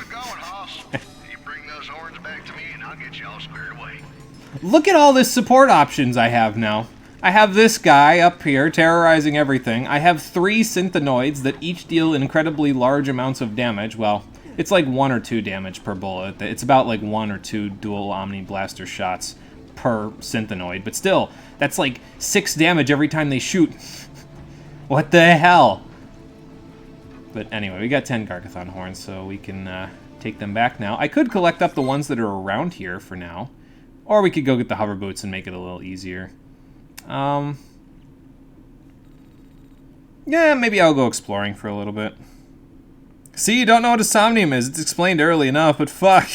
Speaker 1: Look at all this support options I have now. I have this guy up here terrorizing everything. I have 3 synthenoids that each deal incredibly large amounts of damage. Well, it's like 1 or 2 damage per bullet. It's about like 1 or 2 dual Omni Blaster shots per synthenoid. But still, that's like 6 damage every time they shoot. What the hell? But anyway, we got 10 Gargathon horns, so we can take them back now. I could collect up the ones that are around here for now. Or we could go get the hover boots and make it a little easier. Yeah, maybe I'll go exploring for a little bit. See, you don't know what a somnium is. It's explained early enough, but fuck.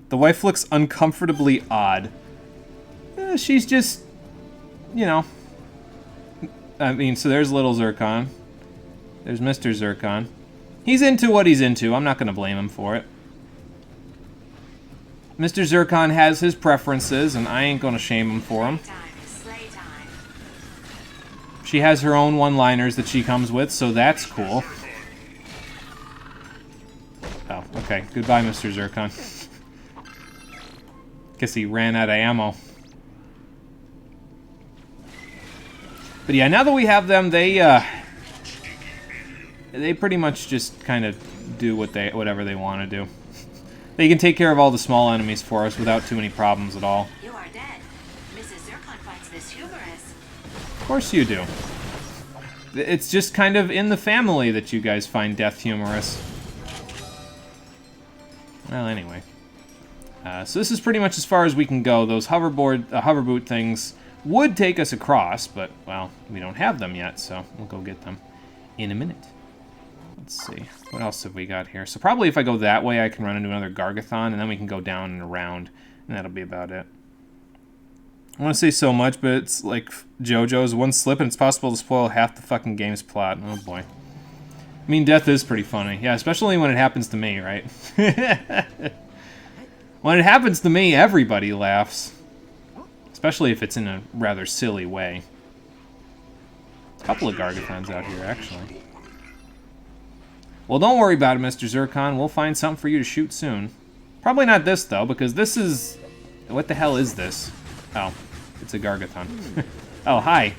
Speaker 1: The wife looks uncomfortably odd. She's just, you know. I mean, so there's little Zircon. There's Mr. Zircon. He's into what he's into. I'm not going to blame him for it. Mr. Zircon has his preferences, and I ain't going to shame him for them. She has her own one-liners that she comes with, so that's cool. Oh, okay. Goodbye, Mr. Zircon. Guess he ran out of ammo. But yeah, now that we have them, they pretty much just kind of do whatever they want to do. They can take care of all the small enemies for us without too many problems at all.
Speaker 9: You are dead. Mrs. Zircon finds this humorous.
Speaker 1: Of course you do. It's just kind of in the family that you guys find death humorous. Well, anyway. So this is pretty much as far as we can go. Those hoverboot things would take us across, but, well, we don't have them yet, so we'll go get them in a minute. Let's see. What else have we got here? So probably if I go that way, I can run into another Gargathon, and then we can go down and around, and that'll be about it. I want to say so much, but it's like JoJo's one slip, and it's possible to spoil half the fucking game's plot. Oh, boy. I mean, death is pretty funny. Yeah, especially when it happens to me, right? When it happens to me, everybody laughs. Especially if it's in a rather silly way. A couple of Gargathons out here, actually. Well, don't worry about it, Mr. Zircon. We'll find something for you to shoot soon. Probably not this, though, because this is... What the hell is this? Oh, it's a Gargathon. Oh, hi.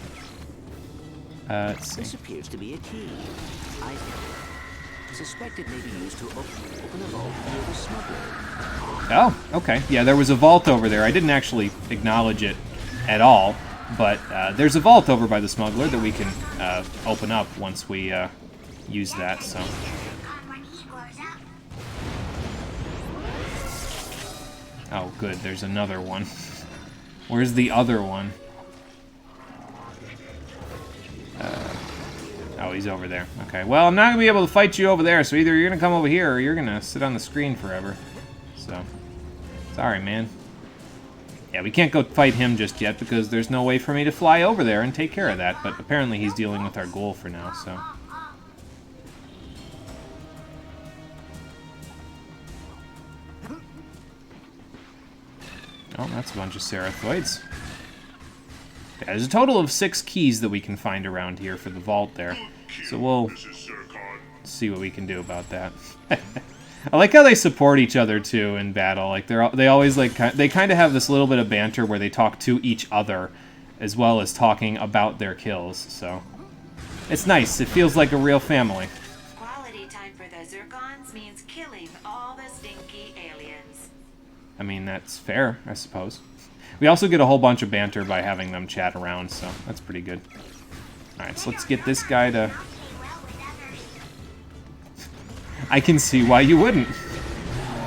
Speaker 1: Let's see.
Speaker 5: This appears to be a key. I suspect it may be used to open a vault near the smuggler.
Speaker 1: Oh, okay. Yeah, there was a vault over there. I didn't actually acknowledge it at all, but there's a vault over by the smuggler that we can open up once we use that, so... Oh, good. There's another one. Where's the other one? Oh, he's over there. Okay, well, I'm not going to be able to fight you over there, so either you're going to come over here or you're going to sit on the screen forever. So, sorry, man. Yeah, we can't go fight him just yet because there's no way for me to fly over there and take care of that, but apparently he's dealing with our ghoul for now, so... Oh, that's a bunch of Cerathoids. Yeah, there's a total of 6 keys that we can find around here for the vault there. So we'll see what we can do about that. I like how they support each other too in battle. Like they always like they kind of have this little bit of banter where they talk to each other as well as talking about their kills. So it's nice. It feels like a real family.
Speaker 9: Quality time for the Zircons means killing all the stinky aliens.
Speaker 1: I mean, that's fair, I suppose. We also get a whole bunch of banter by having them chat around, so that's pretty good. Alright, so let's get this guy to... I can see why you wouldn't.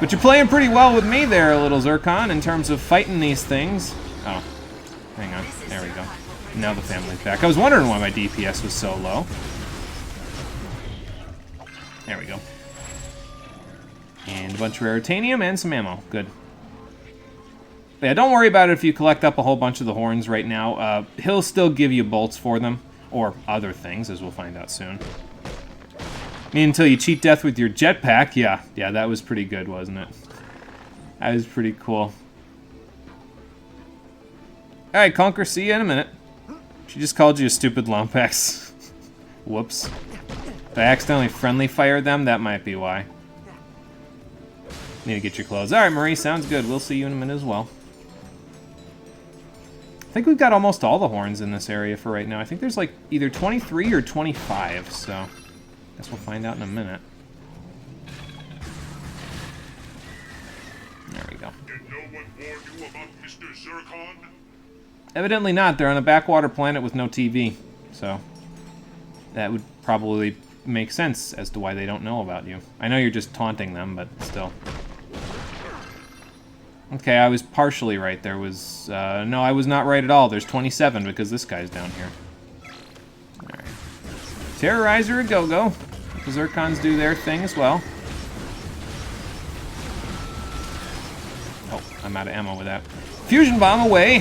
Speaker 1: But you're playing pretty well with me there, little Zircon, in terms of fighting these things. Oh, hang on. There we go. Now the family's back. I was wondering why my DPS was so low. There we go. And a bunch of Raritanium and some ammo. Good. But yeah, don't worry about it if you collect up a whole bunch of the horns right now. He'll still give you bolts for them. Or other things, as we'll find out soon. I mean, until you cheat death with your jetpack. Yeah, that was pretty good, wasn't it? That was pretty cool. Alright, Conquer, see you in a minute. She just called you a stupid Lompex. Whoops. If I accidentally friendly fired them, that might be why. Need to get your clothes. Alright, Marie, sounds good. We'll see you in a minute as well. I think we've got almost all the horns in this area for right now. I think there's like either 23 or 25, so I guess we'll find out in a minute. There we go.
Speaker 8: Did no one warn you about Mr. Zircon?
Speaker 1: Evidently not. They're on a backwater planet with no TV, so that would probably make sense as to why they don't know about you. I know you're just taunting them, but still. Okay, I was partially right. There was... no, I was not right at all. There's 27 because this guy's down here. Alright. Terrorizer a go-go. The Zircons do their thing as well. Oh, I'm out of ammo with that. Fusion bomb away!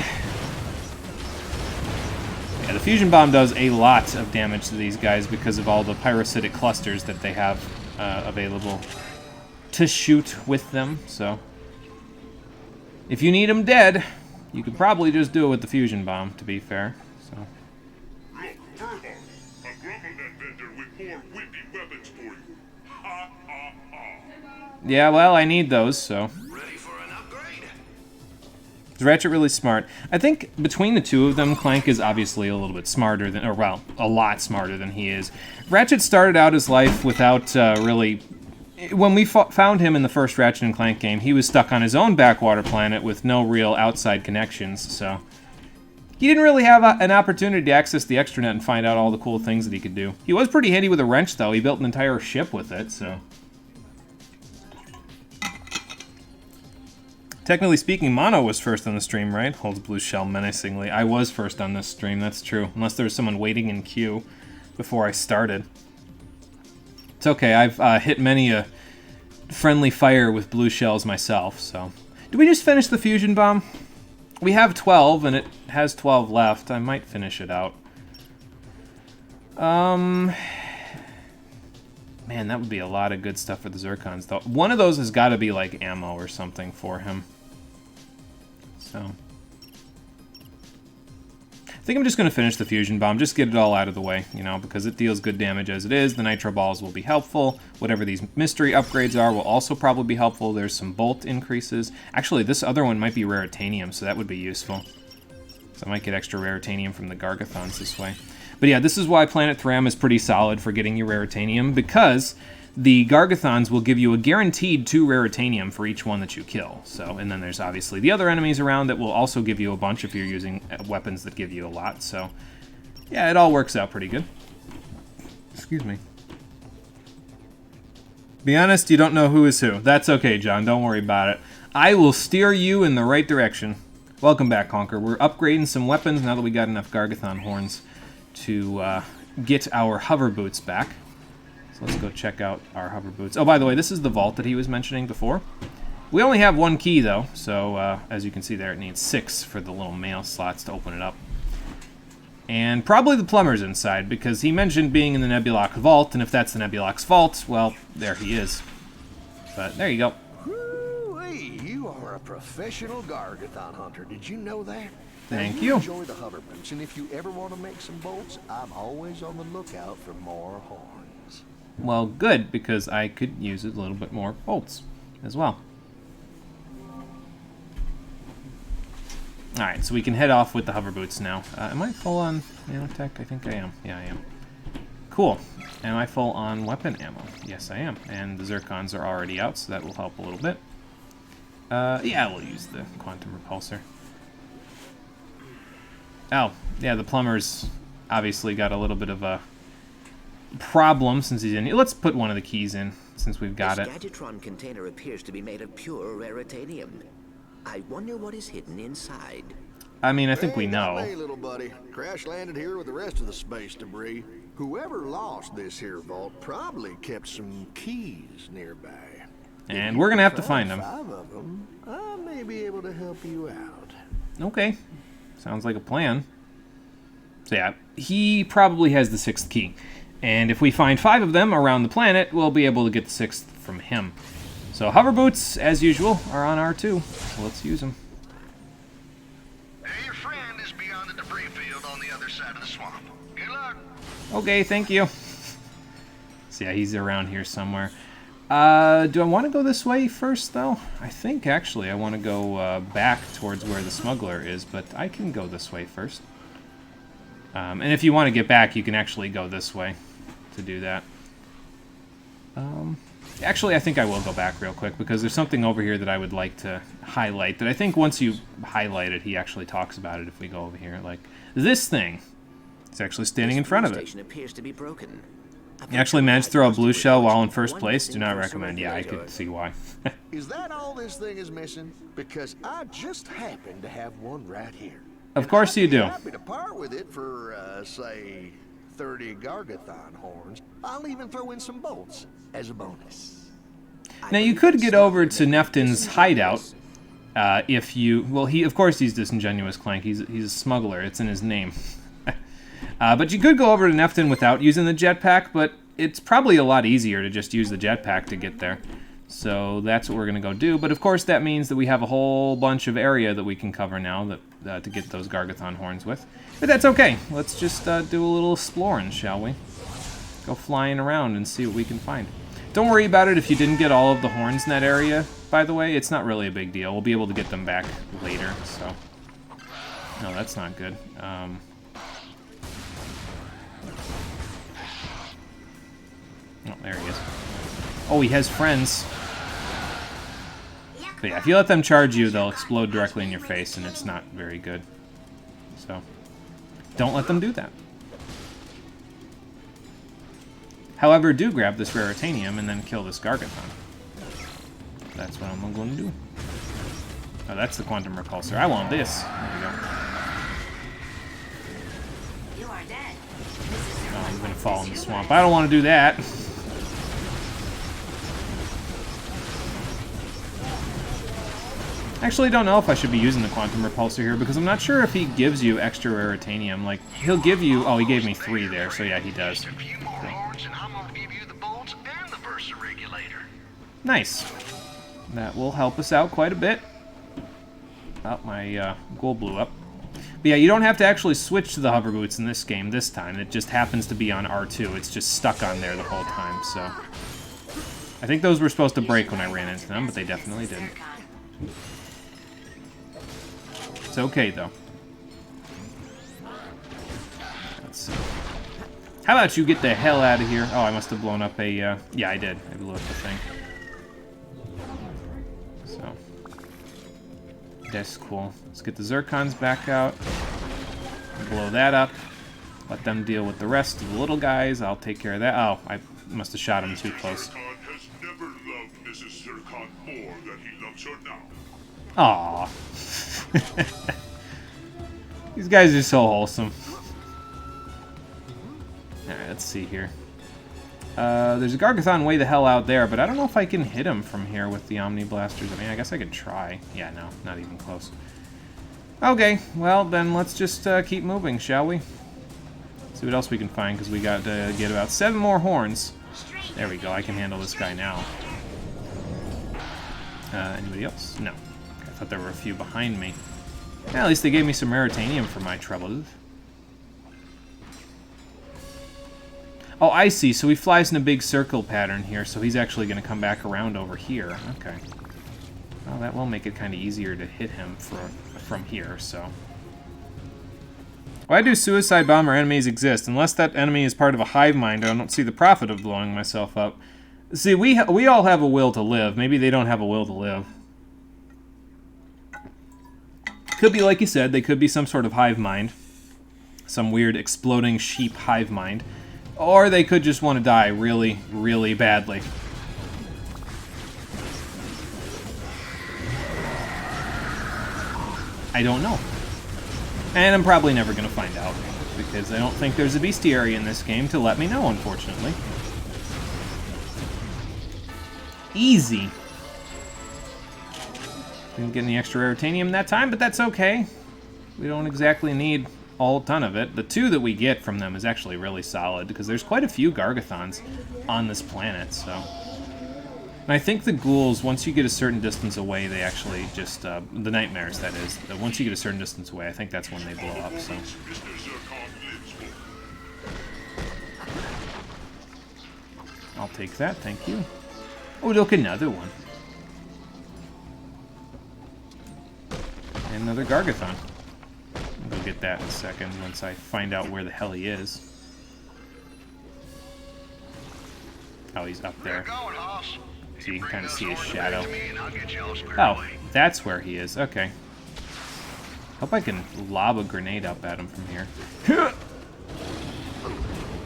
Speaker 1: Yeah, the fusion bomb does a lot of damage to these guys because of all the pyrocytic clusters that they have available to shoot with them, so... If you need them dead, you could probably just do it with the fusion bomb, to be fair. So.
Speaker 8: Look, more whippy weapons for you. Ha ha ha.
Speaker 1: Yeah, well, I need those, so.
Speaker 7: Ready for an upgrade?
Speaker 1: Is Ratchet really smart? I think between the two of them, Clank is obviously a little bit smarter than, or well, a lot smarter than he is. Ratchet started out his life without really... When we found him in the first Ratchet and Clank game, he was stuck on his own backwater planet with no real outside connections, so... He didn't really have an opportunity to access the extranet and find out all the cool things that he could do. He was pretty handy with a wrench, though. He built an entire ship with it, so... Technically speaking, Mono was first on the stream, right? Holds Blue Shell menacingly. I was first on this stream, that's true. Unless there was someone waiting in queue before I started. It's okay, I've hit many a friendly fire with blue shells myself, so... Did we just finish the fusion bomb? We have 12, and it has 12 left. I might finish it out. Man, that would be a lot of good stuff for the Zircons, though. One of those has got to be, like, ammo or something for him. So... I think I'm just going to finish the fusion bomb, just get it all out of the way, you know, because it deals good damage as it is. The nitro balls will be helpful. Whatever these mystery upgrades are will also probably be helpful. There's some bolt increases. Actually, this other one might be raritanium, so that would be useful. So I might get extra raritanium from the Gargathons this way. But yeah, this is why Planet Thram is pretty solid for getting your raritanium, because the Gargathons will give you a guaranteed 2 raritanium for each one that you kill. So, and then there's obviously the other enemies around that will also give you a bunch if you're using weapons that give you a lot. So, yeah, it all works out pretty good. Excuse me. Be honest, you don't know who is who. That's okay, John. Don't worry about it. I will steer you in the right direction. Welcome back, Conker. We're upgrading some weapons now that we got enough Gargathon horns to get our hover boots back. So let's go check out our hover boots. Oh, by the way, this is the vault that he was mentioning before. We only have 1 key, though, so as you can see there, it needs 6 for the little mail slots to open it up. And probably the plumber's inside, because he mentioned being in the Nebulox vault, and if that's the Nebulox vault, well, there he is. But there you go.
Speaker 11: Hey, you are a professional Gargathon hunter. Did you know that?
Speaker 1: Thank
Speaker 11: Now,
Speaker 1: you.
Speaker 11: Enjoy the hover boots, and if you ever want to make some bolts, I'm always on the lookout for more horns.
Speaker 1: Well, good, because I could use a little bit more bolts as well. Alright, so we can head off with the hover boots now. Am I full on nanotech? I think I am. Yeah, I am. Cool. Am I full on weapon ammo? Yes, I am. And the Zircons are already out, so that will help a little bit. Yeah, we'll use the quantum repulsor. Oh, yeah, the plumber's obviously got a little bit of a problem since he's in here. Let's put one of the keys in since we've got it.
Speaker 5: This Gadgetron container appears to be made of pure raritanium. I wonder what is hidden inside.
Speaker 1: I mean, I think we
Speaker 11: Not
Speaker 1: know.
Speaker 11: me, little buddy. Crash landed here with the rest of the space debris. Whoever lost this here vault probably kept some keys nearby.
Speaker 1: And we're gonna have to find them.
Speaker 11: 5 of them, I may be able to help you out.
Speaker 1: Okay. Sounds like a plan. So yeah, he probably has the 6th key. And if we find 5 of them around the planet, we'll be able to get the 6th from him. So hover boots, as usual, are on R2. So let's use them.
Speaker 7: Hey, your friend is beyond the debris field on the other side of the swamp. Good luck.
Speaker 1: Okay, thank you. So yeah, he's around here somewhere. Do I want to go this way first, though? I think, actually, I want to go back towards where the smuggler is, but I can go this way first. And if you want to get back, you can actually go this way to do that. Actually, I think I will go back real quick, because there's something over here that I would like to highlight, that I think once you highlight it, he actually talks about it if we go over here. Like, this thing. It's actually standing in front of it.
Speaker 5: Station appears to be broken.
Speaker 1: You actually managed to throw a blue shell while in first place? Do not recommend. Yeah, I could see why.
Speaker 11: Is that all this thing is missing? Because I just happen to have one right here.
Speaker 1: Of course you do.
Speaker 11: Happy to part with it for, say, 30 Gargathon horns. I'll even throw in some bolts as a bonus.
Speaker 1: Now you could get over to Neftin's hideout if you... Well, of course he's disingenuous, Clank. He's a smuggler. It's in his name. But you could go over to Neftin without using the jetpack, but it's probably a lot easier to just use the jetpack to get there. So that's what we're going to go do. But of course that means that we have a whole bunch of area that we can cover now that to get those Gargathon horns with. But that's okay. Let's just do a little exploring, shall we? go flying around and see what we can find. Don't worry about it if you didn't get all of the horns in that area, by the way. It's not really a big deal. We'll be able to get them back later, so... No, that's not good. Oh, there he is. Oh, he has friends. But yeah, if you let them charge you, they'll explode directly in your face, and it's not very good. So, don't let them do that. However, do grab this raritanium and then kill this Gargathon. That's what I'm going to do. Oh, that's the quantum repulsor. I want this. There we go. Oh, I'm going to fall in the swamp. I don't want to do that. Actually, I don't know if I should be using the quantum repulsor here, because I'm not sure if he gives you extra raritanium. Like, he'll give you... Oh, he gave me 3 there, so yeah, he does. Nice. That will help us out quite a bit. Oh, my goal blew up. But yeah, you don't have to actually switch to the hover boots in this game this time. It just happens to be on R2. It's just stuck on there the whole time, so... I think those were supposed to break when I ran into them, but they definitely didn't. It's okay, though. Let's see. How about you get the hell out of here? Oh, I must have blown up a... Yeah, I did. I blew up the thing. So. That's cool. Let's get the Zircons back out. Blow that up. Let them deal with the rest of the little guys. I'll take care of that. Oh, I must have shot him too close.
Speaker 8: Zircon has never loved Mrs. Zircon more than he loves her now.
Speaker 1: Aww. These guys are so wholesome. Alright, let's see here. There's a Gargathon way the hell out there, but I don't know if I can hit him from here with the Omni Blasters. I mean, I guess I could try. Yeah, no, not even close. Okay, well, then let's just keep moving, shall we? See what else we can find, because we got to get about 7 more horns. There we go, I can handle this guy now. Anybody else? No. I thought there were a few behind me. Yeah, at least they gave me some raritanium for my troubles. Oh, I see. So he flies in a big circle pattern here, so he's actually going to come back around over here. Okay. Well, that will make it kind of easier to hit him from here, so... Why do suicide bomber enemies exist? Unless that enemy is part of a hive mind, I don't see the profit of blowing myself up. See, we all have a will to live. Maybe they don't have a will to live. Could be, like you said, they could be some sort of hive mind. Some weird exploding sheep hive mind. Or they could just want to die really, really badly. I don't know. And I'm probably never going to find out, because I don't think there's a bestiary in this game to let me know, unfortunately. Easy. Didn't get any extra raritanium that time, but that's okay. We don't exactly need a ton of it. The 2 that we get from them is actually really solid, because there's quite a few Gargathons on this planet, so... And I think the ghouls, once you get a certain distance away, they actually just... the nightmares, that is. Once you get a certain distance away, I think that's when they blow up, so... I'll take that, thank you. Oh, look, another one. And another Gargathon. I'll go get that in a second once I find out where the hell he is. Oh, he's up there. So you can kind of see his shadow. Oh, that's where he is. Okay. Hope I can lob a grenade up at him from here.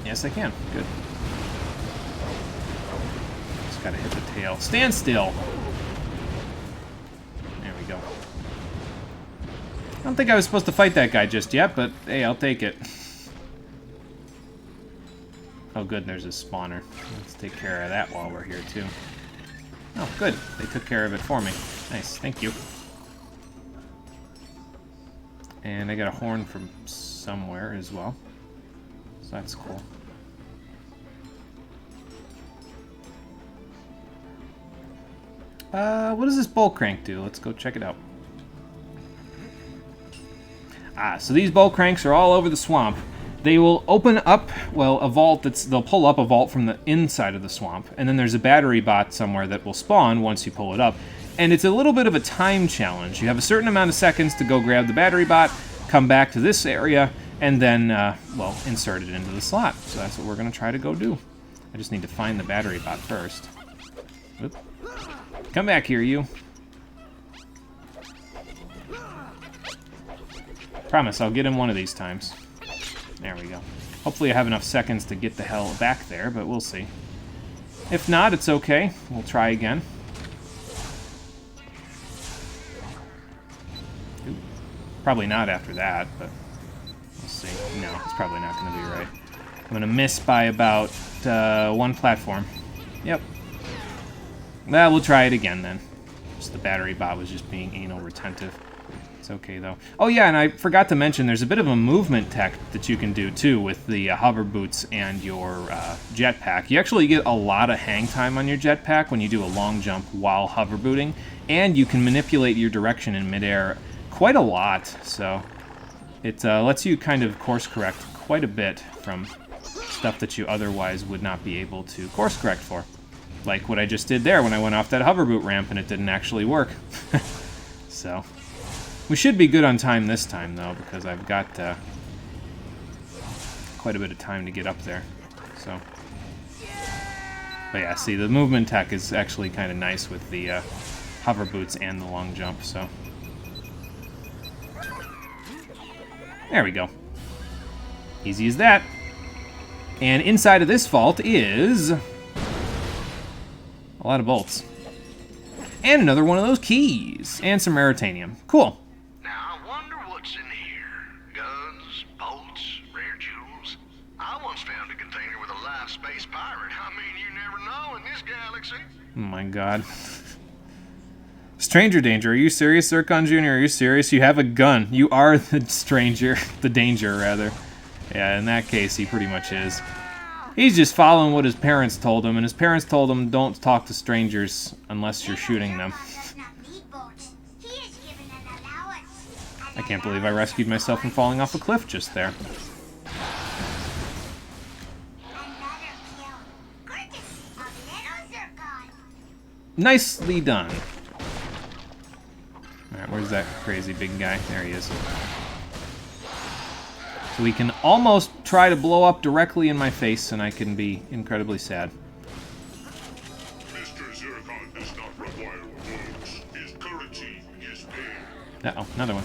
Speaker 1: Yes, I can. Good. Just gotta hit the tail. Stand still! There we go. I don't think I was supposed to fight that guy just yet, but hey, I'll take it. Oh good, there's a spawner. Let's take care of that while we're here too. Oh good, they took care of it for me. Nice, thank you. And I got a horn from somewhere as well. So that's cool. What does this bolt crank do? Let's go check it out. Ah, so these bolt cranks are all over the swamp. They will open up, well, a vault they'll pull up a vault from the inside of the swamp, and then there's a battery bot somewhere that will spawn once you pull it up. And it's a little bit of a time challenge. You have a certain amount of seconds to go grab the battery bot, come back to this area, and then, well, insert it into the slot. So that's what we're going to try to go do. I just need to find the battery bot first. Oop. Come back here, you. Promise, I'll get him one of these times. There we go. Hopefully I have enough seconds to get the hell back there, but we'll see. If not, it's okay. We'll try again. Ooh. Probably not after that, but we'll see. No, it's probably not going to be right. I'm going to miss by about one platform. Yep. Well, we'll try it again then. Just the battery bot was just being anal retentive. It's okay, though. Oh, yeah, and I forgot to mention, there's a bit of a movement tech that you can do, too, with the hover boots and your jetpack. You actually get a lot of hang time on your jetpack when you do a long jump while hover booting, and you can manipulate your direction in midair quite a lot, so it lets you kind of course correct quite a bit from stuff that you otherwise would not be able to course correct for. Like what I just did there when I went off that hover boot ramp and it didn't actually work. So, we should be good on time this time, though, because I've got quite a bit of time to get up there. So, but yeah, see, the movement tech is actually kind of nice with the hover boots and the long jump, so. There we go. Easy as that. And inside of this vault is a lot of bolts. And another one of those keys. And some raritanium. Cool.
Speaker 7: Now, I wonder what's in here. Guns, bolts, rare jewels. I once found a container with a live space pirate. I mean, you never know in this galaxy.
Speaker 1: Oh my god. Stranger Danger, are you serious, Zircon Jr.? Are you serious? You have a gun. You are the stranger. The danger, rather. Yeah, in that case, he pretty much is. He's just following what his parents told him, and his parents told him don't talk to strangers unless you're shooting them. I can't believe I rescued myself from falling off a cliff just there. Nicely done. Alright, where's that crazy big guy? There he is. So we can almost try to blow up directly in my face, and I can be incredibly sad.
Speaker 8: Mr. Zircon does not require words. His currency is paid.
Speaker 1: Uh-oh, another one.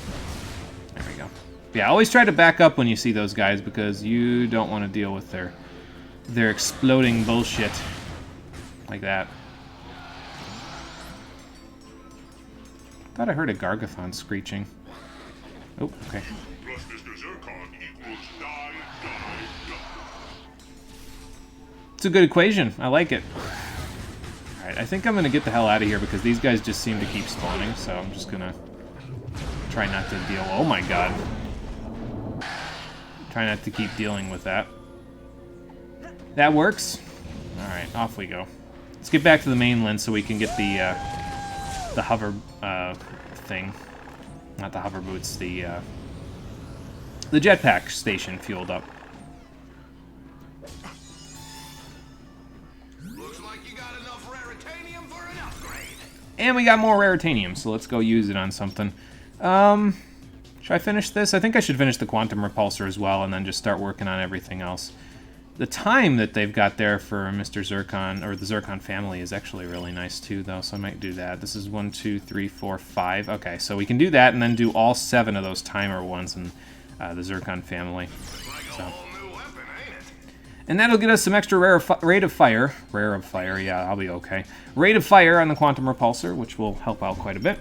Speaker 1: There we go. Yeah, always try to back up when you see those guys, because you don't want to deal with their exploding bullshit like that. Thought I heard a Gargathon screeching. Oh, okay.
Speaker 8: Plus Mr. Zircon equals die, die, die.
Speaker 1: It's a good equation. I like it. Alright, I think I'm going to get the hell out of here because these guys just seem to keep spawning, so I'm just going to try not to deal... Oh my god. Try not to keep dealing with that. That works. Alright, off we go. Let's get back to the mainland so we can get the hover thing. Not the hover boots, the jetpack station fueled up.
Speaker 2: Looks like you got enough raritanium for an upgrade.
Speaker 1: And we got more raritanium, so let's go use it on something. Should I finish this? I think I should finish the quantum repulsor as well, and then just start working on everything else. The time that they've got there for Mr. Zircon, or the Zircon family, is actually really nice too, though, so I might do that. This is 1, 2, 3, 4, 5. Okay, so we can do that and then do all 7 of those timer ones in the Zircon family. So. And that'll get us some extra rate of fire. Rare of fire, yeah, I'll be okay. Rate of fire on the quantum repulsor, which will help out quite a bit.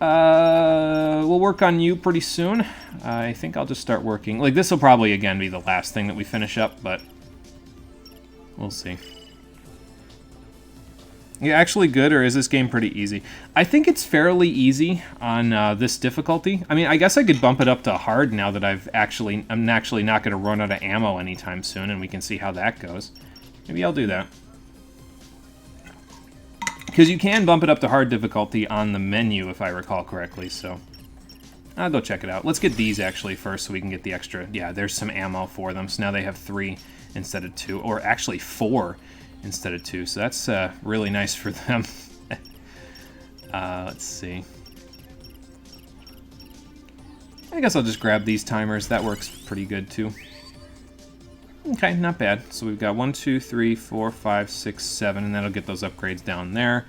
Speaker 1: We'll work on you pretty soon. I think I'll just start working. Like, this will probably, again, be the last thing that we finish up, but we'll see. Yeah, actually good, or is this game pretty easy? I think it's fairly easy on this difficulty. I mean, I guess I could bump it up to hard now that I'm actually not going to run out of ammo anytime soon, and we can see how that goes. Maybe I'll do that. Because you can bump it up to hard difficulty on the menu, if I recall correctly, so I'll go check it out. Let's get these actually first so we can get the extra. Yeah, there's some ammo for them. So now they have 3 instead of 2, or actually 4 instead of 2. So that's really nice for them. Let's see. I guess I'll just grab these timers. That works pretty good too. Okay, not bad. So we've got 1, 2, 3, 4, 5, 6, 7, and that'll get those upgrades down there.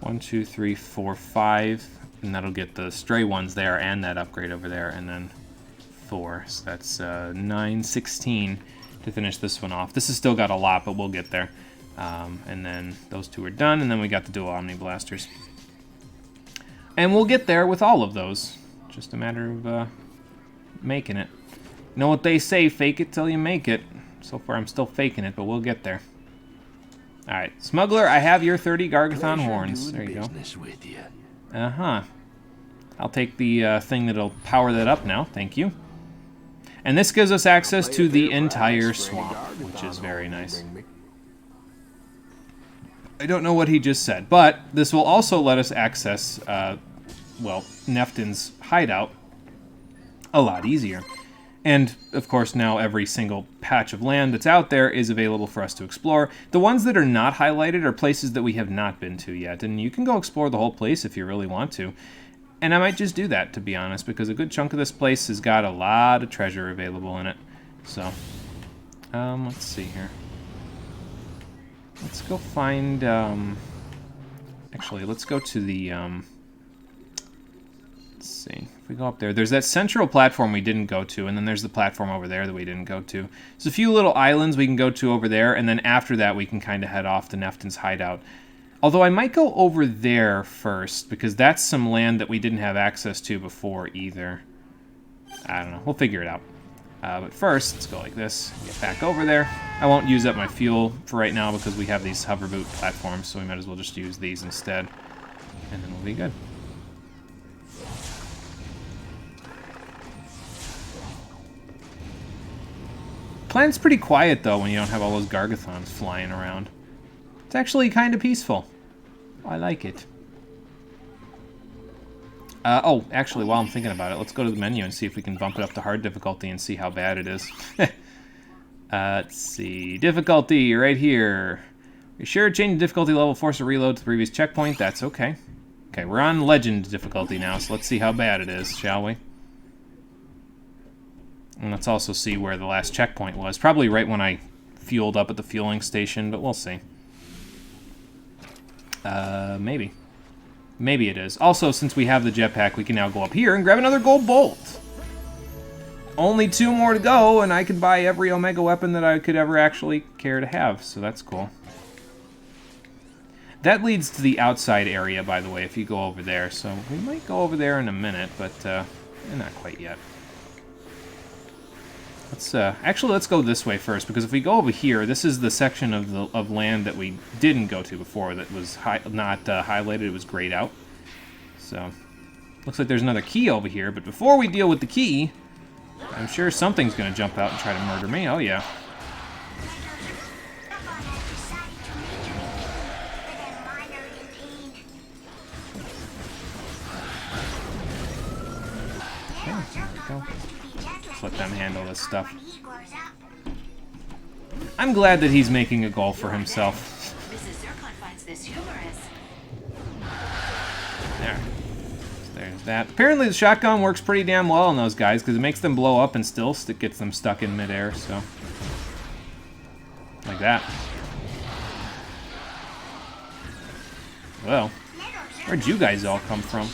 Speaker 1: 1, 2, 3, 4, 5, and that'll get the stray ones there and that upgrade over there, and then 4. So that's 9, 16 to finish this one off. This has still got a lot, but we'll get there. And then those 2 are done, and then we got the dual Omni Blasters. And we'll get there with all of those. Just a matter of making it. You know what they say, fake it till you make it. So far I'm still faking it, but we'll get there. Alright, Smuggler, I have your 30 Gargathon horns. There you go. Uh-huh. I'll take the thing that'll power that up now, thank you. And this gives us access to the entire swamp, which is very nice. I don't know what he just said, but this will also let us access, well, Neftin's hideout a lot easier. And, of course, now every single patch of land that's out there is available for us to explore. The ones that are not highlighted are places that we have not been to yet, and you can go explore the whole place if you really want to. And I might just do that, to be honest, because a good chunk of this place has got a lot of treasure available in it. So, let's see here. Let's go find, actually, let's go to the, let's see. If we go up there, there's that central platform we didn't go to, and then there's the platform over there that we didn't go to. There's a few little islands we can go to over there, and then after that we can kind of head off to Neftin's hideout. Although I might go over there first, because that's some land that we didn't have access to before either. I don't know. We'll figure it out. But first, let's go like this. Get back over there. I won't use up my fuel for right now because we have these hoverboot platforms, so we might as well just use these instead. And then we'll be good. Planet's pretty quiet, though, when you don't have all those Gargathons flying around. It's actually kind of peaceful. I like it. Oh, actually, while I'm thinking about it, let's go to the menu and see if we can bump it up to hard difficulty and see how bad it is. Let's see. Difficulty, right here. You sure change the difficulty level, force a reload to the previous checkpoint? That's okay. Okay, we're on legend difficulty now, so let's see how bad it is, shall we? And let's also see where the last checkpoint was. Probably right when I fueled up at the fueling station, but we'll see. Maybe. Maybe it is. Also, since we have the jetpack, we can now go up here and grab another gold bolt. Only 2 more to go, and I can buy every Omega weapon that I could ever actually care to have, so that's cool. That leads to the outside area, by the way, if you go over there. So we might go over there in a minute, but not quite yet. Actually, let's go this way first, because if we go over here, this is the section of land that we didn't go to before that was not highlighted. It was grayed out. So, looks like there's another key over here, but before we deal with the key, I'm sure something's going to jump out and try to murder me. Oh, yeah. Okay, there we go. Let's let them handle this stuff. I'm glad that he's making a goal for himself. There. So there's that. Apparently the shotgun works pretty damn well on those guys because it makes them blow up and still gets them stuck in midair, so. Like that. Well, where'd you guys all come from?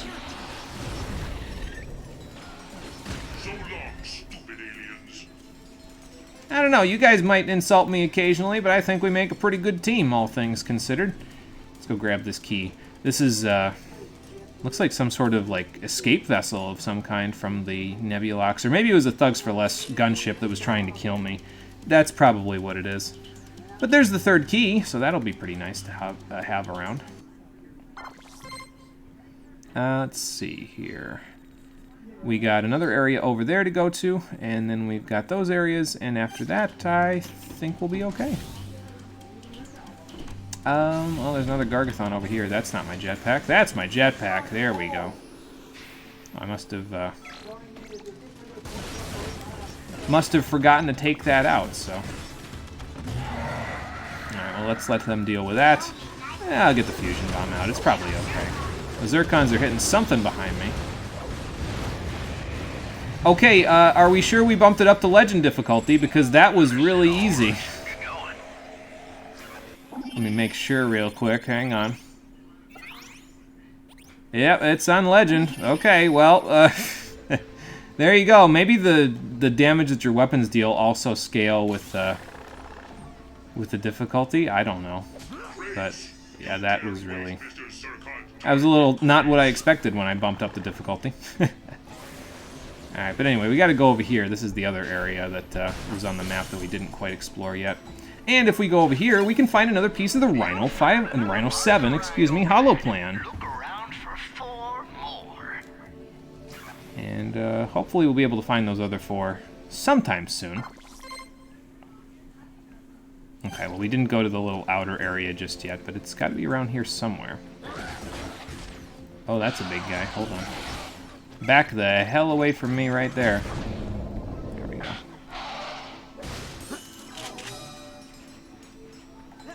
Speaker 1: I don't know, you guys might insult me occasionally, but I think we make a pretty good team, all things considered. Let's go grab this key. This is, looks like some sort of, like, escape vessel of some kind from the Nebulox. Or maybe it was a Thugs for Less gunship that was trying to kill me. That's probably what it is. But there's the 3rd key, so that'll be pretty nice to have around. Let's see here. We got another area over there to go to, and then we've got those areas, and after that, I think we'll be okay. Well, there's another Gargathon over here. That's not my jetpack. That's my jetpack. There we go. I must have forgotten to take that out, so. Alright, well, let's let them deal with that. I'll get the fusion bomb out. It's probably okay. The Zircons are hitting something behind me. Okay, are we sure we bumped it up to legend difficulty? Because that was really easy. Let me make sure real quick. Hang on. Yep, it's on legend. Okay, well, there you go. Maybe the damage that your weapons deal also scale with the difficulty. I don't know, but yeah, that was really. That was a little not what I expected when I bumped up the difficulty. All right, but anyway, we got to go over here. This is the other area that was on the map that we didn't quite explore yet. And if we go over here, we can find another piece of the Rhino 5 and Rhino 7, excuse me, hollow plan. And hopefully we'll be able to find those other 4 sometime soon. Okay, well, we didn't go to the little outer area just yet, but it's got to be around here somewhere. Oh, that's a big guy. Hold on. Back the hell away from me right there. There we go.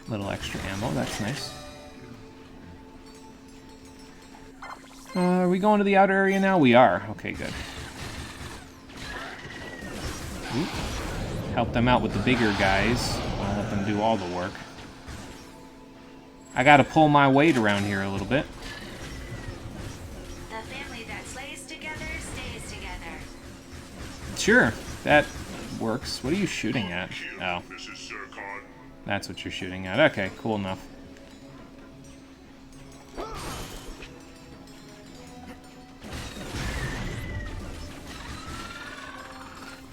Speaker 1: Little extra ammo, that's nice. Are we going to the outer area now? We are. Okay, good. Oop. Help them out with the bigger guys. I'll let them do all the work. I gotta pull my weight around here a little bit.
Speaker 9: The family that slays together stays together.
Speaker 1: Sure, that works. What are you shooting at? Oh. That's what you're shooting at. Okay, cool enough.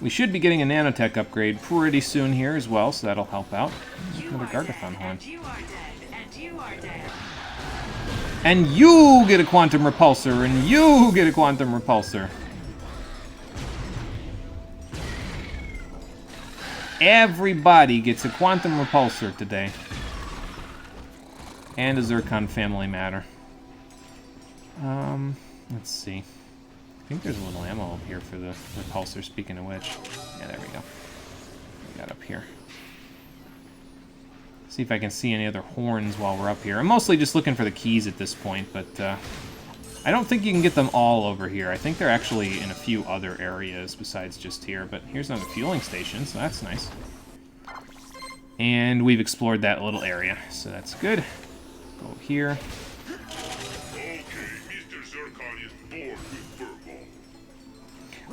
Speaker 1: We should be getting a nanotech upgrade pretty soon here as well, so that'll help out. Another Gargathon horn.
Speaker 9: You are dead, and you are dead.
Speaker 1: And you get a quantum repulsor, and you get a quantum repulsor. Everybody gets a quantum repulsor today. And a Zircon family matter. Let's see. I think there's a little ammo up here for the repulsor, speaking of which. Yeah, there we go. We got up here. See if I can see any other horns while we're up here. I'm mostly just looking for the keys at this point, but I don't think you can get them all over here. I think they're actually in a few other areas besides just here, but here's another fueling station, so that's nice. And we've explored that little area, so that's good. Go here.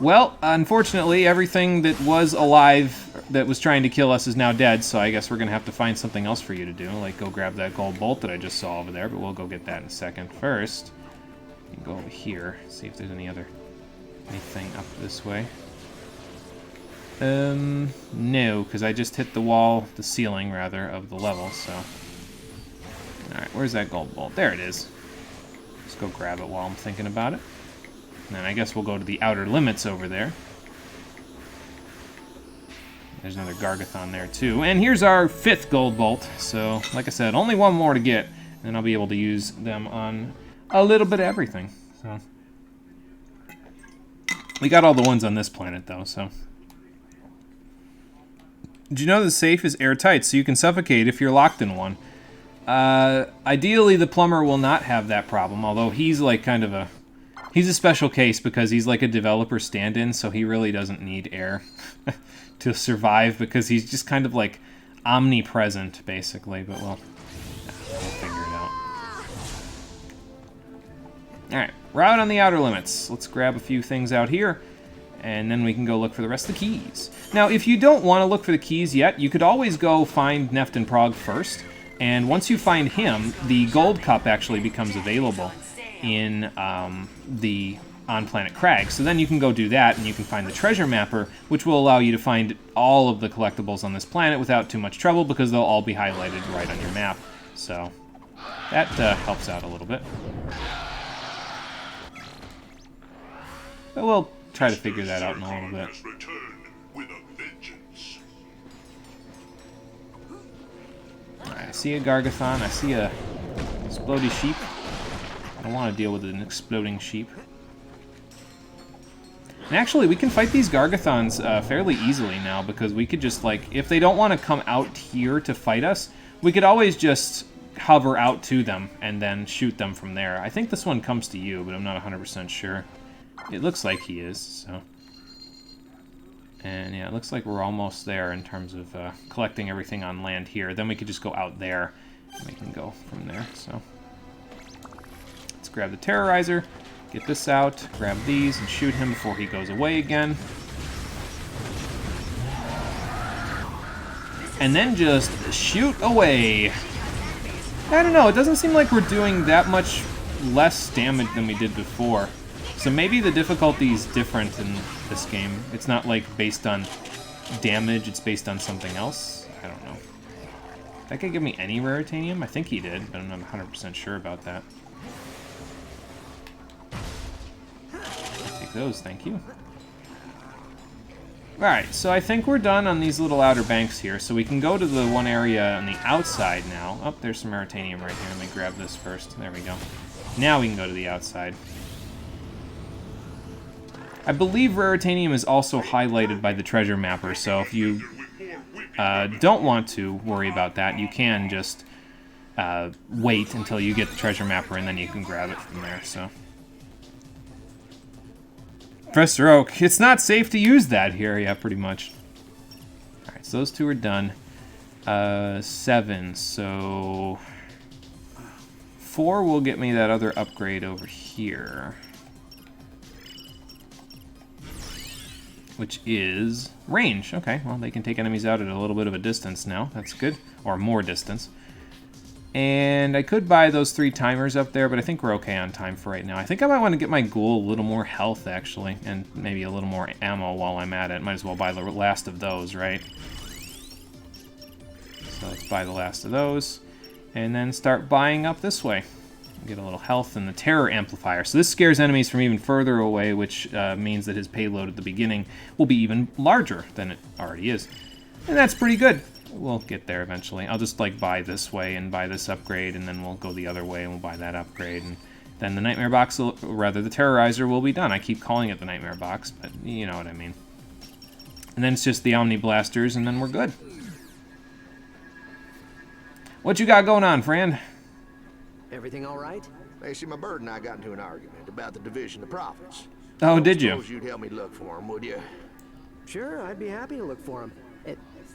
Speaker 1: Well, unfortunately, everything that was alive that was trying to kill us is now dead, so I guess we're going to have to find something else for you to do, like go grab that gold bolt that I just saw over there, but we'll go get that in a second. First, you can go over here, see if there's anything up this way. No, because I just hit the wall, the ceiling, rather, of the level, so... Alright, where's that gold bolt? There it is. Let's go grab it while I'm thinking about it. And then I guess we'll go to the outer limits over there. There's another Gargathon there, too. And here's our 5th gold bolt. So, like I said, only one more to get. And I'll be able to use them on a little bit of everything. So, we got all the ones on this planet, though, so... Did you know the safe is airtight, so you can suffocate if you're locked in one? Ideally, the plumber will not have that problem, although he's like kind of a... He's a special case because he's like a developer stand-in, so he really doesn't need air to survive because he's just kind of like omnipresent, basically, but we'll figure it out. Alright, we're out on the outer limits. Let's grab a few things out here, and then we can go look for the rest of the keys. Now, if you don't want to look for the keys yet, you could always go find Neftin Prog first, and once you find him, the gold cup actually becomes available in the on-planet Crag. So then you can go do that, and you can find the treasure mapper, which will allow you to find all of the collectibles on this planet without too much trouble, because they'll all be highlighted right on your map. So that helps out a little bit. But we'll try to figure that out in a little bit. Alright, I see a Gargathon, I see a exploding sheep. I don't want to deal with an exploding sheep. And actually, we can fight these Gargathons fairly easily now, because we could just, like, if they don't want to come out here to fight us, we could always just hover out to them and then shoot them from there. I think this one comes to you, but I'm not 100% sure. It looks like he is, so... And yeah, it looks like we're almost there in terms of collecting everything on land here. Then we could just go out there, and we can go from there, so... Let's grab the Terrorizer, get this out, grab these, and shoot him before he goes away again. And then just shoot away. I don't know, it doesn't seem like we're doing that much less damage than we did before. So maybe the difficulty is different in this game. It's not like based on damage, it's based on something else. I don't know. That guy give me any Raritanium? I think he did, but I'm not 100% sure about that. Take those, thank you. Alright, so I think we're done on these little outer banks here, so we can go to the one area on the outside now. Oh, there's some Raritanium right here. Let me grab this first. There we go. Now we can go to the outside. I believe Raritanium is also highlighted by the treasure mapper, so if you don't want to worry about that, you can just wait until you get the treasure mapper, and then you can grab it from there, so... Professor Oak, it's not safe to use that here. Yeah, pretty much. Alright, so those two are done. 7, so... 4 will get me that other upgrade over here. Which is range. Okay, well, they can take enemies out at a little bit of a distance now. That's good. Or more distance. And I could buy those 3 timers up there, but I think we're okay on time for right now. I think I might want to get my ghoul a little more health, actually, and maybe a little more ammo while I'm at it. Might as well buy the last of those, right? So let's buy the last of those, and then start buying up this way. Get a little health and the terror amplifier. So this scares enemies from even further away, which means that his payload at the beginning will be even larger than it already is. And that's pretty good. We'll get there eventually. I'll just like buy this way and buy this upgrade, and then we'll go the other way and we'll buy that upgrade, and then the Nightmare Box, or rather the Terrorizer, will be done. I keep calling it the Nightmare Box, but you know what I mean. And then it's just the Omni Blasters, and then we're good. What you got going on, friend?
Speaker 4: Everything all right?
Speaker 11: Macy, my bird and I got into an argument about the division of profits.
Speaker 1: Oh, did you?
Speaker 11: Suppose you'd help me look for him, would you?
Speaker 4: Sure, I'd be happy to look for him.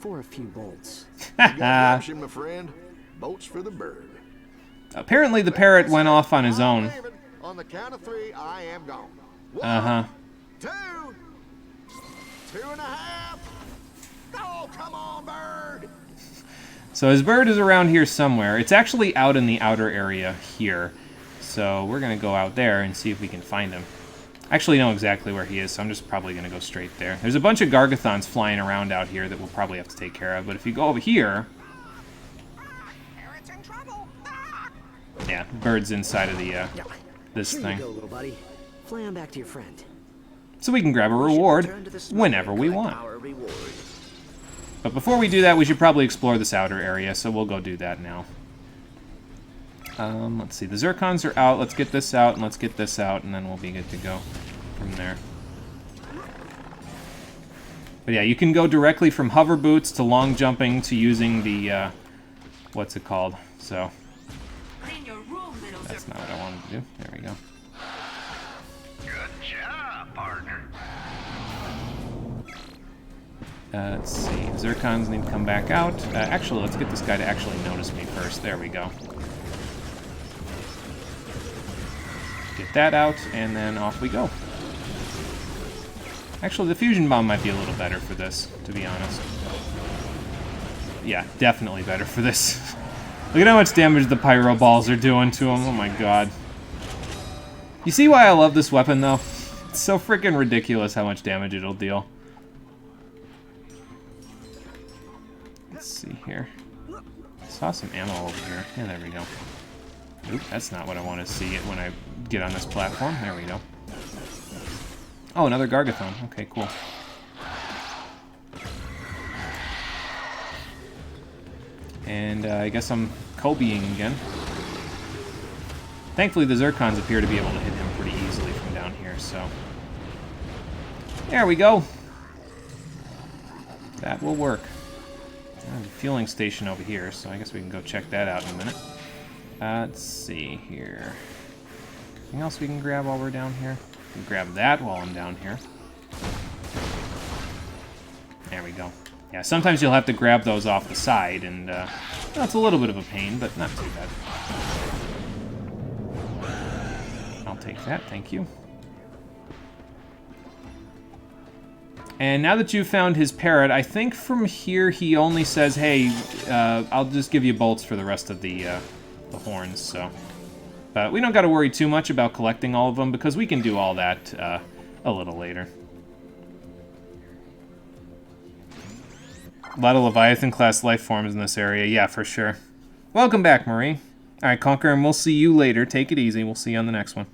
Speaker 4: For a few bolts.
Speaker 11: You got the option, my friend. Bolts for the bird.
Speaker 1: Apparently the parrot went off on his own.
Speaker 11: On the count of 3, I am gone.
Speaker 1: 1,
Speaker 11: 2, 2.5. Oh, come on, bird!
Speaker 1: So his bird is around here somewhere. It's actually out in the outer area here. So we're going to go out there and see if we can find him. I actually know exactly where he is, so I'm just probably going to go straight there. There's a bunch of Gargathons flying around out here that we'll probably have to take care of, but if you go over here... Yeah, bird's inside of the, this
Speaker 4: Here
Speaker 1: thing.
Speaker 4: you go, little buddy. Fly on back to your friend.
Speaker 1: So we can grab a reward whenever we want. But before we do that, we should probably explore this outer area, so we'll go do that now. Let's see, the Zircons are out. Let's get this out, and let's get this out, and then we'll be good to go from there. But yeah, you can go directly from hover boots to long jumping to using the, what's it called? So, that's not what I wanted to do. There we go.
Speaker 7: Good job, partner.
Speaker 1: Let's see, Zircons need to come back out. Actually, let's get this guy to actually notice me first. There we go. Get that out, and then off we go. Actually, the fusion bomb might be a little better for this, to be honest. Yeah, definitely better for this. Look at how much damage the pyro balls are doing to him. Oh my god. You see why I love this weapon, though? It's so freaking ridiculous how much damage it'll deal. Let's see here. Saw some ammo over here. Yeah, there we go. Oop, that's not what I want to see it when I get on this platform. There we go. Oh, another Gargathon. Okay, cool. And I guess I'm Kobeing again. Thankfully, the Zircons appear to be able to hit him pretty easily from down here, so... There we go. That will work. There's a fueling station over here, so I guess we can go check that out in a minute. Let's see here. Anything else we can grab while we're down here? We can grab that while I'm down here. There we go. Yeah, sometimes you'll have to grab those off the side, and that's a little bit of a pain, but not too bad. I'll take that, thank you. And now that you've found his parrot, I think from here he only says, hey, I'll just give you bolts for the rest of the horns, so. But we don't got to worry too much about collecting all of them, because we can do all that a little later. A lot of Leviathan-class life forms in this area, yeah, for sure. Welcome back, Marie. Alright, Conqueror, and we'll see you later. Take it easy. We'll see you on the next one.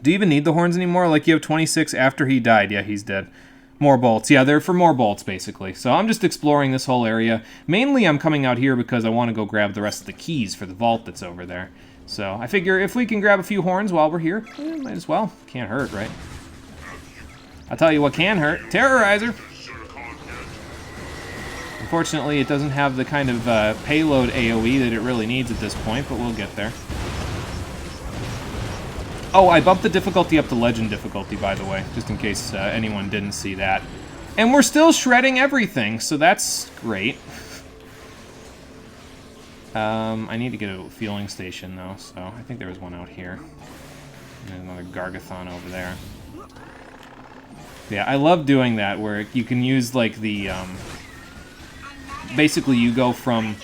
Speaker 1: Do you even need the horns anymore? Like, you have 26 after he died. Yeah, he's dead. More bolts. Yeah, they're for more bolts, basically. So I'm just exploring this whole area. Mainly, I'm coming out here because I want to go grab the rest of the keys for the vault that's over there. So I figure if we can grab a few horns while we're here, might as well. Can't hurt, right? I'll tell you what can hurt. Terrorizer! Unfortunately, it doesn't have the kind of payload AoE that it really needs at this point, but we'll get there. Oh, I bumped the difficulty up to Legend difficulty, by the way, just in case anyone didn't see that. And we're still shredding everything, so that's great. I need to get a fueling station, though, so I think there was one out here. And there's another Gargathon over there. Yeah, I love doing that, where you can use, like, the... basically, you go from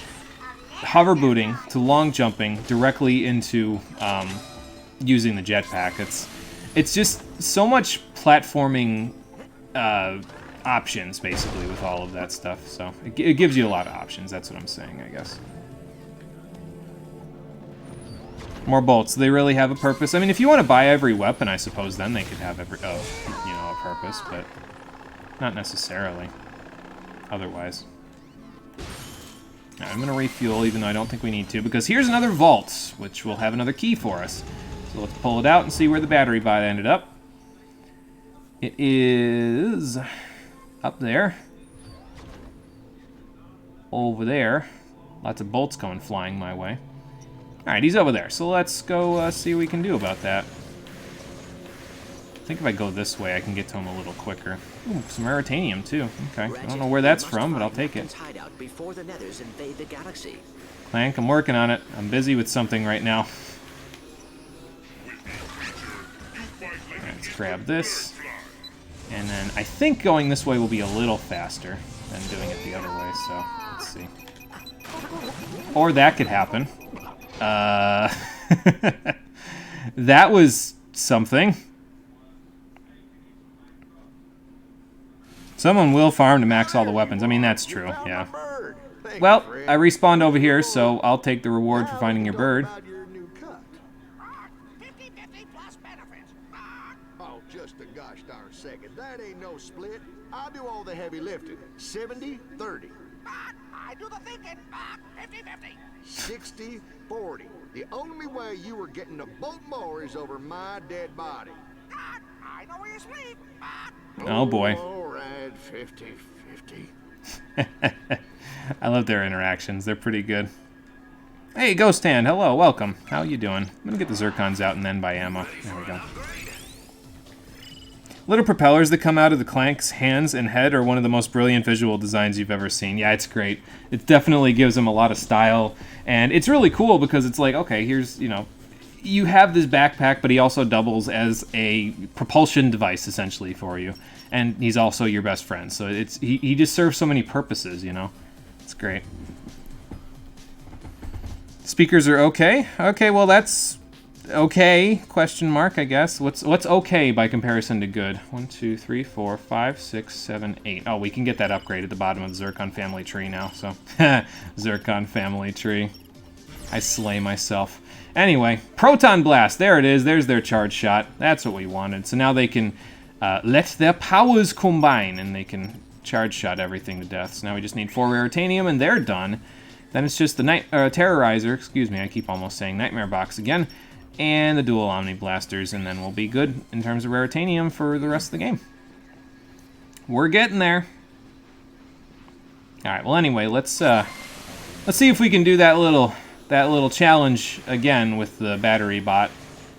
Speaker 1: hover booting to long jumping directly into using the jetpack. It's just so much platforming options, basically, with all of that stuff. So it gives you a lot of options. That's what I'm saying, I guess. More bolts. They really have a purpose. I mean, if you want to buy every weapon, I suppose then they could have every a purpose, but not necessarily. Otherwise. Right, I'm going to refuel, even though I don't think we need to, because here's another vault, which will have another key for us. So let's pull it out and see where the battery bot ended up. It is up there. Over there. Lots of bolts going flying my way. Alright, he's over there, so let's go see what we can do about that. I think if I go this way, I can get to him a little quicker. Ooh, some Raritanium, too. Okay, I don't know where that's from, but I'll take it.
Speaker 5: Before the Nethers invade the galaxy.
Speaker 1: Clank, I'm working on it. I'm busy with something right now. Let's grab this. And then I think going this way will be a little faster than doing it the other way, so let's see. Or that could happen. That was something. Someone will farm to max all the weapons. I mean, that's true, yeah. Well, I respawned over here, so I'll take the reward for finding your bird.
Speaker 11: Oh, just a gosh darn second. That ain't no split. I'll do all the heavy lifting. 70-30.
Speaker 6: I do the thinking. 50-50.
Speaker 11: 60-40. The only way you were getting a boat more is over my dead body.
Speaker 6: I know where you sleep.
Speaker 1: Oh boy.
Speaker 11: All right, 50-50.
Speaker 1: I love their interactions. They're pretty good. Hey, Ghost Hand. Hello, welcome. How you doing? I'm gonna get the Zircons out and then buy ammo. There we go. Little propellers that come out of the Clank's hands and head are one of the most brilliant visual designs you've ever seen. Yeah, it's great. It definitely gives them a lot of style. And it's really cool because it's like, okay, here's, you know, you have this backpack, but he also doubles as a propulsion device, essentially, for you. And he's also your best friend. So it's he just serves so many purposes, you know? It's great. Speakers are okay? Okay, well, that's... okay, question mark, I guess. What's okay by comparison to good? 1, 2, 3, 4, 5, 6, 7, 8. Oh, we can get that upgrade at the bottom of the Zircon family tree now, so... Zircon family tree. I slay myself. Anyway, Proton Blast, there it is. There's their charge shot. That's what we wanted. So now they can let their powers combine, and they can charge shot everything to death. So now we just need 4 Raritanium, and they're done. Then it's just the Terrorizer, excuse me, I keep almost saying Nightmare Box again, and the dual Omni Blasters, and then we'll be good in terms of Raritanium for the rest of the game. We're getting there. All right. Well, anyway, let's see if we can do that little challenge again with the battery bot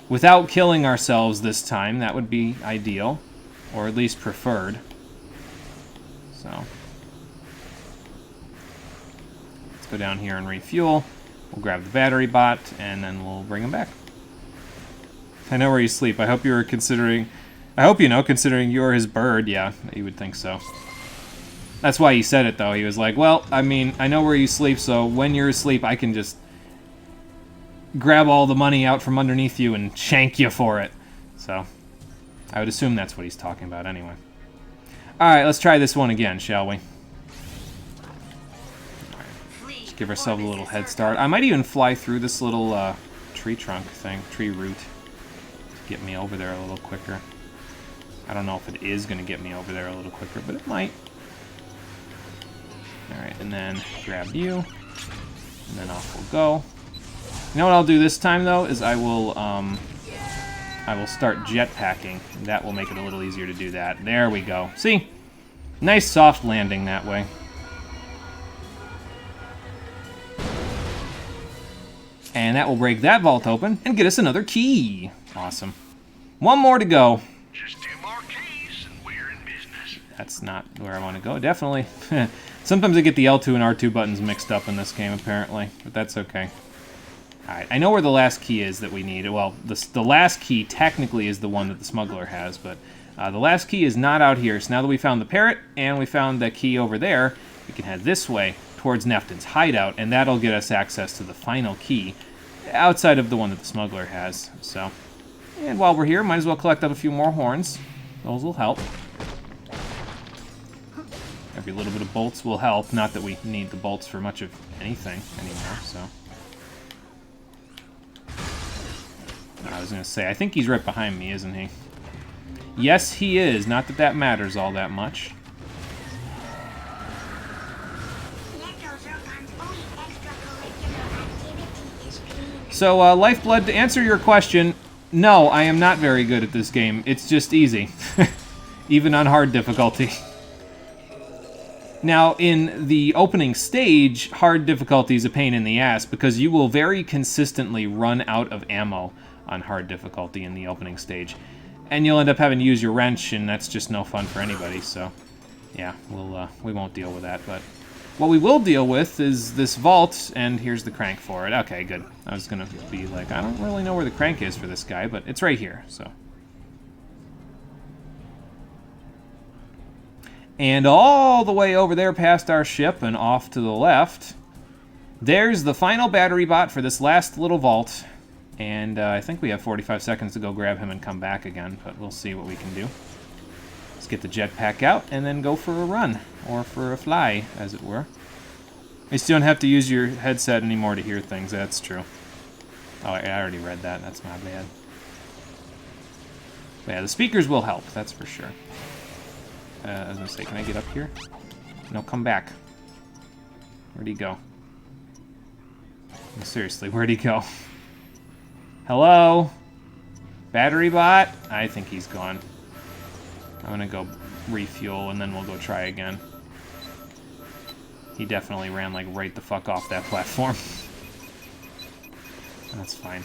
Speaker 1: without killing ourselves this time. That would be ideal, or at least preferred. So let's go down here and refuel. We'll grab the battery bot, and then we'll bring him back. I know where you sleep. I hope you were considering... I hope you know, considering you're his bird. Yeah, you would think so. That's why he said it, though. He was like, well, I mean, I know where you sleep, so when you're asleep, I can just grab all the money out from underneath you and shank you for it. So, I would assume that's what he's talking about anyway. Alright, let's try this one again, shall we? Let's give ourselves a little head start. I might even fly through this little tree trunk thing, tree root, to get me over there a little quicker. I don't know if it is going to get me over there a little quicker, but it might. Alright, and then grab you, and then off we'll go. You know what I'll do this time, though, is I will start jetpacking, and that will make it a little easier to do that. There we go. See? Nice soft landing that way. And that will break that vault open and get us another key. Awesome. One more to go.
Speaker 7: Just 2 more keys and we're in business.
Speaker 1: That's not where I want to go, definitely. Sometimes I get the L2 and R2 buttons mixed up in this game, apparently, but that's okay. Alright, I know where the last key is that we need. Well, the last key technically is the one that the smuggler has, but the last key is not out here. So now that we found the parrot and we found the key over there, we can head this way towards Neftin's hideout, and that'll get us access to the final key outside of the one that the smuggler has. So, and while we're here, might as well collect up a few more horns. Those will help. Every little bit of bolts will help. Not that we need the bolts for much of anything anymore, so. I was going to say, I think he's right behind me, isn't he? Yes, he is. Not that that matters all that much. So, Lifeblood, to answer your question, no, I am not very good at this game. It's just easy. Even on hard difficulty. Now, in the opening stage, hard difficulty is a pain in the ass because you will very consistently run out of ammo on hard difficulty in the opening stage. And you'll end up having to use your wrench, and that's just no fun for anybody, so yeah, we won't deal with that. But what we will deal with is this vault, and here's the crank for it. Okay, good. I was gonna be like, I don't really know where the crank is for this guy, but it's right here, so. And all the way over there past our ship and off to the left, there's the final battery bot for this last little vault. And I think we have 45 seconds to go grab him and come back again, but we'll see what we can do. Let's get the jetpack out and then go for a run, or for a fly, as it were. You still don't have to use your headset anymore to hear things, that's true. Oh, I already read that, that's my bad. But yeah, the speakers will help, that's for sure. I was gonna say, can I get up here? No, come back. Where'd he go? Seriously, where'd he go? Hello? Battery bot? I think he's gone. I'm gonna go refuel and then we'll go try again. He definitely ran like right the fuck off that platform. That's fine.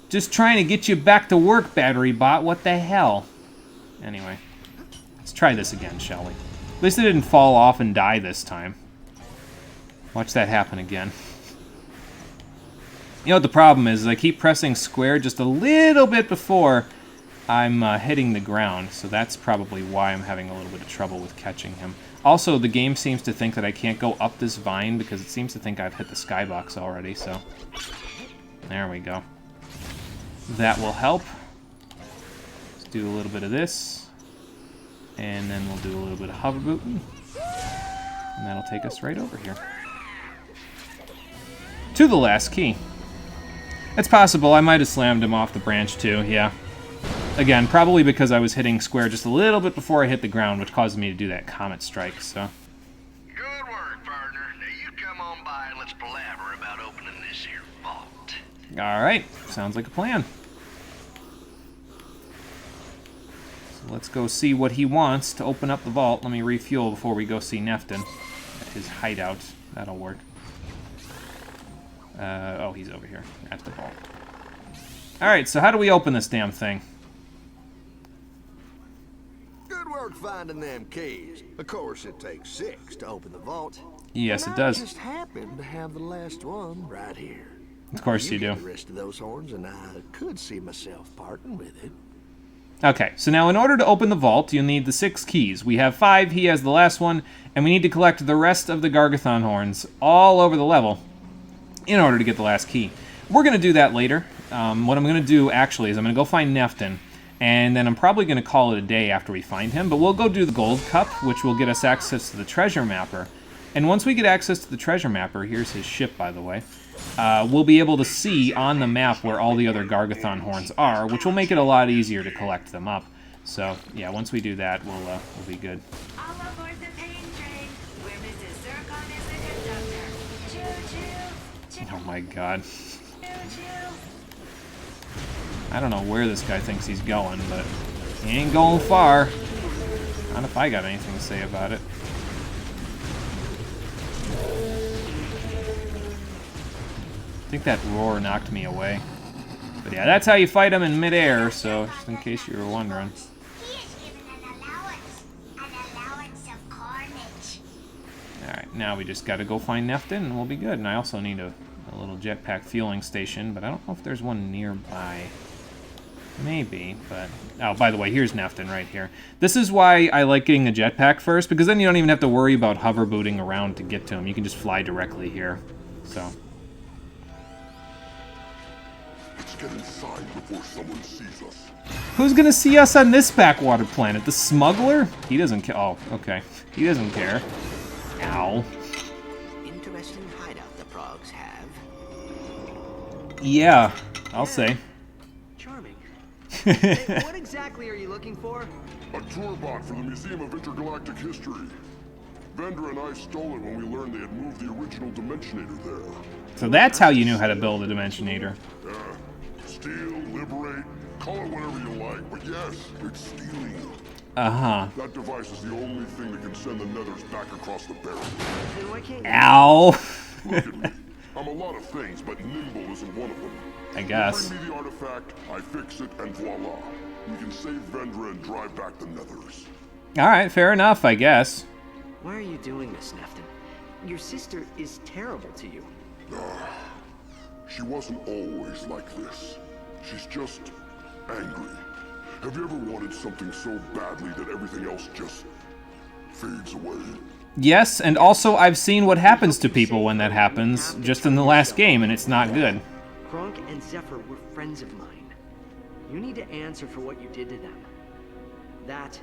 Speaker 1: Just trying to get you back to work, battery bot. What the hell? Anyway, let's try this again, shall we? At least it didn't fall off and die this time. Watch that happen again. You know what the problem is I keep pressing square just a little bit before I'm hitting the ground, so that's probably why I'm having a little bit of trouble with catching him. Also, the game seems to think that I can't go up this vine because it seems to think I've hit the skybox already, so... There we go. That will help. Let's do a little bit of this. And then we'll do a little bit of hover booting. And that'll take us right over here. To the last key. It's possible I might have slammed him off the branch too, yeah. Again, probably because I was hitting square just a little bit before I hit the ground, which caused me to do that comet strike, so...
Speaker 7: Good work, partner. Now you come on by and let's palaver about opening this here vault.
Speaker 1: Alright, sounds like a plan. So let's go see what he wants to open up the vault. Let me refuel before we go see Neftin at his hideout. That'll work. Oh, he's over here at the vault. Alright, so how do we open this damn thing?
Speaker 11: Good work finding them keys. Of course, it takes 6 to open the vault.
Speaker 1: Yes,
Speaker 11: and
Speaker 1: it does.
Speaker 11: I just happen to have the last one right here.
Speaker 1: Of course you do.
Speaker 11: The rest of those horns, and I could see myself parting with it.
Speaker 1: Okay, so now in order to open the vault, you'll need the 6 keys. We have 5, he has the last one, and we need to collect the rest of the Gargathon horns all over the level in order to get the last key. We're going to do that later. What I'm going to do, actually, is I'm going to go find Neftin, and then I'm probably going to call it a day after we find him, but we'll go do the Gold Cup, which will get us access to the Treasure Mapper. And once we get access to the Treasure Mapper, here's his ship, by the way, we'll be able to see on the map where all the other Gargathon horns are, which will make it a lot easier to collect them up. So, yeah, once we do that, we'll be good.
Speaker 9: All aboard the pain train, where Mrs. Zircon is the conductor. Choo-choo.
Speaker 1: Oh my god.
Speaker 9: Choo-choo.
Speaker 1: I don't know where this guy thinks he's going, but he ain't going far. Not if I got anything to say about it. I think that roar knocked me away. But yeah, that's how you fight him in midair, so just in case you were wondering.
Speaker 3: He is given an allowance of carnage.
Speaker 1: Alright, now we just gotta go find Neftin and we'll be good. And I also need a little jetpack fueling station, but I don't know if there's one nearby. Maybe, but... Oh, by the way, here's Neftin right here. This is why I like getting a jetpack first, because then you don't even have to worry about hover booting around to get to him. You can just fly directly here. So...
Speaker 8: Let's get inside before someone sees us.
Speaker 1: Who's gonna see us on this backwater planet? The smuggler? He doesn't care. Oh, okay. He doesn't care. Ow.
Speaker 5: Interesting hideout the Progs have.
Speaker 1: Yeah, I'll say.
Speaker 4: Charming. Hey, what exactly are you looking for?
Speaker 8: A tour bot for the Museum of Intergalactic History. Vendor and I stole it when we learned they had moved the original Dimensionator there.
Speaker 1: So that's how you knew how to build a Dimensionator.
Speaker 8: Yeah. Steal, liberate, call it whatever you like, but yes, it's stealing.
Speaker 1: Uh-huh.
Speaker 8: That device is the only thing that can send the Nethers back across the barrier.
Speaker 4: Then why can't you...
Speaker 1: Ow!
Speaker 8: Look at me. I'm a lot of things, but nimble isn't one of them.
Speaker 1: I guess.
Speaker 8: Bring me the artifact, I fix it, and voila. We can save Vendra and drive back the Nethers.
Speaker 1: Alright, fair enough, I guess.
Speaker 4: Why are you doing this, Neftin? Your sister is terrible to you.
Speaker 8: She wasn't always like this. She's just angry. Have you ever wanted something so badly that everything else just fades away?
Speaker 1: Yes, and also I've seen what happens to people when that happens, just in the last game, and it's not good.
Speaker 4: Kronk and Zephyr were friends of mine. You need to answer for what you did to them. That,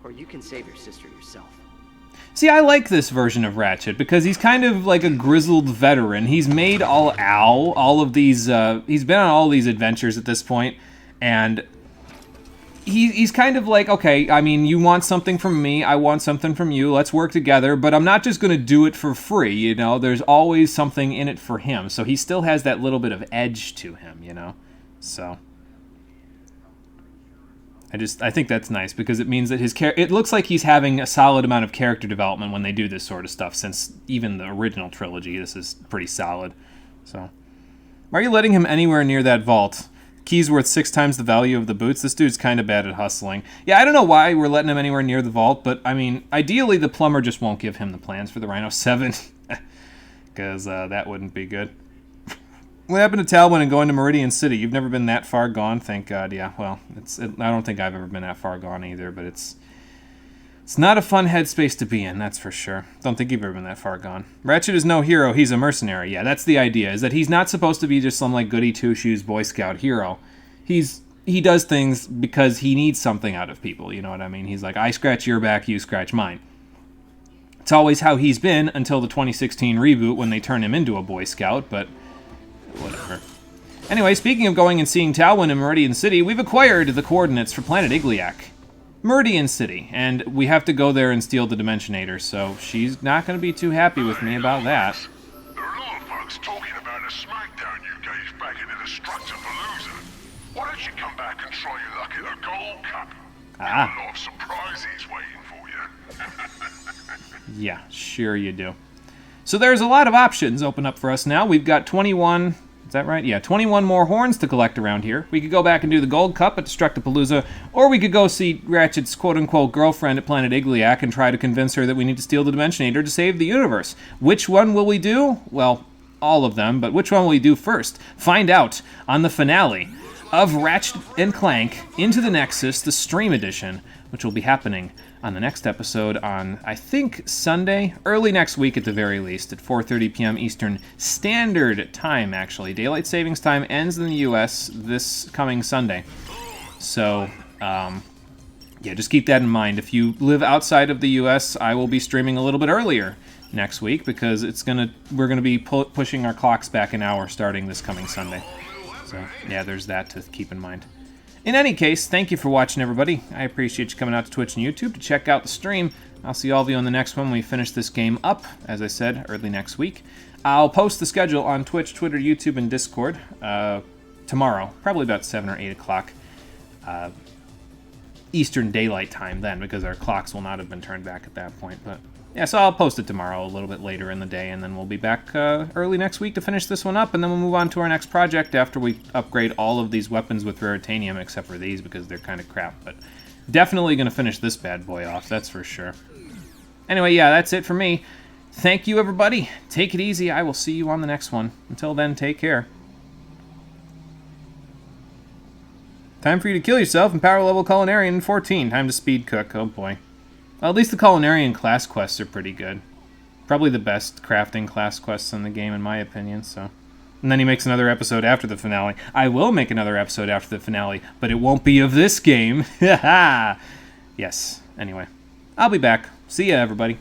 Speaker 4: or you can save your sister yourself.
Speaker 1: See, I like this version of Ratchet because he's kind of like a grizzled veteran. He's made all of these, he's been on all these adventures at this point, and he's kind of like, okay, I mean, you want something from me, I want something from you, let's work together, but I'm not just going to do it for free, you know? There's always something in it for him, so he still has that little bit of edge to him, you know? So... I think that's nice because it means that it looks like he's having a solid amount of character development when they do this sort of stuff, since even the original trilogy, this is pretty solid. So, why are you letting him anywhere near that vault? Key's worth 6 times the value of the boots. This dude's kind of bad at hustling. Yeah, I don't know why we're letting him anywhere near the vault, but I mean, ideally the plumber just won't give him the plans for the Rhino 7, because that wouldn't be good. What happened to Talwyn and going to Meridian City? You've never been that far gone? Thank God, yeah. Well, I don't think I've ever been that far gone either, but it's not a fun headspace to be in, that's for sure. Don't think you've ever been that far gone. Ratchet is no hero, he's a mercenary. Yeah, that's the idea, is that he's not supposed to be just some, like, goody-two-shoes Boy Scout hero. He does things because he needs something out of people, you know what I mean? He's like, I scratch your back, you scratch mine. It's always how he's been until the 2016 reboot when they turn him into a Boy Scout, but... whatever. Anyway, speaking of going and seeing Talwyn in Meridian City, we've acquired the coordinates for planet Igliak. Meridian City, and we have to go there and steal the Dimensionator, so she's not going to be too happy with me about that.
Speaker 8: There are a lot of folks talking about a smackdown you gave back in the Destructor Palooza. Why don't you come back and try your luck at a Gold Cup?
Speaker 1: Ah.
Speaker 8: A lot of surprises waiting for you.
Speaker 1: Yeah, sure you do. So there's a lot of options open up for us now. We've got 21... Is that right? Yeah, 21 more horns to collect around here. We could go back and do the Gold Cup at Destructipalooza, or we could go see Ratchet's quote-unquote girlfriend at Planet Igliac and try to convince her that we need to steal the Dimensionator to save the universe. Which one will we do? Well, all of them, but which one will we do first? Find out on the finale of Ratchet and Clank Into the Nexus, the Stream Edition, which will be happening on the next episode on, I think, Sunday, early next week at the very least, at 4:30 p.m. Eastern Standard Time, actually. Daylight Savings Time ends in the U.S. this coming Sunday. So, yeah, just keep that in mind. If you live outside of the U.S., I will be streaming a little bit earlier next week because we're gonna be pushing our clocks back an hour starting this coming Sunday. So, yeah, there's that to keep in mind. In any case, thank you for watching, everybody. I appreciate you coming out to Twitch and YouTube to check out the stream. I'll see all of you on the next one when we finish this game up, as I said, early next week. I'll post the schedule on Twitch, Twitter, YouTube, and Discord tomorrow, probably about 7 or 8 o'clock Eastern Daylight Time then, because our clocks will not have been turned back at that point. But yeah, so I'll post it tomorrow a little bit later in the day, and then we'll be back early next week to finish this one up, and then we'll move on to our next project after we upgrade all of these weapons with Raritanium, except for these, because they're kind of crap. But definitely going to finish this bad boy off, that's for sure. Anyway, yeah, that's it for me. Thank you, everybody. Take it easy. I will see you on the next one. Until then, take care. Time for you to kill yourself in Power Level Culinarian 14. Time to speed cook. Oh, boy. Well, at least the Culinarian class quests are pretty good. Probably the best crafting class quests in the game, in my opinion, so... And then he makes another episode after the finale. I will make another episode after the finale, but it won't be of this game. Yes. Anyway, I'll be back. See ya, everybody.